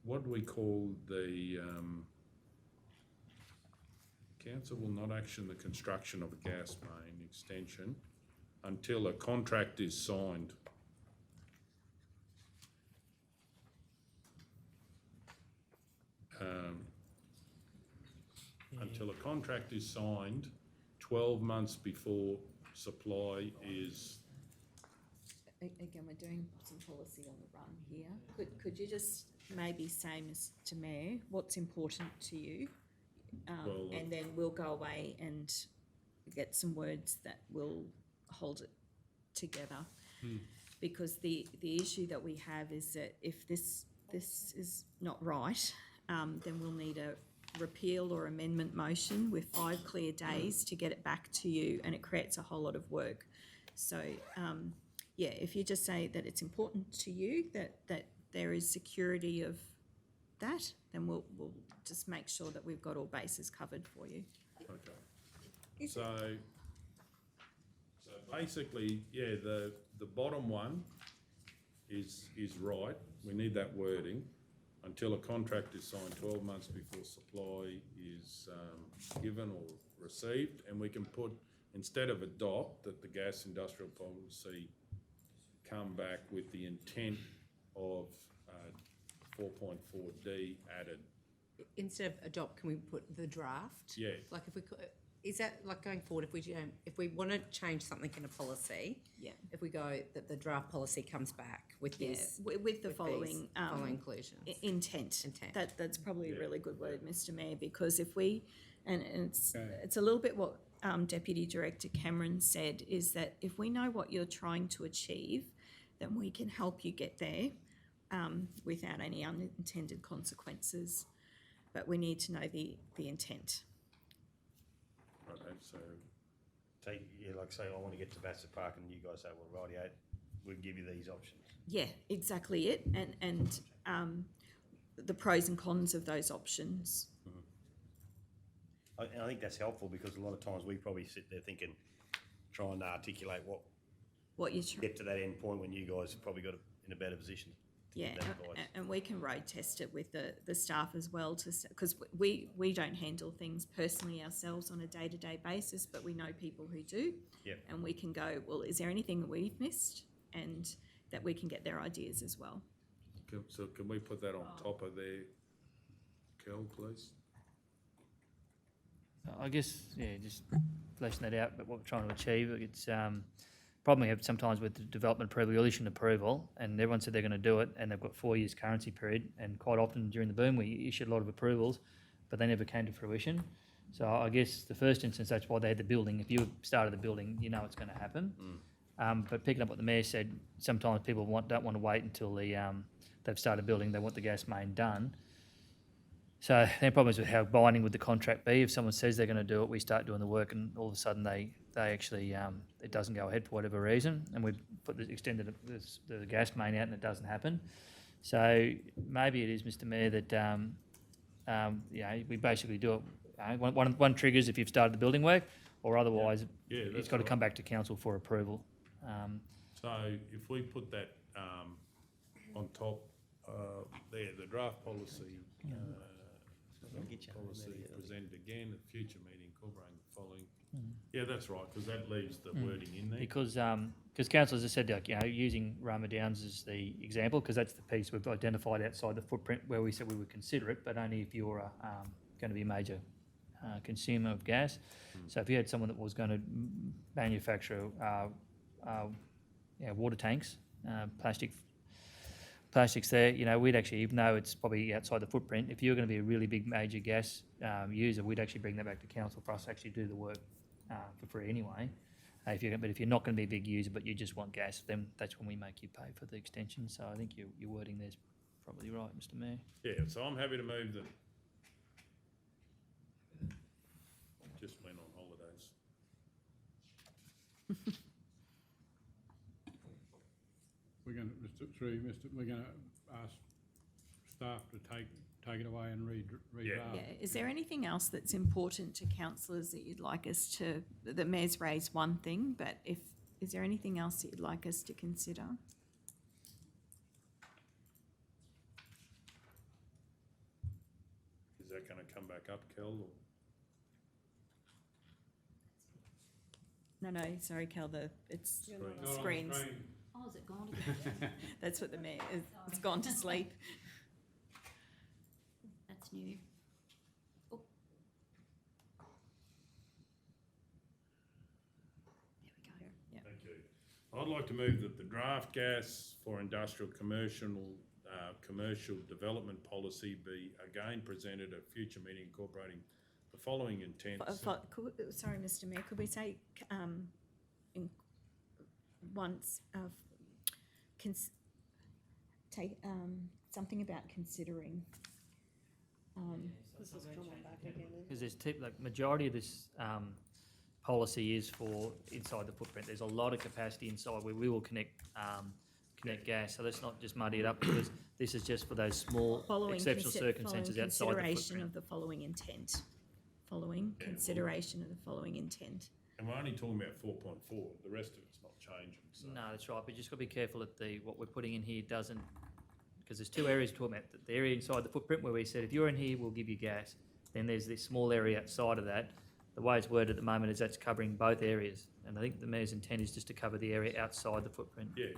what do we call the, council will not action the construction of a gas main extension until a contract is signed. Until a contract is signed 12 months before supply is. Again, we're doing some policy on the run here. Could you just maybe say, Mr Mayor, what's important to you? And then we'll go away and get some words that will hold it together. Because the issue that we have is that if this is not right, then we'll need a repeal or amendment motion with 5 clear days to get it back to you, and it creates a whole lot of work. So, yeah, if you just say that it's important to you that there is security of that, then we'll just make sure that we've got all bases covered for you. Okay. So basically, yeah, the bottom one is right. We need that wording. Until a contract is signed 12 months before supply is given or received, and we can put, instead of adopt, that the gas industrial policy come back with the intent of 4.4D added. Instead of adopt, can we put the draft? Yeah. Like if we could, is that like going forward, if we want to change something in a policy, Yeah. if we go that the draft policy comes back with this, with the with following these following inclusions. Intent. That's probably a really good word, Mr Mayor, because if we, and it's a little bit what Deputy Director Cameron said, is that if we know what you're trying to achieve, then we can help you get there without any unintended consequences. But we need to know the intent. Okay, so Like say, I want to get to Bassett Park, and you guys say, well, rightio, we'll give you these options. Yeah, exactly it, and the pros and cons of those options. And I think that's helpful, because a lot of times we probably sit there thinking, trying to articulate what you get to that end point when you guys have probably got in a better position. Yeah, and we can road test it with the staff as well, because we don't handle things personally ourselves on a day-to-day basis, but we know people who do. Yep. And we can go, well, is there anything that we've missed, and that we can get their ideas as well. So can we put that on top of there, Kel, please? I guess, yeah, just fleshing that out, but what we're trying to achieve, it's problem we have sometimes with the development approval, you'll issue an approval and everyone said they're going to do it and they've got 4 years currency period, and quite often during the boom we issued a lot of approvals but they never came to fruition. So I guess the first instance, that's why they had the building. If you started the building, you know it's going to happen. But picking up what the Mayor said, sometimes people don't want to wait until they've started building, they want the gas main done. So the problem is with how binding would the contract be. If someone says they're going to do it, we start doing the work, and all of a sudden they actually it doesn't go ahead for whatever reason, and we extended the gas main out and it doesn't happen. So maybe it is, Mr. Mayor, that we basically do it. One triggers if you've started the building work, or otherwise it's got to come back to council for approval. So if we put that on top there, the draft policy. Policy presented again at future meeting incorporating the following. Yeah, that's right, because that leaves the wording in there. Because council, as I said, using Roma Downs as the example, because that's the piece we've identified outside the footprint where we said we would consider it, but only if you're going to be a major consumer of gas. So if you had someone that was going to manufacture water tanks, plastics there, we'd actually, even though it's probably outside the footprint, if you're going to be a really big major gas user, we'd actually bring that back to council for us to actually do the work for free anyway. But if you're not going to be a big user but you just want gas, then that's when we make you pay for the extension. So I think your wording there's probably right, Mr. Mayor. Yeah, so I'm happy to move that. Just went on holidays. We're going to ask staff to take it away and read Yeah. Is there anything else that's important to councillors that you'd like us to, the Mayor's raised one thing, but is there anything else that you'd like us to consider? Is that going to come back up, Kel? Or? No, sorry, Kel, it's Screen. screens. Oh, is it gone again? That's what the Mayor is, it's gone to sleep. That's new. Oh. There we go. Yeah. Thank you. I'd like to move that the draft gas for industrial commercial development policy be again presented at future meeting incorporating the following intents. Sorry, Mr. Mayor, could we say something about considering? This is coming back again. Because there's majority of this policy is for inside the footprint. There's a lot of capacity inside where we will connect gas. So let's not just muddy it up, because this is just for those small exceptional circumstances outside the footprint. Consideration of the following intent. Consideration of the following intent. And we're only talking about 4.4. The rest of it's not changing. So. No, that's right. But just got to be careful that what we're putting in here doesn't, because there's two areas we're talking about. The area inside the footprint where we said if you're in here, we'll give you gas. Then there's this small area outside of that. The way it's worded at the moment is that's covering both areas. And I think the Mayor's intent is just to cover the area outside the footprint. Yeah,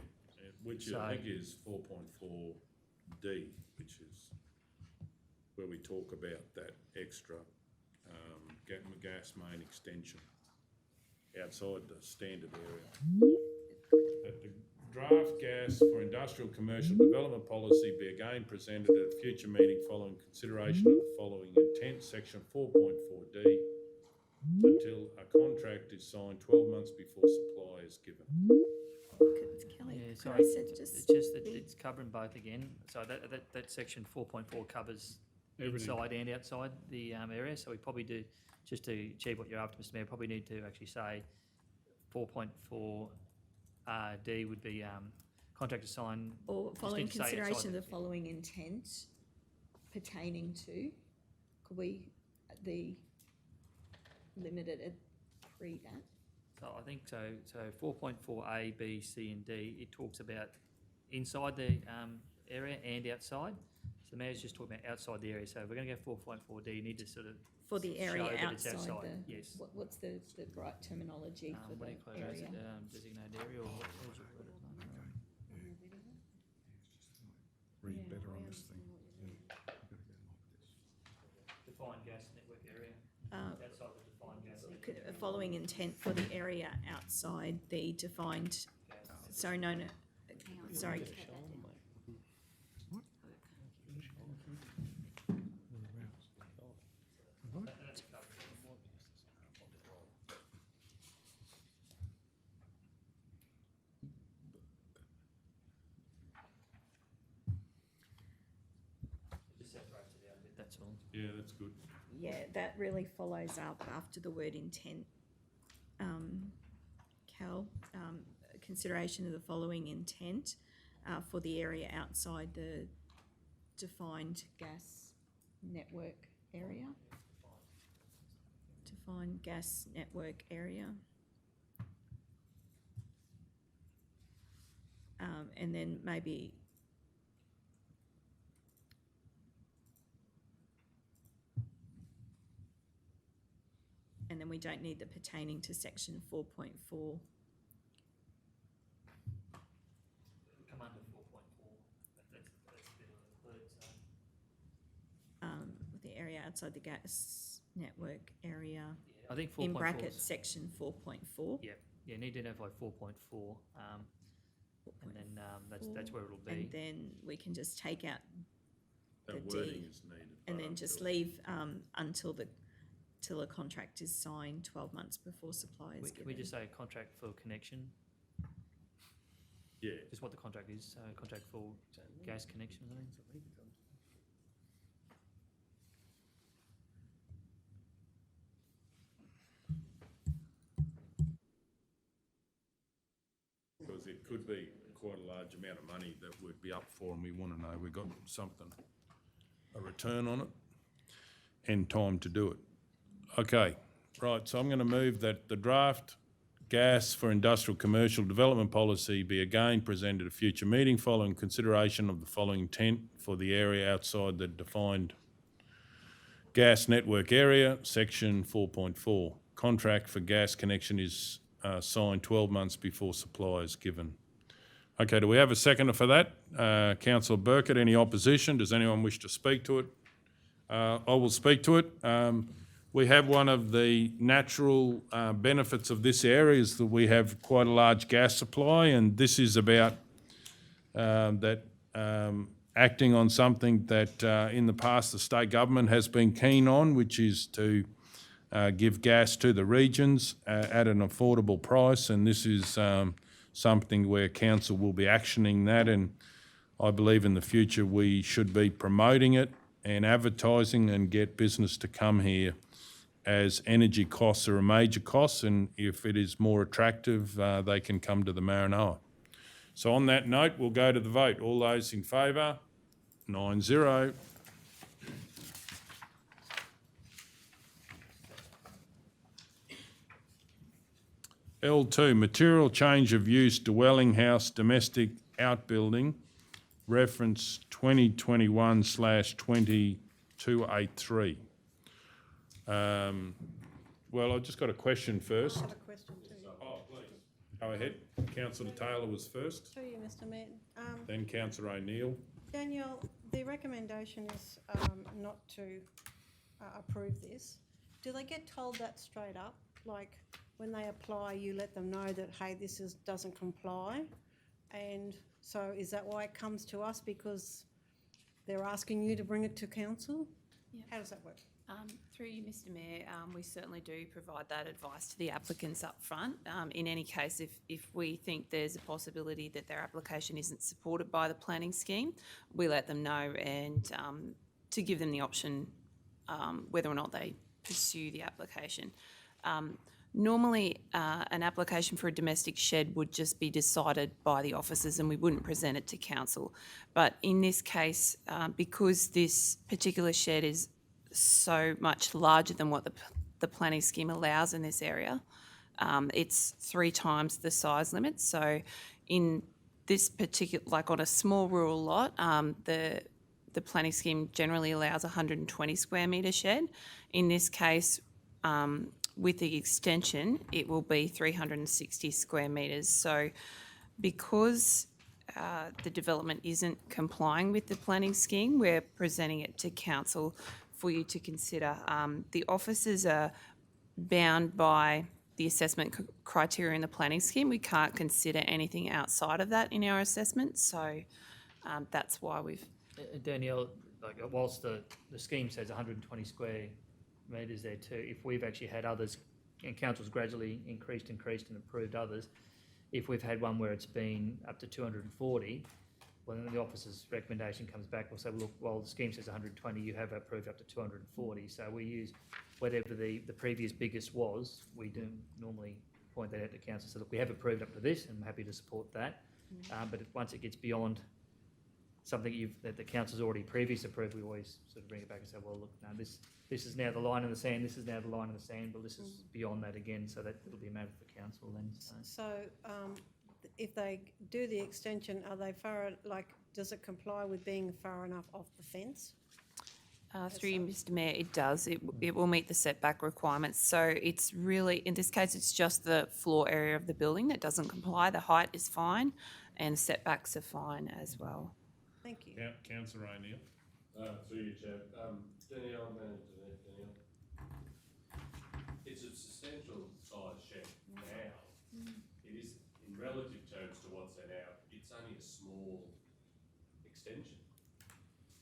which I think is 4.4D, which is where we talk about that extra gas main extension outside the standard area. That the draft gas for industrial commercial development policy be again presented at a future meeting following consideration of the following intent, section 4.4D, until a contract is signed 12 months before supply is given. Kelly, Yeah, could sorry. I say It's just that it's covering both again. So that section 4.4 covers Everything. inside and outside the area. So we probably do, just to achieve what you're after, Mr. Mayor, probably need to actually say 4.4 D would be contract to sign. Or just following need to say outside consideration of the following intent pertaining to, could we limit it at pre that? So I think so. So 4.4A, B, C, and D, it talks about inside the area and outside. So the Mayor's just talking about outside the area. So if we're going to go 4.4D, you need to sort of For the area show that it's outside outside. the, Yes. what's the right terminology for What do you the call it? Is area? it, designated area or what would you put it? Read better on this thing. Defined gas network area. Outside the defined gas network. Following intent for the area outside the defined, sorry, no, sorry. that's all. Yeah, that's good. Yeah, that really follows up after the word intent. Cal, consideration of the following intent for the area outside the defined gas network area. Defined gas network area. And then maybe and then we don't need the pertaining to section 4.4. Come under 4.4. That's a bit of a include, so. The area outside the gas network area. I think In 4.4 brackets, section 4.4. Yep. Yeah, need to identify 4.4. And then that's where it'll be. And then we can just take out That the wording D, is needed. and but then I'm just sure- leave till a contract is signed 12 months before supply is Can we given. just say contract for connection? Yeah. Just what the contract is, contract for gas connection or something? Because it could be quite a large amount of money that we'd be up for, and we want to know we got something, a return on it, and time to do it. Okay, right, so I'm going to move that the draft gas for industrial commercial development policy be again presented at a future meeting following consideration of the following intent for the area outside the defined gas network area, section 4.4. Contract for gas connection is signed 12 months before supply is given. Okay, do we have a seconder for that? Councillor Burkett, any opposition? Does anyone wish to speak to it? I will speak to it. We have one of the natural benefits of this area is that we have quite a large gas supply, and this is about acting on something that in the past the state government has been keen on, which is to give gas to the regions at an affordable price, and this is something where council will be actioning that, and I believe in the future we should be promoting it and advertising and get business to come here, as energy costs are a major cost, and if it is more attractive, they can come to the Maranoa. So on that note, we'll go to the vote. All those in favour? 9-0. L2, material change of use dwelling house domestic outbuilding, reference 2021/2283. Well, I've just got a question first. I have a question too. Oh, please. Go ahead. Councillor Taylor was first, To you, Mr Mayor. then Councillor O'Neill. Danielle, the recommendation is not to approve this. Do they get told that straight up? Like, when they apply, you let them know that, hey, this doesn't comply? And so is that why it comes to us, because they're asking you to bring it to council? Yeah. How does that work? Through you, Mr Mayor, we certainly do provide that advice to the applicants up front. In any case, if we think there's a possibility that their application isn't supported by the planning scheme, we let them know, and to give them the option whether or not they pursue the application. Normally, an application for a domestic shed would just be decided by the officers and we wouldn't present it to council. But in this case, because this particular shed is so much larger than what the planning scheme allows in this area, it's 3 times the size limit. So in this particular, like on a small rural lot, the planning scheme generally allows a 120 square metre shed. In this case, with the extension, it will be 360 square metres. So because the development isn't complying with the planning scheme, we're presenting it to council for you to consider. The officers are bound by the assessment criteria in the planning scheme. We can't consider anything outside of that in our assessment, so that's why we've... Danielle, like, whilst the scheme says 120 square metres there too, if we've actually had others, and council's gradually increased and approved others, if we've had one where it's been up to 240, well, then the officer's recommendation comes back, we'll say, well, look, well, the scheme says 120, you have approved up to 240, so we use whatever the previous biggest was. We do normally point that out to council, so look, we have approved up to this, and I'm happy to support that. But once it gets beyond something that the council's already previously approved, we always sort of bring it back and say, well, look, no, this is now the line in the sand, this is now the line in the sand, but this is beyond that again, so that it'll be a matter for council then. So, if they do the extension, are they does it comply with being far enough off the fence? Through you, Mr Mayor, it does. It will meet the setback requirements. So it's really, in this case, it's just the floor area of the building that doesn't comply. The height is fine and setbacks are fine as well. Thank you. Councillor O'Neill. Through you, Chair. Danielle, Danielle. It's a substantial size shed now. It is, in relative terms to what's there now, it's only a small extension.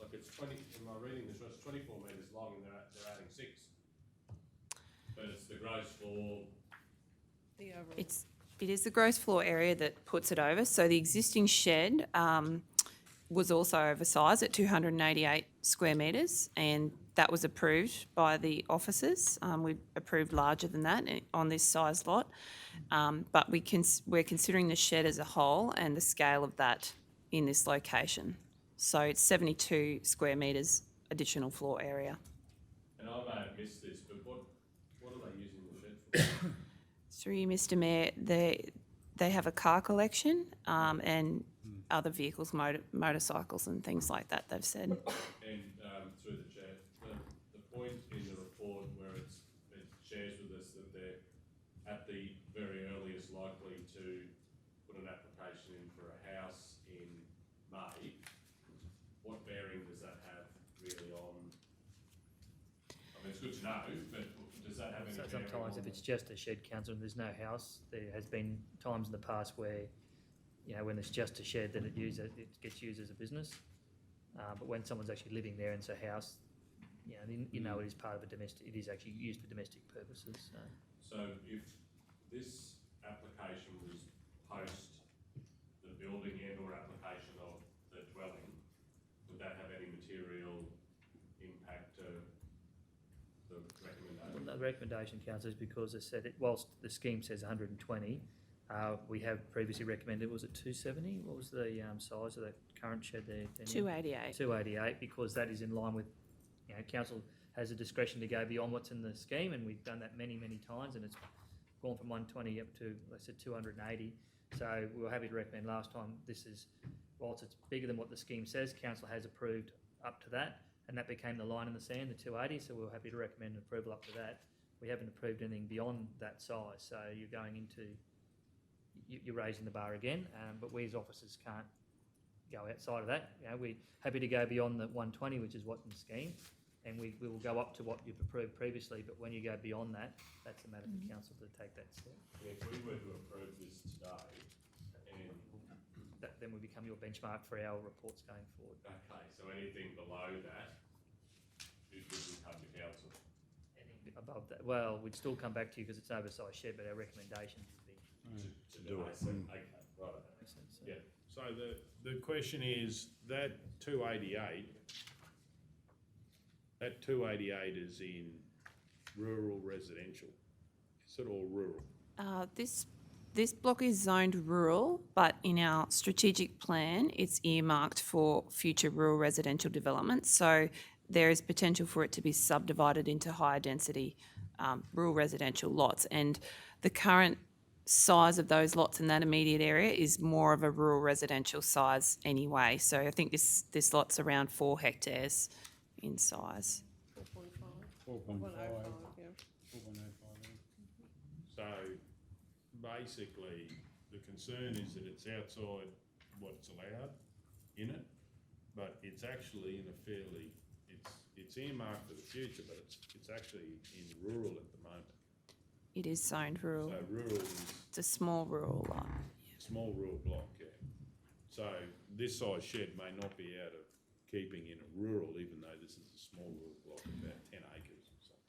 Like it's 20, am I reading this right? It's 24 metres long and they're adding 6. But it's the gross floor. The overall. It is the gross floor area that puts it over. So the existing shed was also oversized at 288 square metres, and that was approved by the officers. We approved larger than that on this size lot, but we're considering the shed as a whole and the scale of that in this location. So it's 72 square metres additional floor area. And I may have missed this, but what are they using the shed for? Through you, Mr Mayor, they have a car collection and other vehicles, motorcycles and things like that, they've said. And through the chair, the point in the report where it shares with us that they're at the very earliest likely to put an application in for a house in May, what bearing does that have really on? I mean, it's good to know, but does that have any So bearing sometimes if it's just a shed, council, and there's no house, there has been times in the past where, you know, when it's just a shed, then it gets used as a business. But when someone's actually living there and it's a house, you know, it is part of a domestic, it is actually used for domestic purposes. So if this application was post the building and or application of the dwelling, would that have any material impact to the recommendation? Well, the recommendation, council, is because it said, whilst the scheme says 120, we have previously recommended, was it 270? What was the size of the current shed there? 288. 288, because that is in line with, you know, council has a discretion to go beyond what's in the scheme, and we've done that many, many times, and it's gone from 120 up to, I said, 280. So we were happy to recommend last time, this is, whilst it's bigger than what the scheme says, council has approved up to that, and that became the line in the sand, the 280, so we were happy to recommend approval up to that. We haven't approved anything beyond that size, so you're going into, you're raising the bar again, but we as officers can't go outside of that. You know, we're happy to go beyond the 120, which is what's in the scheme, and we will go up to what you've approved previously, but when you go beyond that, that's a matter for council to take that step. If we were to approve this today, and Then we become your benchmark for our reports going forward. okay, so anything below that, it wouldn't come to council. Anything above that, well, we'd still come back to you because it's an oversized shed, but our recommendations would be. To do it. Okay, right. Makes sense. Yeah. So the question is, that 288 is in rural residential. Is it all rural? This block is zoned rural, but in our strategic plan, it's earmarked for future rural residential development. So there is potential for it to be subdivided into higher density rural residential lots. And the current size of those lots in that immediate area is more of a rural residential size anyway. So I think this lot's around 4 hectares in size. 4.5. Yeah. 4.05. So basically, the concern is that it's outside what's allowed in it, but it's actually in a fairly, it's earmarked for the future, but it's actually in rural at the moment. It is zoned rural. So rural is It's a small rural lot. small rural block, yeah. So this size shed may not be out of keeping in a rural, even though this is a small rural block of about 10 acres or something.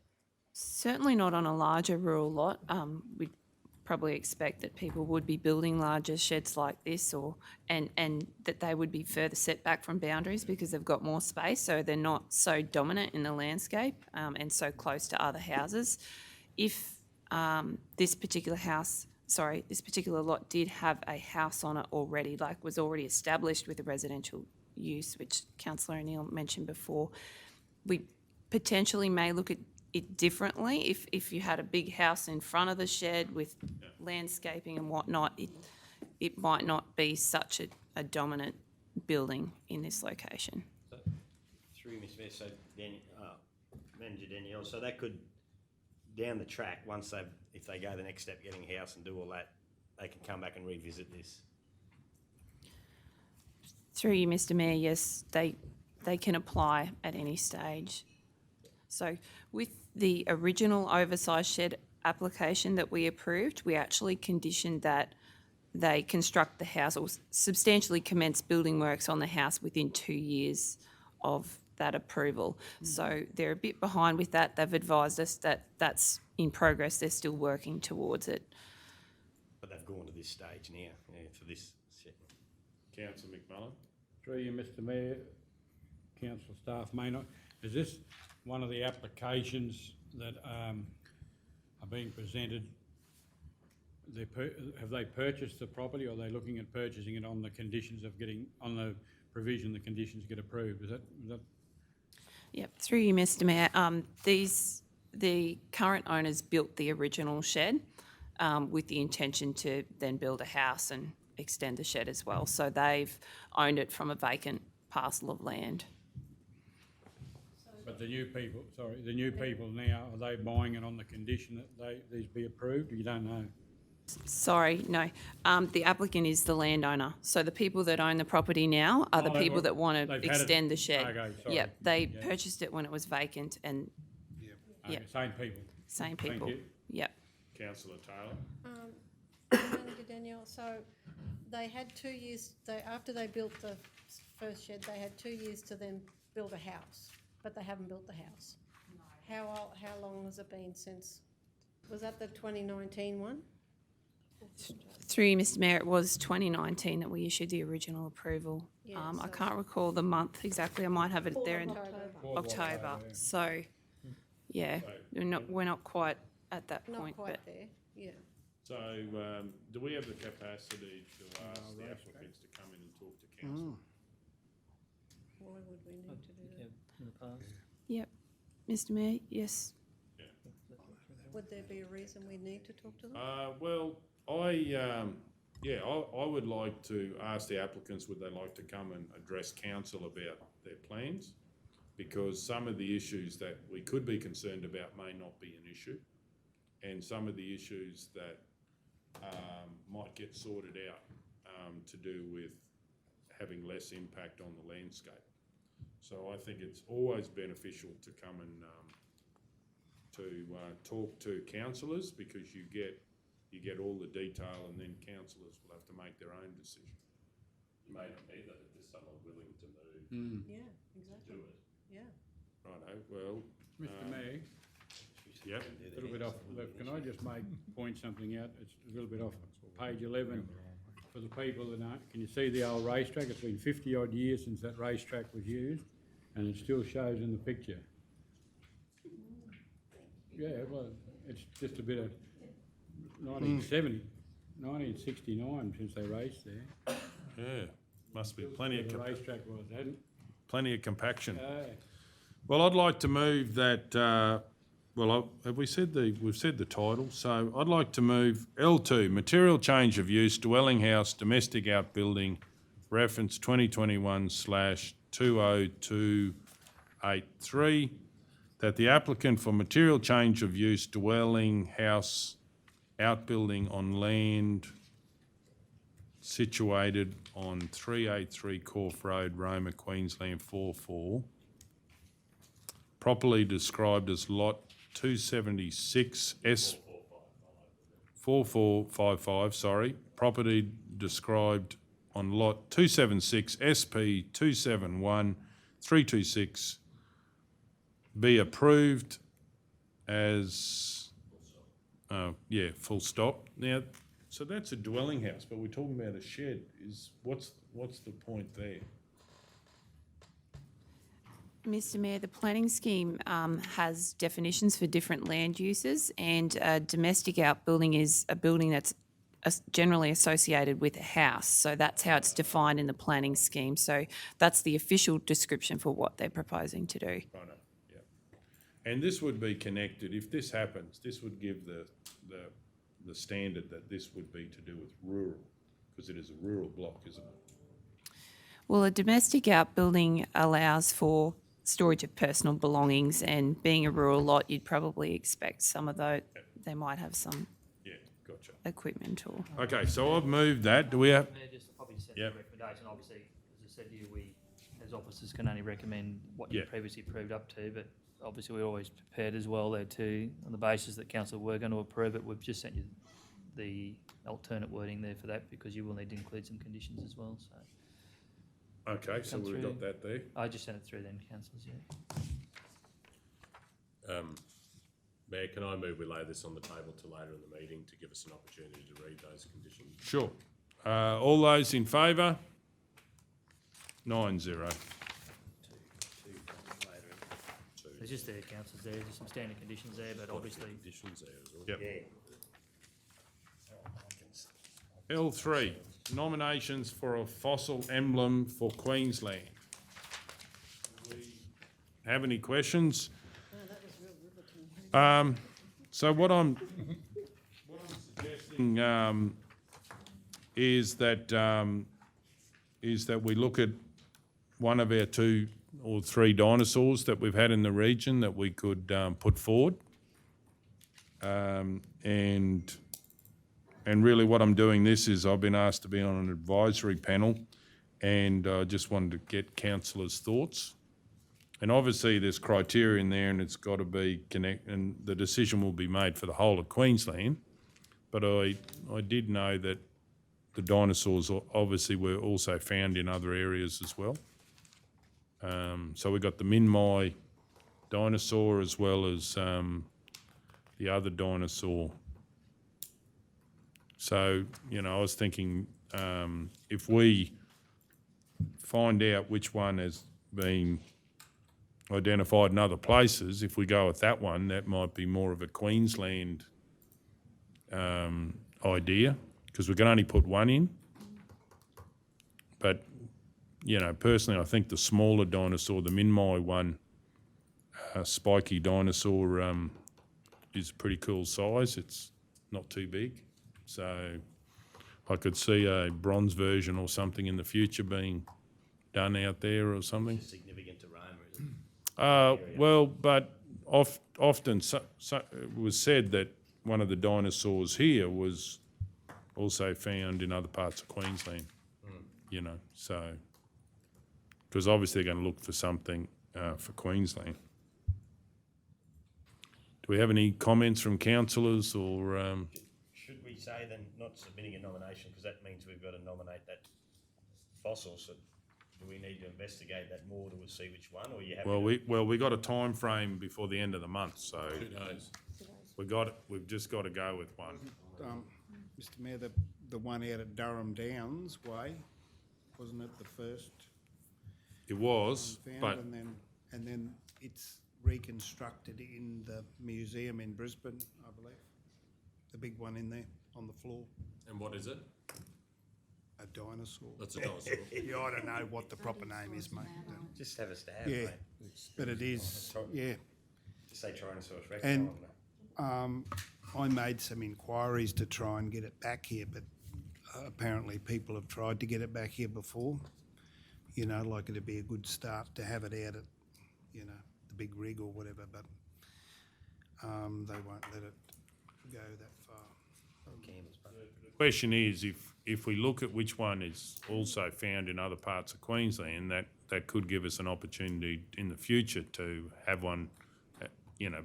Certainly not on a larger rural lot. probably expect that people would be building larger sheds like this, and that they would be further set back from boundaries because they've got more space, so they're not so dominant in the landscape and so close to other houses. If this particular lot did have a house on it already, like was already established with a residential use, which Councillor O'Neill mentioned before, we potentially may look at it differently. If you had a big house in front of the shed with landscaping and whatnot, it might not be such a dominant building in this location. Through Ms. Mayor, so Manager Danielle, so that could, down the track, if they go the next step, getting a house and do all that, they can come back and revisit this. Through you, Mr. Mayor, yes, they can apply at any stage. So with the original oversized shed application that we approved, we actually conditioned that they construct the house or substantially commence building works on the house within 2 years of that approval. So they're a bit behind with that. They've advised us that that's in progress. They're still working towards it. But they've gone to this stage now, for this set. Councillor McMullen. Through you, Mr. Mayor, council staff may not, is this one of the applications that are being presented? Have they purchased the property, or are they looking at purchasing it on the conditions of getting, on the provision the conditions get approved? Is that? Yep, through you, Mr. Mayor. The current owners built the original shed with the intention to then build a house and extend the shed as well. So they've owned it from a vacant parcel of land. But the new people now, are they buying it on the condition that these be approved? You don't know. Sorry, no. The applicant is the landowner. So the people that own the property now are the people that want to extend the shed. Okay, sorry. Yep, they purchased it when it was vacant and... Okay, same people. Same people. Thank you. Yep. Councillor Taylor. Manager Danielle, so they had 2 years, after they built the first shed, they had 2 years to then build a house, but they haven't built the house. No. How long has it been since, was that the 2019 one? Through you, Mr. Mayor, it was 2019 that we issued the original approval. Yeah, I can't recall the month exactly. I might have it there in October. So, yeah, we're not quite at that point. Not quite there, yeah. So, do we have the capacity to ask the applicants to come in and talk to council? Why would we need to do that? In the past. Yep, Mr. Mayor, yes. Would there be a reason we need to talk to them? Well, I would like to ask the applicants, would they like to come and address council about their plans? Because some of the issues that we could be concerned about may not be an issue, and some of the issues that might get sorted out to do with having less impact on the landscape. So I think it's always beneficial to come and talk to councillors, because you get all the detail, and then councillors will have to make their own decision. It may not be that there's someone willing to move. Yeah, exactly. Do it. Yeah. Righto, well. Mr. Mayor, Yep. a little bit off, can I just point something out? It's a little bit off page 11. For the people that aren't, can you see the old racetrack? It's been 50 odd years since that racetrack was used, and it still shows in the picture. Yeah, well, it's just a bit of 1969 since they raced there. Yeah, must be plenty of The racetrack was, hadn't? plenty of compaction. Well, I'd like to move that. We've said the title, so I'd like to move L2, material change of use, dwelling house, domestic outbuilding, reference 2021/20283, that the applicant for material change of use, dwelling house, outbuilding on land situated on 383 Corfe Road, Roma, Queensland 44, properly described as lot 276 S 4455, property described on lot 276 SP 271 326 be approved as Yeah, full stop. Now, so that's a dwelling house, but we're talking about a shed. What's the point there? Mr Mayor, the planning scheme has definitions for different land uses, and a domestic outbuilding is a building that's generally associated with a house. So that's how it's defined in the planning scheme. So that's the official description for what they're proposing to do. Right, yeah. And this would be connected, if this happens, this would give the standard that this would be to do with rural, because it is a rural block, isn't it? Well, a domestic outbuilding allows for storage of personal belongings, and being a rural lot, you'd probably expect some of those, they might have some Gotcha. equipment or... Okay, so I've moved that. Do we have? Mayor, just probably send Yep. a recommendation. Obviously, as I said to you, we, as officers, can only recommend what you Yeah. previously approved up to, but obviously we're always prepared as well there too, on the basis that council were going to approve it. We've just sent you the alternate wording there for that, because you will need to include some conditions as well, so. Okay, so Come we've through. got that there. I just sent it through then, councillors, yeah. Mayor, can I move we lay this on the table till later in the meeting to give us an opportunity to read those conditions? Sure. All those in favour? 9-0. There's just there, councillors, there's some standard conditions there, but obviously. Conditions there as well. Yep. Yeah. L3, nominations for a fossil emblem for Queensland. Do we have any questions? So what I'm suggesting is that we look at one of our 2 or 3 dinosaurs that we've had in the region that we could put forward, and really what I'm doing this is I've been asked to be on an advisory panel, and I just wanted to get councillors' thoughts. And obviously there's criteria in there, and it's got to be and the decision will be made for the whole of Queensland. But I did know that the dinosaurs obviously were also found in other areas as well. So we got the Minmi dinosaur as well as the other dinosaur. So, I was thinking if we find out which one has been identified in other places, if we go with that one, that might be more of a Queensland idea, because we can only put one in. But, personally, I think the smaller dinosaur, the Minmi one, spiky dinosaur, is a pretty cool size. It's not too big. So I could see a bronze version or something in the future being done out there or something. Significant to Roma, is it? Well, but often it was said that one of the dinosaurs here was also found in other parts of Queensland, so, because obviously they're going to look for something for Queensland. Do we have any comments from councillors or? Should we say then not submitting a nomination, because that means we've got to nominate that fossil, so do we need to investigate that more to see which one, or you have? We got a time frame before the end of the month, so. 2 days. We've just got to go with one. Mr Mayor, the one out at Durham Downs Way, wasn't it the first It was, found? but And then it's reconstructed in the museum in Brisbane, I believe. The big one in there on the floor. And what is it? A dinosaur. That's a dinosaur. Yeah, I don't know what the proper name is, mate. Just have a stab, Yeah, mate. but it is, yeah. Just say Tyrannosaurus Rex. And I made some inquiries to try and get it back here, but apparently people have tried to get it back here before. Like it'd be a good start to have it out at, the big rig or whatever, but they won't let it go that far. the question is, if we look at which one is also found in other parts of Queensland, that could give us an opportunity in the future to have one,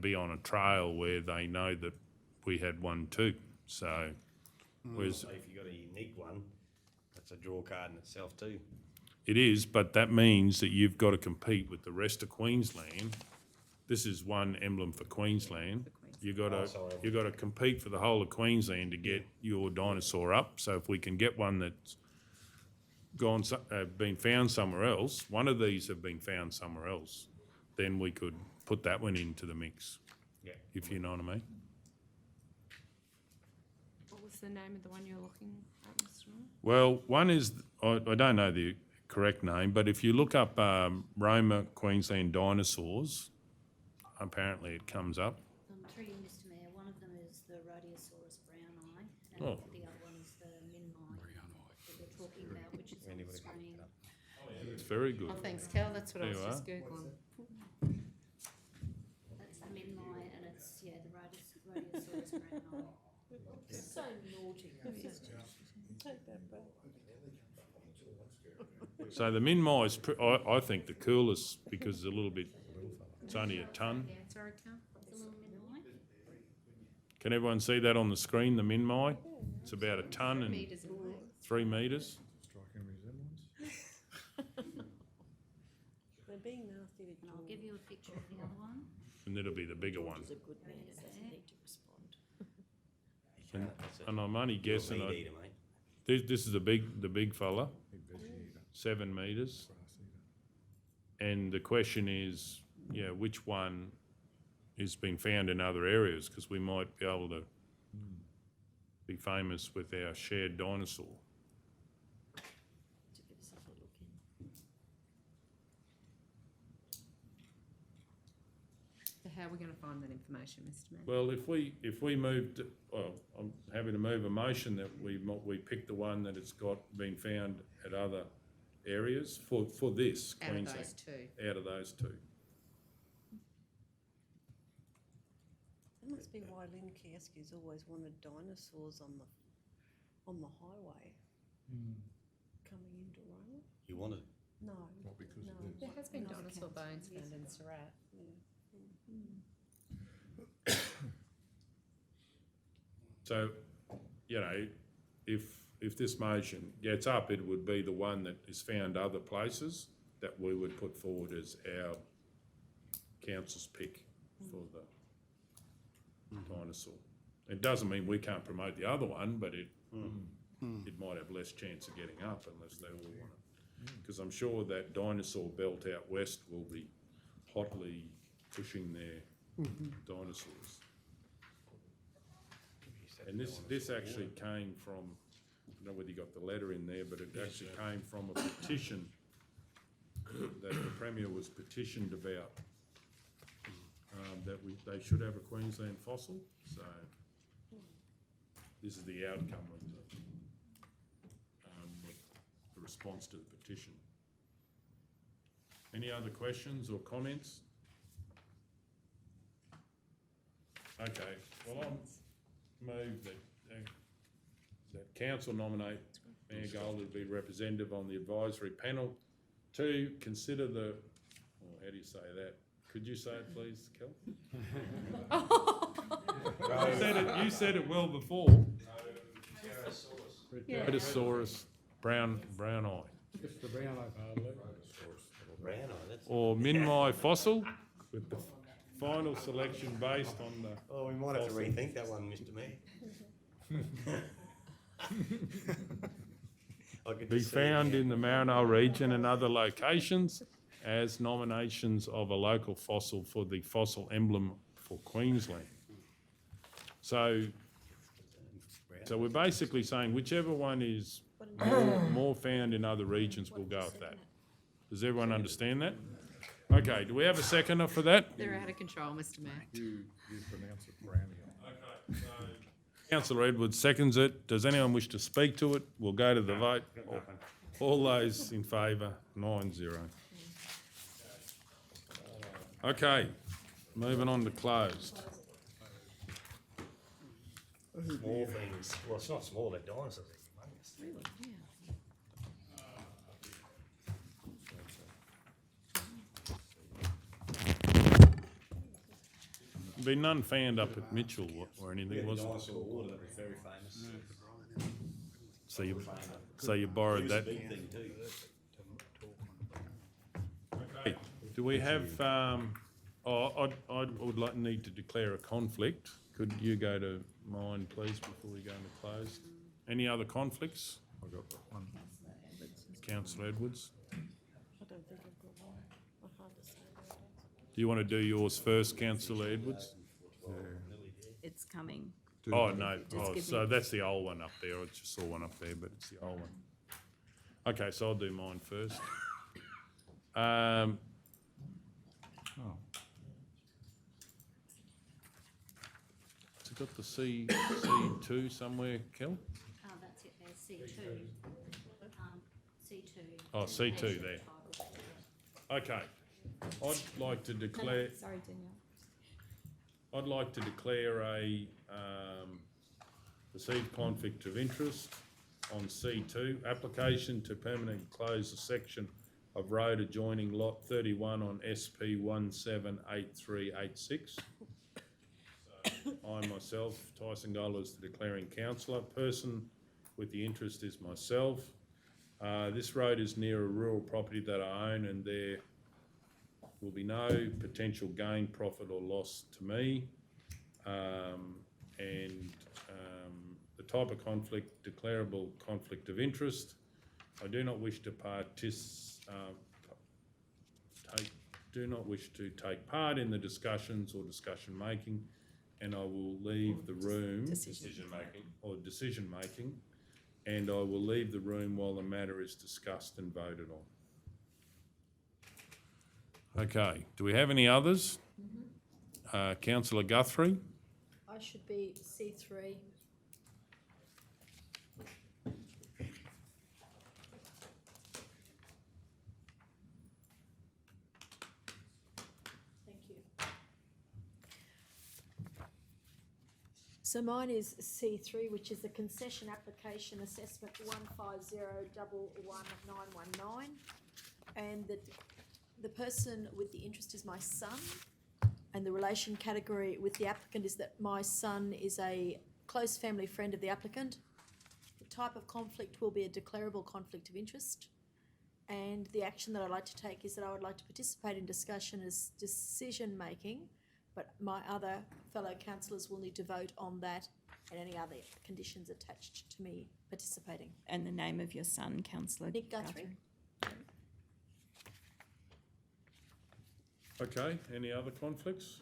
be on a trail where they know that we had one too. So, whereas So if you've got a unique one, that's a draw card in itself too. it is, but that means that you've got to compete with the rest of Queensland. This is one emblem for Queensland, you gotta compete for the whole of Queensland to get your dinosaur up. So if we can get one that's been found somewhere else, one of these have been found somewhere else, then we could put that one into the mix. Yeah. If you know what I mean. What was the name of the one you're looking at, Mr. Moore? Well, one is, I don't know the correct name, but if you look up Roma Queensland dinosaurs, apparently it comes up. Through you, Mr Mayor, one of them is the Rhodiosaurus brown eye, and Oh. the other one is the minmi that we're talking about, which is on the screen. It's very good. Oh, thanks, Kel, that's what I There was you just are. Googling. That's the minmi, and it's, the Rhodiosaurus brown eye. So naughty. So the Minmi is, I think, the coolest because it's a little bit, it's only a tonne. Yeah, sorry, Kel. Can everyone see that on the screen, the Minmi? It's about a tonne and Metres in length. 3 metres. Striking resemblance. They're being nasty to And I'll give you a picture of the other one. And it'll be the bigger one. It's a good man, it doesn't need to respond. And I'm only guessing, Meat eater, mate. this is the big fella, 7 metres. And the question is, which one has been found in other areas? Because we might be able to be famous with our shared dinosaur. So how are we going to find that information, Mr Mayor? Well, if we moved, I'm happy to move a motion that we pick the one that it's been found at other areas for this Out of Queensland. those two. Out of those two. That must be why Lynn Kieski's always wanted dinosaurs on the highway coming into Roma. You wanted, No. Not because no. of this. There has been Not dinosaur council. bones found in Surat. So, if this motion gets up, it would be the one that is found other places that we would put forward as our council's pick for the dinosaur. It doesn't mean we can't promote the other one, but it might have less chance of getting up unless they all want it. Because I'm sure that dinosaur belt out west will be hotly pushing their dinosaurs. And this actually came from, I don't know whether you got the letter in there, but it actually came from a petition that the Premier was petitioned about, that they should have a Queensland fossil. So this is the outcome of the response to the petition. Any other questions or comments? Okay, well, I'll move that council nominate Mayor Golder to be representative on the advisory panel to consider the, how do you say that? Could you say it, please, Kel? You said it well before. Rhodiosaurus brown eye. Just the brown eye. brown eye, that's. Or Minmi fossil, with the final selection based on the. Oh, we might have to rethink that one, Mr Mayor. I could Be just see it found now. in the Maranoa region and other locations as nominations of a local fossil for the fossil emblem for Queensland. So we're basically saying whichever one is more found in other regions, we'll go with that. Does everyone understand that? Okay, do we have a seconder for that? They're out of control, Mr Mayor. You pronounce it brownie. Okay, so Councillor Edwards seconds it. Does anyone wish to speak to it? We'll go to the vote. All those in favour, 9-0. Okay, moving on to closed. Small things, well, it's not small, they're dinosaurs, they're humongous. Really? Been none found up at Mitchell or anything, was there? Dinosaur water, that was very famous. So you borrowed that. Big thing too. Okay. Do we have I would need to declare a conflict. Could you go to mine, please, before we go into closed? Any other conflicts? I've got one. Councillor Edwards? I don't think I've got one. I hard to say that. Do you want to do yours first, Councillor Edwards? It's coming. Oh, no, Just give so me- that's the old one up there. I just saw one up there, but it's the old one. Okay, so I'll do mine first. Oh, Has it got the C2 somewhere, Kel? Oh, that's it there, C2. C2. Oh, C2 there. Okay. I'd like to declare, Sorry, Danielle. I'd like to declare a perceived conflict of interest on C2, application to permanently close a section of road adjoining lot 31 on SP 178386. I myself, Tyson Gold, is the declaring councillor. Person with the interest is myself. This road is near a rural property that I own, and there will be no potential gain, profit or loss to me. The type of conflict, declarable conflict of interest. I do not wish to take part in the discussions or decision making, and I will leave the room. Decision making. And I will leave the room while the matter is discussed and voted on. Okay, do we have any others? Councillor Guthrie? I should be C3. Thank you. So mine is C3, which is the concession application assessment 150111919. And the person with the interest is my son. And the relation category with the applicant is that my son is a close family friend of the applicant. The type of conflict will be a declarable conflict of interest. And the action that I'd like to take is that I would like to participate in discussion as decision making, but my other fellow councillors will need to vote on that and any other conditions attached to me participating. And the name of your son, Councillor Nick Guthrie. Okay, any other conflicts?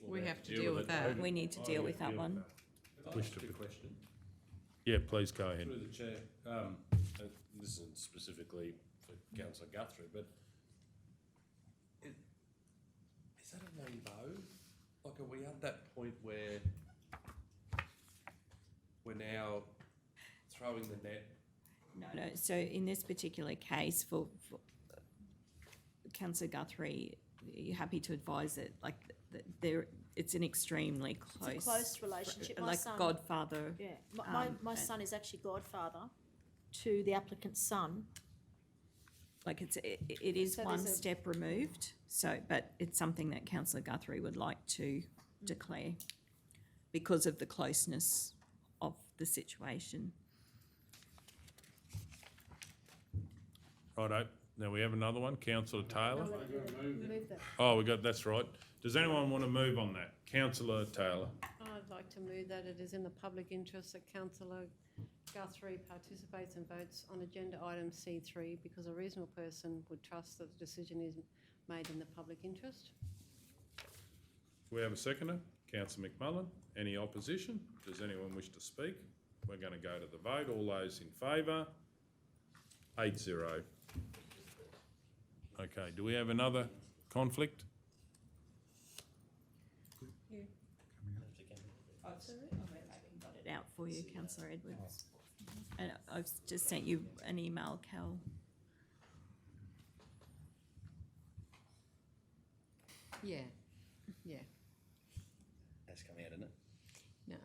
We have to deal with that. We need to deal with that one. Wish to- Good question. Yeah, please go ahead. Through the chair, this isn't specifically for Councillor Guthrie, but is that a no-go? Like, are we at that point where we're now throwing the net? No, so in this particular case, for Councillor Guthrie, are you happy to advise that, like, it's an extremely close... It's a close relationship. My like son, godfather. Yeah, my son is actually godfather to the applicant's son. Like, it is So one there's a- step removed, so, but it's something that Councillor Guthrie would like to declare because of the closeness of the situation. Righto, now we have another one, Councillor Taylor. Move that. Oh, that's right. Does anyone want to move on that? Councillor Taylor. I'd like to move that it is in the public interest that Councillor Guthrie participates and votes on agenda item C3 because a reasonable person would trust that the decision is made in the public interest. Do we have a seconder? Councillor McMullen. Any opposition? Does anyone wish to speak? We're going to go to the vote. All those in favour? 8-0. Okay, do we have another conflict? Got it out for you, Councillor Edwards. And I've just sent you an email, Cal. Yeah. That's come out, isn't it? No.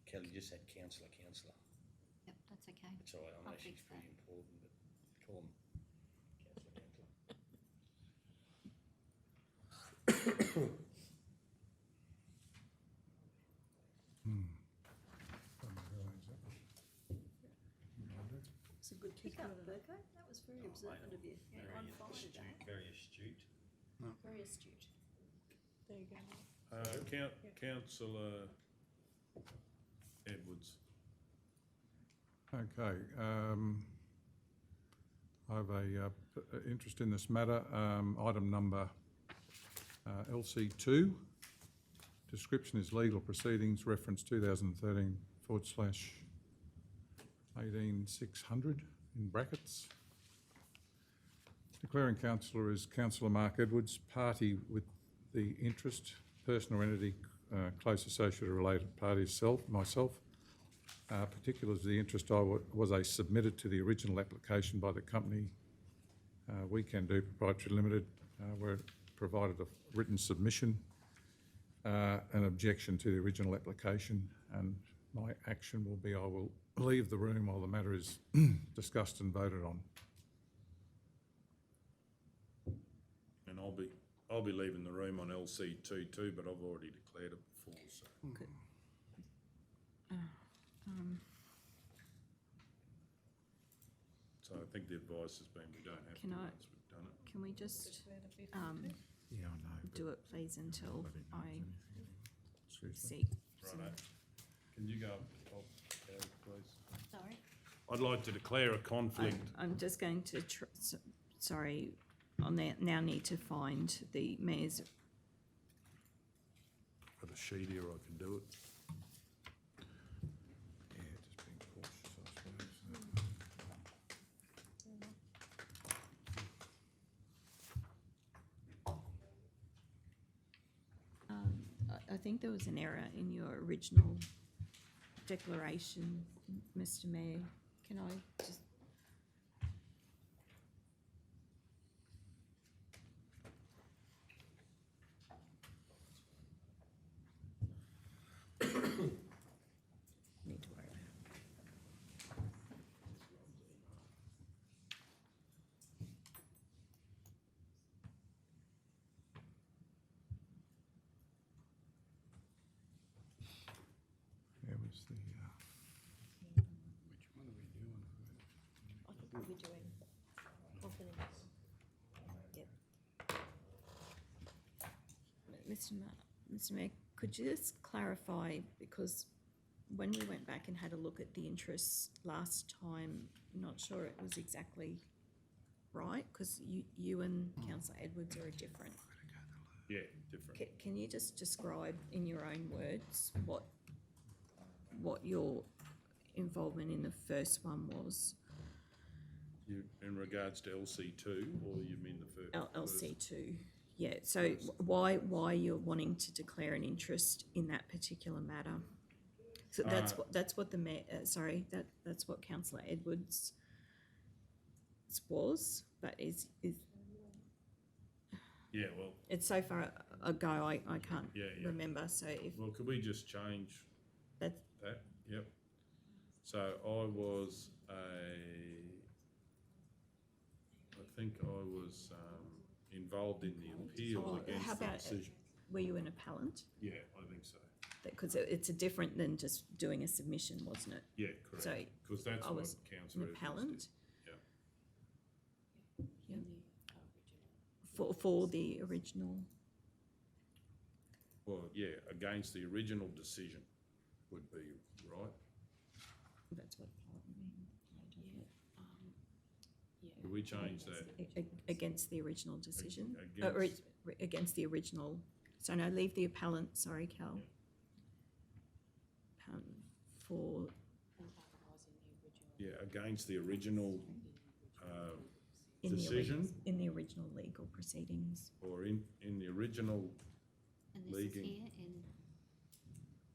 Kelly just said councillor. Yep, that's okay. It's all right, I know I'll she's fix pretty important, but call him councillor. It's a good pick-up, Burko. That was very observant of you. Yeah, on fire today. Very astute. Very astute. There you go. Councillor Edwards. Okay, I have a interest in this matter. Item number LC2. Description is legal proceedings, reference 2013/18600 in brackets. Declaring councillor is Councillor Mark Edwards, party with the interest, person or entity, close associate or related party, myself. Particulars of the interest was a submitted to the original application by the company We Can Do Proprietary Limited, where it provided a written submission, an objection to the original application, and my action will be I will leave the room while the matter is discussed and voted on. And I'll be leaving the room on LC2 too, but I've already declared it before, so. So I think the advice has been we don't have to once we've done it. Can we just Yeah, I know. do it, please, until I Excuse me. see? Righto. Can you go up to the top, Gary, please? Sorry. I'd like to declare a conflict. I'm just going to, sorry, on that, now need to find the mayor's. Got a sheet here, I can do it. Yeah, just being cautious, I suppose. I think there was an error in your original declaration, Mr. Mayor. Can I just? Need to worry about it. There was the, Which one are we doing? I think we'll be doing confidence. Yep. Mr. Mayor, could you just clarify, because when we went back and had a look at the interests last time, I'm not sure it was exactly right, because you and Councillor Edwards are different. Yeah, different. Can you just describe in your own words what your involvement in the first one was? You, in regards to LC2, or you mean the first? LC2, yeah. So why you're wanting to declare an interest in that particular matter? So that's what the mayor. That's what Councillor Edwards was, but is. Yeah, well. It's so far ago I can't remember. So if Well, could we just change that? Yep. So I was I think I was involved in the appeal against how the about decision. Were you an appellant? Yeah, I think so. Because it's a different than just doing a submission, wasn't it? Yeah, correct. So because that's I what was Councillor an Edwards appellant. did. Yeah. For the original. Well, yeah, against the original decision would be right. That's what Could we change that? against the original decision. Against- Against the original. So no, leave the appellant. Sorry, Cal. For Yeah, against the original in decision, in the original legal proceedings. or in the original legal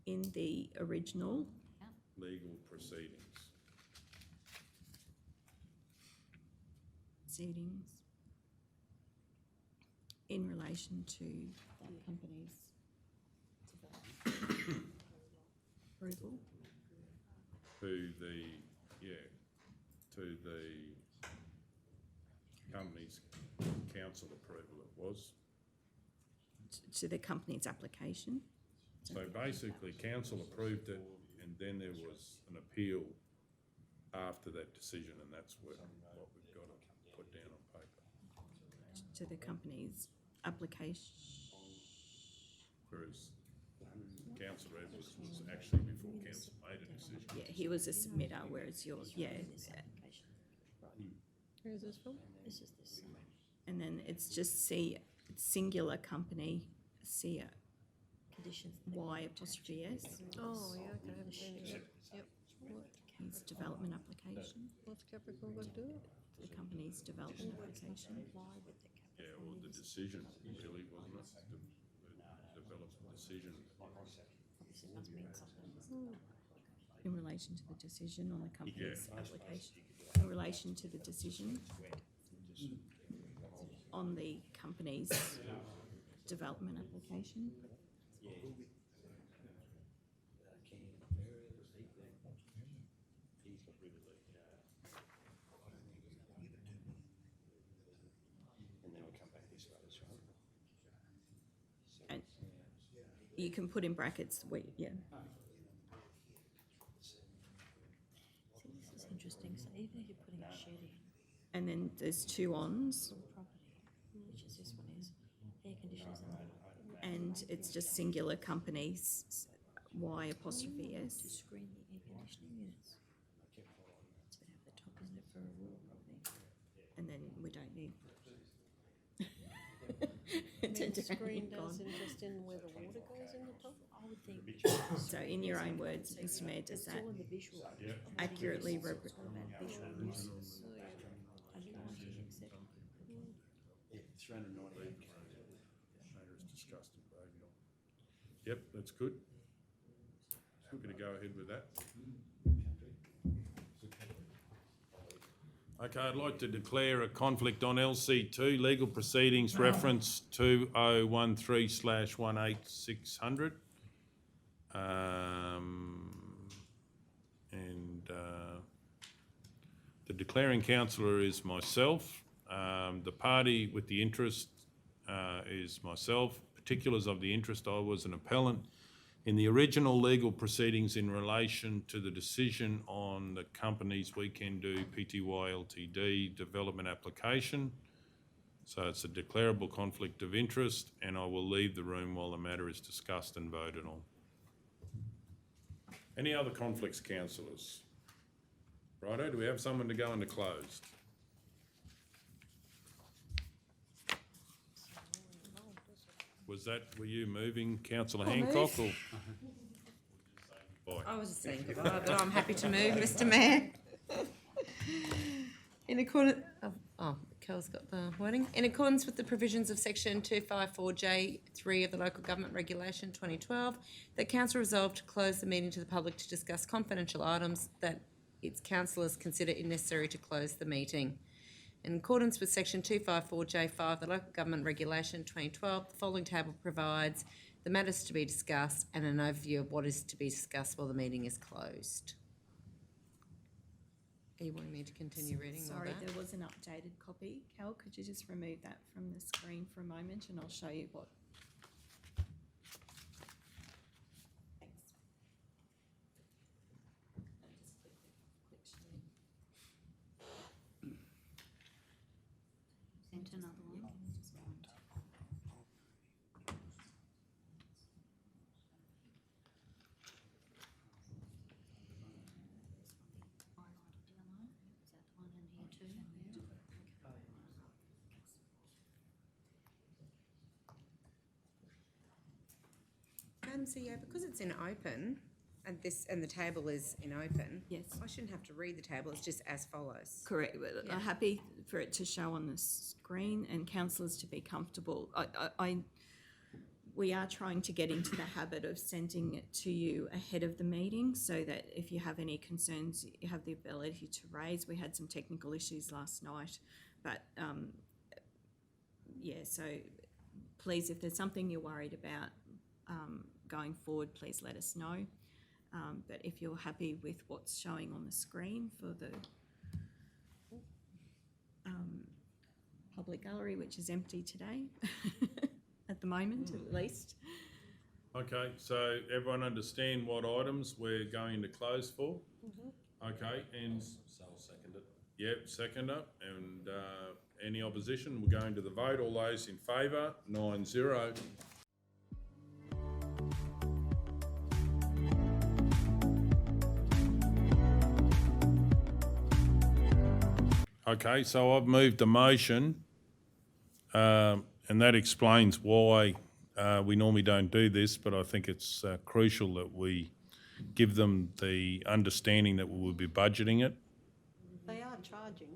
In the original legal proceedings. proceedings in relation to that company's approval. To the company's council approval it was. To the company's application. So basically, council approved it, and then there was an appeal after that decision, and that's what we've got to put down on paper. To the company's application. Whereas Councillor Edwards was actually before council made a decision. Yeah, he was a submitter, whereas yours, yeah. Where is this from? This is this. And then it's just C, singular company, C, Conditions. Y apostrophe S. Oh, yeah, okay, I haven't seen it yet. Yep. His development application, What's Capricorn got to do with it? the company's development application. Yeah, or the decision, really, wasn't it? The development decision. In relation to the decision on the company's Yeah. application. In relation to the decision on the company's development application. And then we'll come back this way as well. And you can put in brackets, yeah. See, this is interesting. So even if you're putting a shed in, And then there's two ons, property, which is this one is, air conditioners and it's just singular companies, Y apostrophe to S. screen the air conditioning units. It's a bit over the top, isn't it, for a rural property? And then we don't need. I mean, the screen does interest in where the water goes in the top? I would think. So in your own words, Mr Mayor, does It's that all in the visual. accurately It's all represent? about visual uses. And lighting, et cetera. Yeah, 398. Matter is discussed and voted on. Yep, that's good. Happy to go ahead with that. Okay, I'd like to declare a conflict on LC2, legal proceedings reference 2013/18600. The declaring councillor is myself. The party with the interest is myself. Particulars of the interest: I was an appellant in the original legal proceedings in relation to the decision on the company's Weekend Do Pty Ltd development application. So it's a declarable conflict of interest, and I will leave the room while the matter is discussed and voted on. Any other conflicts, councillors? Righto, do we have someone to go into closed? Were you moving, councillor Hancock, or? Bye. I was just saying goodbye, but I'm happy to move, Mr Mayor. In accordance, Kel's got the wording. In accordance with the provisions of section 254J3 of the Local Government Regulation 2012, that council resolved to close the meeting to the public to discuss confidential items that its councillors consider it necessary to close the meeting. In accordance with section 254J5 of the Local Government Regulation 2012, the following table provides the matters to be discussed and an overview of what is to be discussed while the meeting is closed. Are you wanting me to continue reading all Sorry, that? there was an updated copy. Cal, could you just remove that from the screen for a moment and I'll show you what. Thanks. Sent another one. CEO, because it's in open, and the table is in open. Yes. I shouldn't have to read the table, it's just as follows. Correct, but Yeah. I'm happy for it to show on the screen and councillors to be comfortable. We are trying to get into the habit of sending it to you ahead of the meeting so that if you have any concerns, you have the ability to raise. We had some technical issues last night, but yeah, so please, if there's something you're worried about going forward, please let us know. But if you're happy with what's showing on the screen for the public gallery, which is empty today, at the moment at least. Okay, so everyone understand what items we're going to close for? Okay, and, So I'll second it. yep, seconder, and, any opposition? We're going to the vote. All those in favour, 9-0. Okay, so I've moved a motion, and that explains why we normally don't do this, but I think it's crucial that we give them the understanding that we will be budgeting it. They are charging.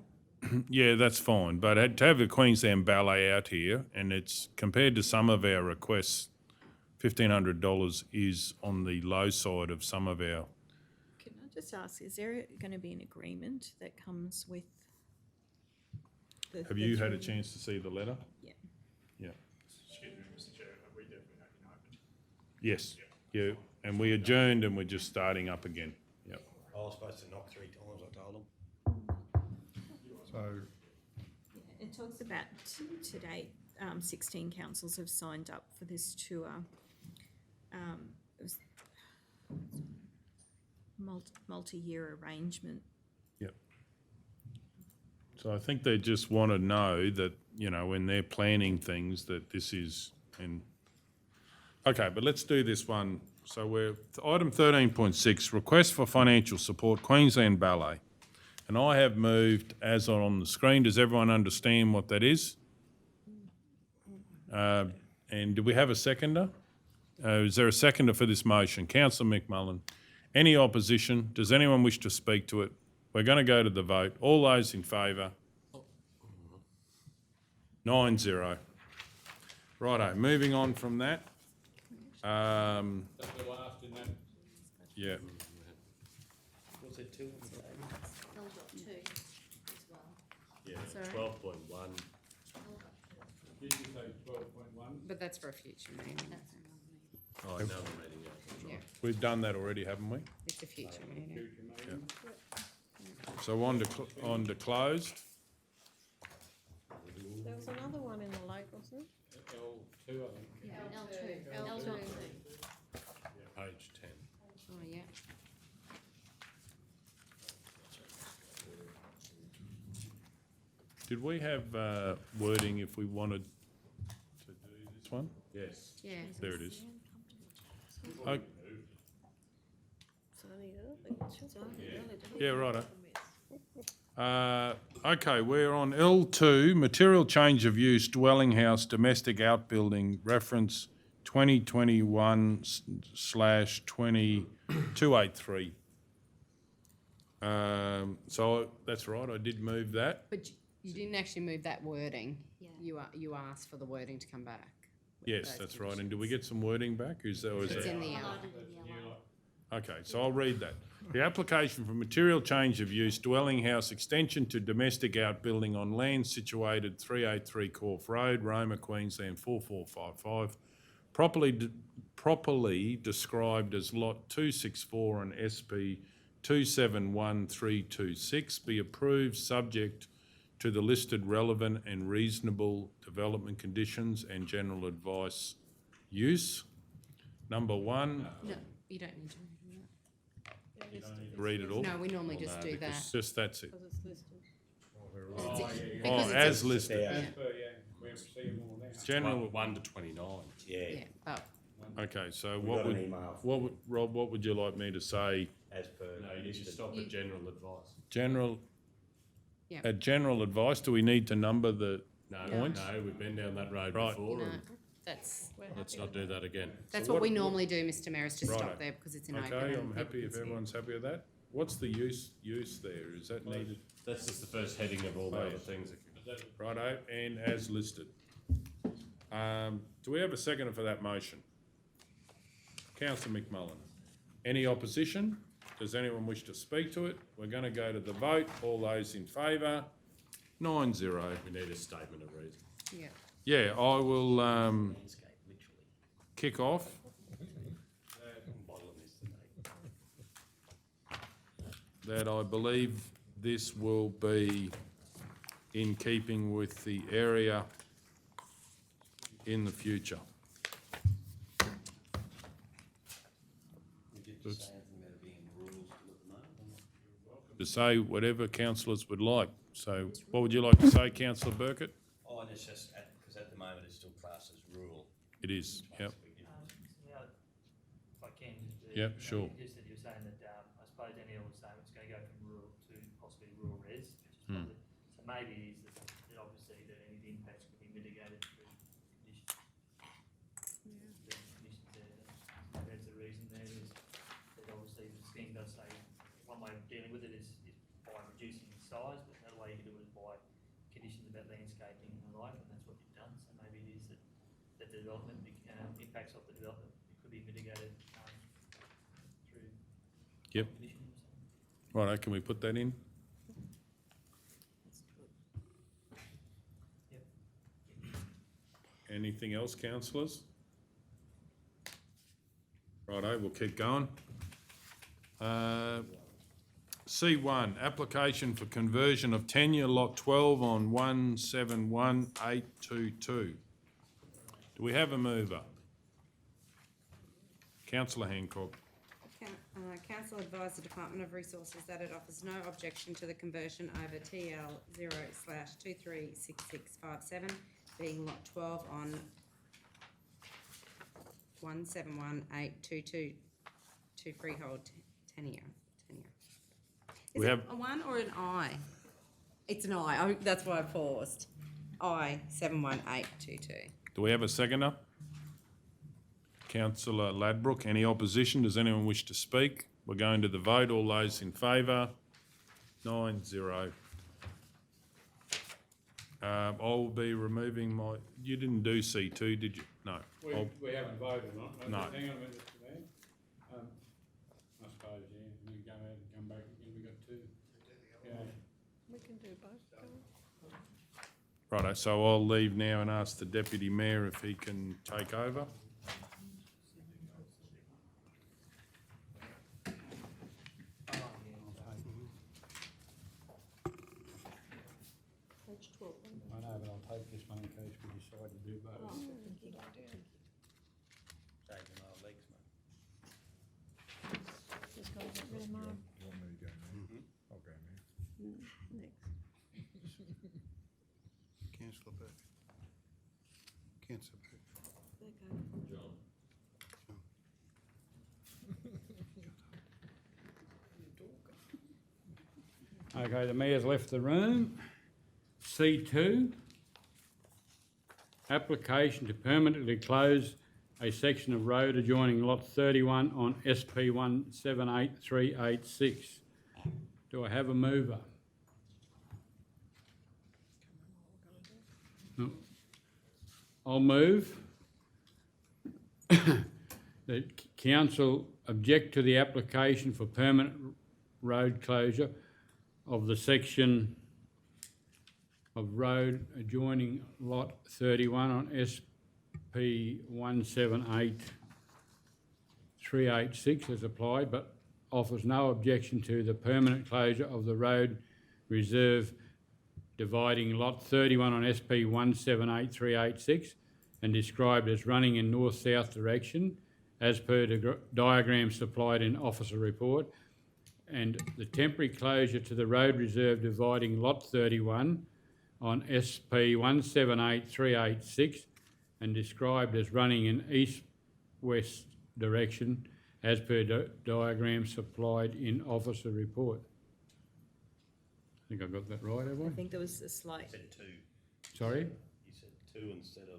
Yeah, that's fine, but to have the Queensland Ballet out here, and it's compared to some of our requests, $1,500 is on the low side of some of our. Can I just ask, is there going to be an agreement that comes with the... Have you had a chance to see the letter? Yeah. Yeah. Excuse me, Mr Chair, we definitely have been open. Yes. Yeah, and we adjourned and we're just starting up again. Yep. I was supposed to knock 3 times, I told them. So, It talks about to date, 16 councils have signed up for this tour. It was multi-year arrangement. Yep. So I think they just want to know that, you know, when they're planning things, that this is, and, okay, but let's do this one. So we're, item 13.6, request for financial support, Queensland Ballet. And I have moved, as on the screen, does everyone understand what that is? And do we have a seconder? Is there a seconder for this motion? Councillor McMullen. Any opposition? Does anyone wish to speak to it? We're going to go to the vote. All those in favour? 9-0. Righto, moving on from that. That's the last in that. Yeah. Was it two? Yeah, Sorry? 12.1. Did you say 12.1? But that's for a future meeting. Oh, another meeting, yeah. That's right. Yeah, We've done that already, haven't we? it's a future meeting. Future meeting. So on to closed. There was another one in the lake, wasn't L2, I think. L2. Page 10. Oh, yeah. Did we have wording if we wanted to do this one? Yes. Yeah. There it is. Oh, yeah, righto. Okay, we're on L2, material change of use, dwelling house, domestic outbuilding, reference 2021/2283. So that's right, I did move that. But you didn't actually move that wording. You asked for the wording to come back. with Yes, those that's right. And conditions. do we get some wording back? Is that, or is It's that? in the yellow. Okay, so I'll read that. The application for material change of use, dwelling house extension to domestic outbuilding on land situated 383 Corfe Road, Roma, Queensland 4455, properly described as Lot 264 and SP 271326, be approved subject to the listed relevant and reasonable development conditions and general advice use. Number one, No, you don't need to read it all. No, we normally just do that. Just that's it. Because it's listed. Oh, as listed. As per, yeah, we have to see them all now. General, 1 to 29. Yeah, but okay, so We what got an would, email Rob, what would you like me to say? as per. No, you need to stop at general advice. General, Yeah. general advice, do we need to number the No, points? no, we've been down that road Right. before, no, and that's let's not do that again. that's So what we what- normally do, Mr. Mayor, is to Righto. stop there because it's an open. Okay, and I'm happy if everyone's here. everyone's happy with that. What's the use there? Is that needed? That's just the first heading of all the other things. Righto, and as listed. Do we have a seconder for that motion? Councillor McMullen. Any opposition? Does anyone wish to speak to it? We're going to go to the vote. All those in favour? 9-0. We need a statement of reason. Yeah. Yeah, I will kick off. That I believe this will be in keeping with the area in the future. We did just say anything about it being rural still at the moment. to say whatever councillors would like. So what would you like to say, councillor Burkett? Oh, and it's just, because at the moment it's still classed as rural. It is, yep. If I can, just, Yep, sure. Just that you're saying that, I suppose Danielle was saying it's going to go from rural to possibly rural res, which is Hmm. probably, so maybe it is that obviously that any of the impacts could be mitigated through conditions. The conditions there, maybe that's the reason there is that obviously the scheme does say one way of dealing with it is by reducing the size, but another way you can do it is by conditions about landscaping and the like, and that's what you've done. So maybe it is that the development impacts of the development could be mitigated through Yep. conditions. Righto, can we put that in? Anything else, councillors? Righto, we'll keep going. C1, application for conversion of tenure lot 12 on 171822. Do we have a mover? Councillor Hancock. Council advised the Department of Resources that it offers no objection to the conversion over TL 0/236657, being lot 12 on 171822 to freehold tenure. Is We it have- a 1 or an I? It's an I. That's why I paused. I 71822. Do we have a seconder? Councillor Ladbrook, any opposition? Does anyone wish to speak? We're going to the vote. All those in favour? 9-0. I'll be removing my... You didn't do C2, did you? No. We haven't voted on it. No. Hang on a minute, Mr Mayor. I suppose, yeah, we can go out and come back again, we've got two. Yeah. We can do both. Righto, so I'll leave now and ask the Deputy Mayor if he can take over. Page 12. I know, but I'll take this one in case we decide to do both. Taking our legs, mate. Just gotta get rid of mine. You want me to go now? I'll go now. Next. Councillor Burke. Councillor Burke. Okay, the mayor's left the room. C2, application to permanently close a section of road adjoining lot 31 on SP 178386. Do I have a mover? No. I'll move. The council object to the application for permanent road closure of the section of road adjoining lot 31 on SP 178386 as applied, but offers no objection to the permanent closure of the road reserve dividing lot 31 on SP 178386 and described as running in north-south direction as per the diagram supplied in officer report, and the temporary closure to the road reserve dividing lot 31 on SP 178386 and described as running in east-west direction as per diagram supplied in officer report. I think I got that right, have I? I think there was a slight, You said 2. Sorry? You said 2 instead of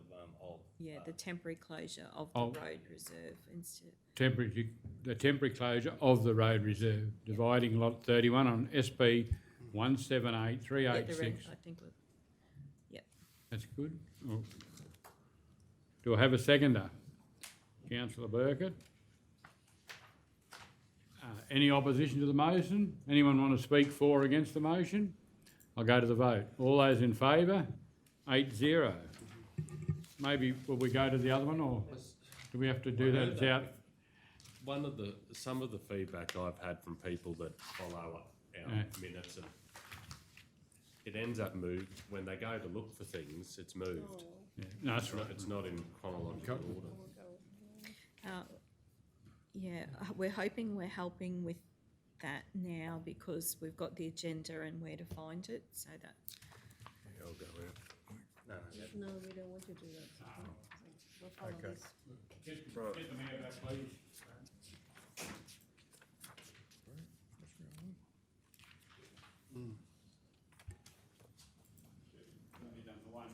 of. yeah, the temporary closure of the Of. road reserve instead. The temporary closure of the road reserve, dividing lot 31 on SP 178386. I think, yep. That's good. Oh. Do I have a seconder? Councillor Burkett. Any opposition to the motion? Anyone want to speak for or against the motion? I'll go to the vote. All those in favour? 8-0. Maybe will we go to the other one, or do we have to do that? It's out. Some of the feedback I've had from people that follow our minutes, and it ends up moved when they go to look for things. It's moved. Yeah. No, that's right. It's not in chronological order. Yeah, we're hoping we're helping with that now because we've got the agenda and where to find it, so that. I'll go out. No, we don't want to do that. We'll follow Okay. this. Get the mayor back, please. Only done the one.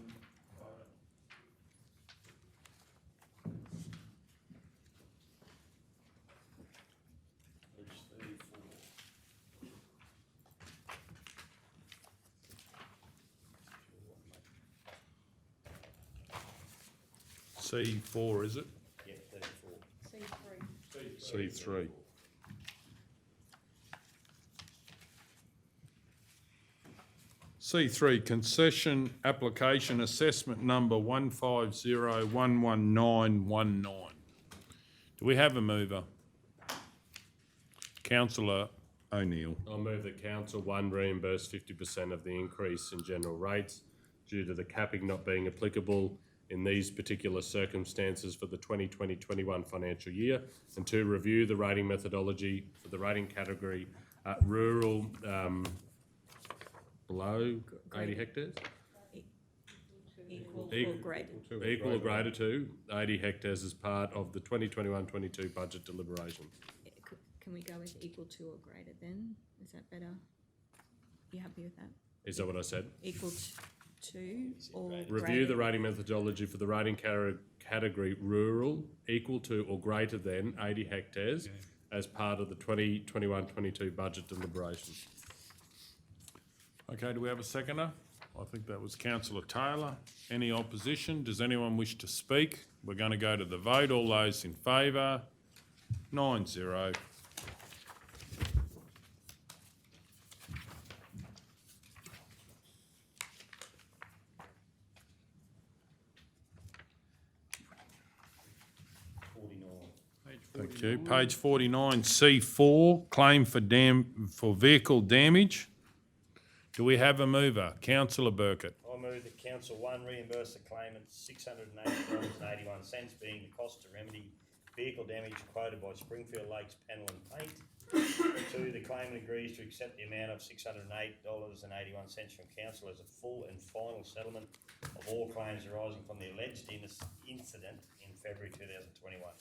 C4, is it? Yeah, 34. C3. C3, concession application assessment number 150111919. Do we have a mover? Councillor O'Neill. I'll move that Council 1 reimburse 50% of the increase in general rates due to the capping not being applicable in these particular circumstances for the 2020-21 financial year, and 2, review the rating methodology for the rating category rural below 80 hectares? Equal or greater. Equal or greater to 80 hectares as part of the 2021-22 budget deliberation. Can we go with equal to or greater then? Is that better? You happy with that? Is that what I said? Equal to or greater? Review the rating methodology for the rating category rural equal to or greater than 80 hectares as part of the 2021-22 budget deliberation. Okay, do we have a seconder? I think that was Councillor Taylor. Any opposition? Does anyone wish to speak? We're going to go to the vote. All those in favour? 9-0. Thank you. Page 49, C4, claim for vehicle damage. Do we have a mover? Councillor Burkett. I move that Council 1 reimburse the claimant $680.81, being the cost to remedy vehicle damage quoted by Springfield Lakes Panel and Paint. 2, the claimant agrees to accept the amount of $608.81 from Council as a full and final settlement of all claims arising from the alleged incident in February 2021.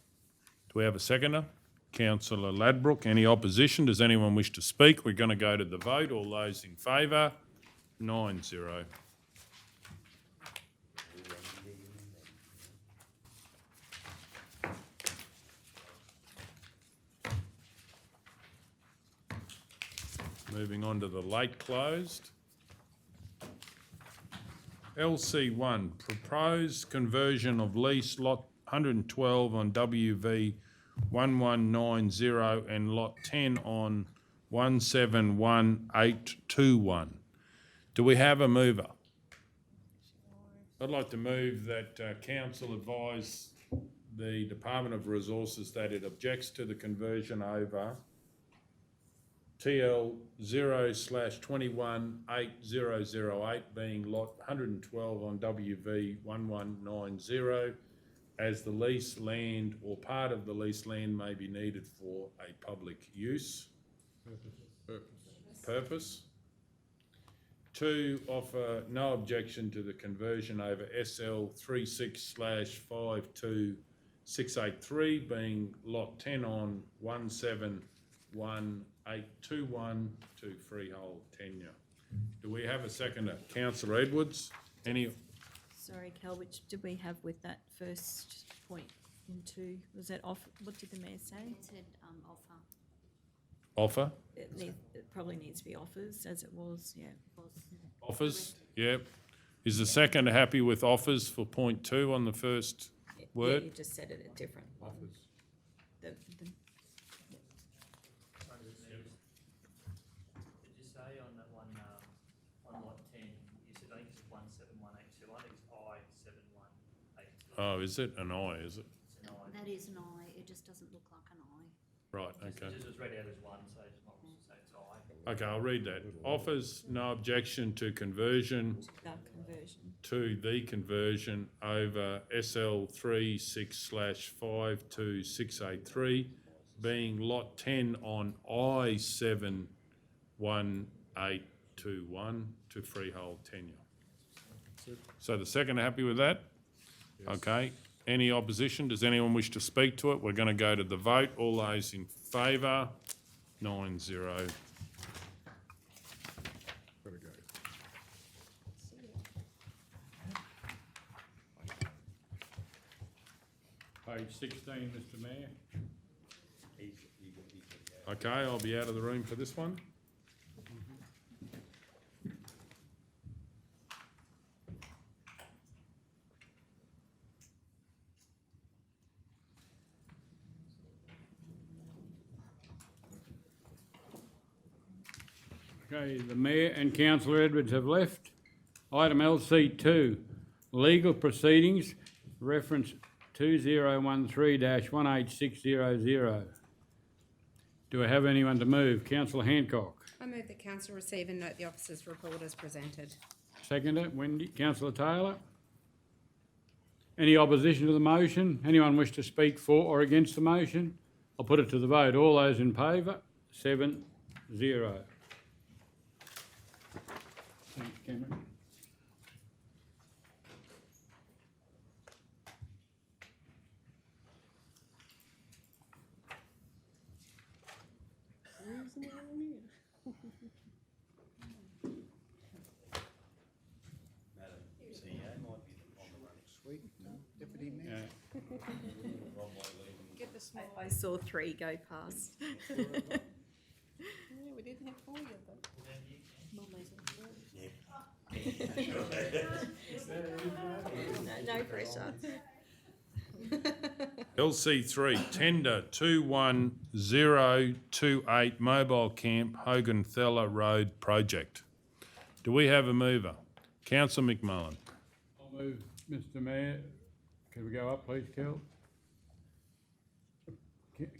Do we have a seconder? Councillor Ladbroke. Any opposition? Does anyone wish to speak? We're going to go to the vote. All those in favour? 9-0. Moving on to the late closed. LC1, proposed conversion of lease lot 112 on WV 1190 and lot 10 on 171821. Do we have a mover? I'd like to move that council advise the Department of Resources that it objects to the conversion over TL 0/218008 being lot 112 on WV 1190 as the lease land or part of the lease land may be needed for a public use. Purpose. 2, offer no objection to the conversion over SL 36/52683 being lot 10 on 171821 to freehold tenure. Do we have a seconder? Councillor Edwards. Any? Sorry, Cal, which did we have with that first point in 2? Was that off? What did the mayor say? It said offer. Offer? It probably needs to be offers, as it was, yeah. Offers? Yep. Is the seconder happy with offers for point 2 on the first word? Yeah, you just said it at different. Offers. The, Did you say on that one, on lot 10, you said, I think it's 171821, I think it's I7182. Oh, is it an I, is it? It's an I. That is an I, it just doesn't look like an I. Right, okay. It was read out as one, so it's not supposed to say it's I. Okay, I'll read that. Offers no objection to conversion to the conversion over SL 36/52683 being lot 10 on I-71821 to freehold tenure. So the second, happy with that? Okay. Any opposition? Does anyone wish to speak to it? We're going to go to the vote. All those in favour? 9-0. Gotta go. Page 16, Mr Mayor. Okay, I'll be out of the room for this one. Okay, the Mayor and Councillor Edwards have left. Item LC2, legal proceedings, reference 2013-18600. Do I have anyone to move? Councillor Hancock. I move that council receive and note the officer's report as presented. Seconder, Wendy. Councillor Taylor. Any opposition to the motion? Anyone wish to speak for or against the motion? I'll put it to the vote. All those in favour? 7-0. Thanks, Cameron. Sweet, no, Deputy Mayor. Get the small. I saw 3 go past. Yeah, we didn't have 4 yet, though. No pressure. LC3, tender 21028 mobile camp Hoganthulla Road project. Do we have a mover? Councillor McMullen. I'll move, Mr Mayor. Can we go up, please, Kel?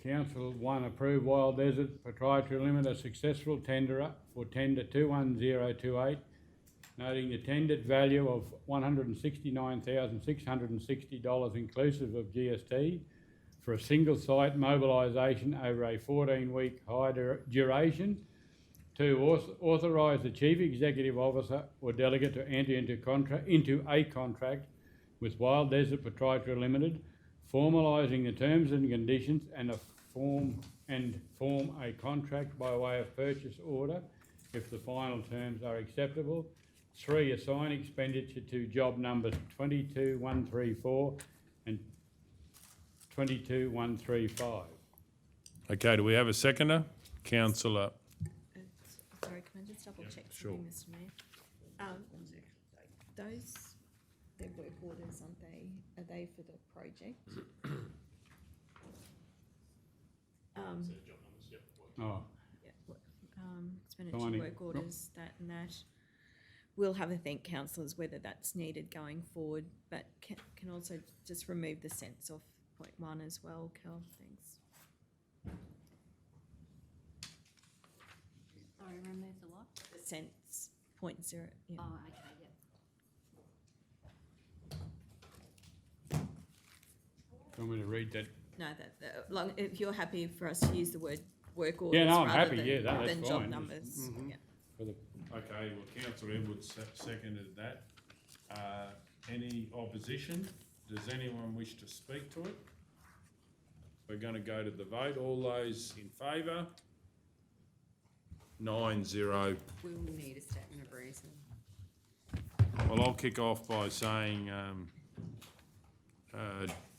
Council 1, approve Wild Desert Proprietary Limited a successful tenderer for tender 21028, noting the tendered value of $169,660 inclusive of GST for a single site mobilisation over a 14-week high duration. 2, authorise the Chief Executive Officer or delegate to enter into a contract with Wild Desert Proprietary Limited, formalising the terms and conditions and form a contract by way of purchase order if the final terms are acceptable. 3, assign expenditure to job numbers 22134 and 22135. Okay, do we have a seconder? Councillor. Sorry, can I just double check Sure. something, Mr Mayor? Those, they're work orders, aren't they? Are they for the project? Oh, Expenditure Signing. work orders, that and that. We'll have a think, councillors, whether that's needed going forward, but can also just remove the sense off point 1 as well, Kel, thanks. Sorry, remove the what? The sense, point 0, yeah. Oh, okay, yep. do you want me to read that? No, long, if you're happy for us to use the word work orders Yeah, no, I'm rather happy, than, yeah, that's than fine. job Just- numbers, yeah. For the Okay, well, Councillor Edwards seconded that. Any opposition? Does anyone wish to speak to it? We're going to go to the vote. All those in favour? 9-0. We will need a statement of reason. Well, I'll kick off by saying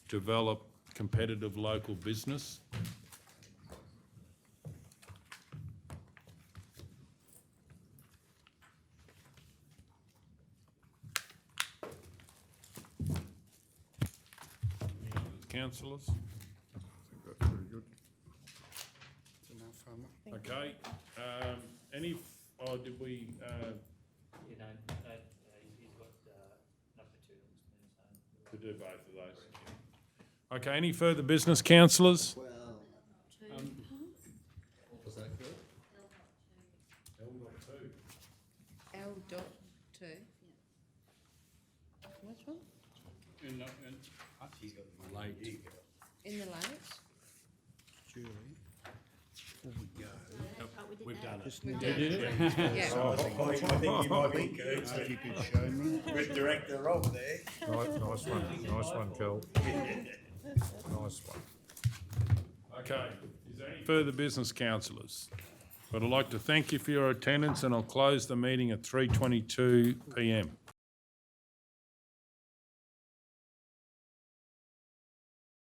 develop competitive local business. Councillors? I think that's very good. That's enough, Okay, any, did we, You know, he's got number 2. to do both of those? Okay, any further business, councillors? Well, was that good? L.2. Which one? in the, She's got the late. In the late? Julie. We've done it. Just need done to it. check. Yeah. I think you might be good. If you could show me. With Director Rob there. Nice one, Kel. Nice one. Okay, is there any further business, councillors? But I'd like to thank you for your attendance and I'll close the meeting at 3:22 PM.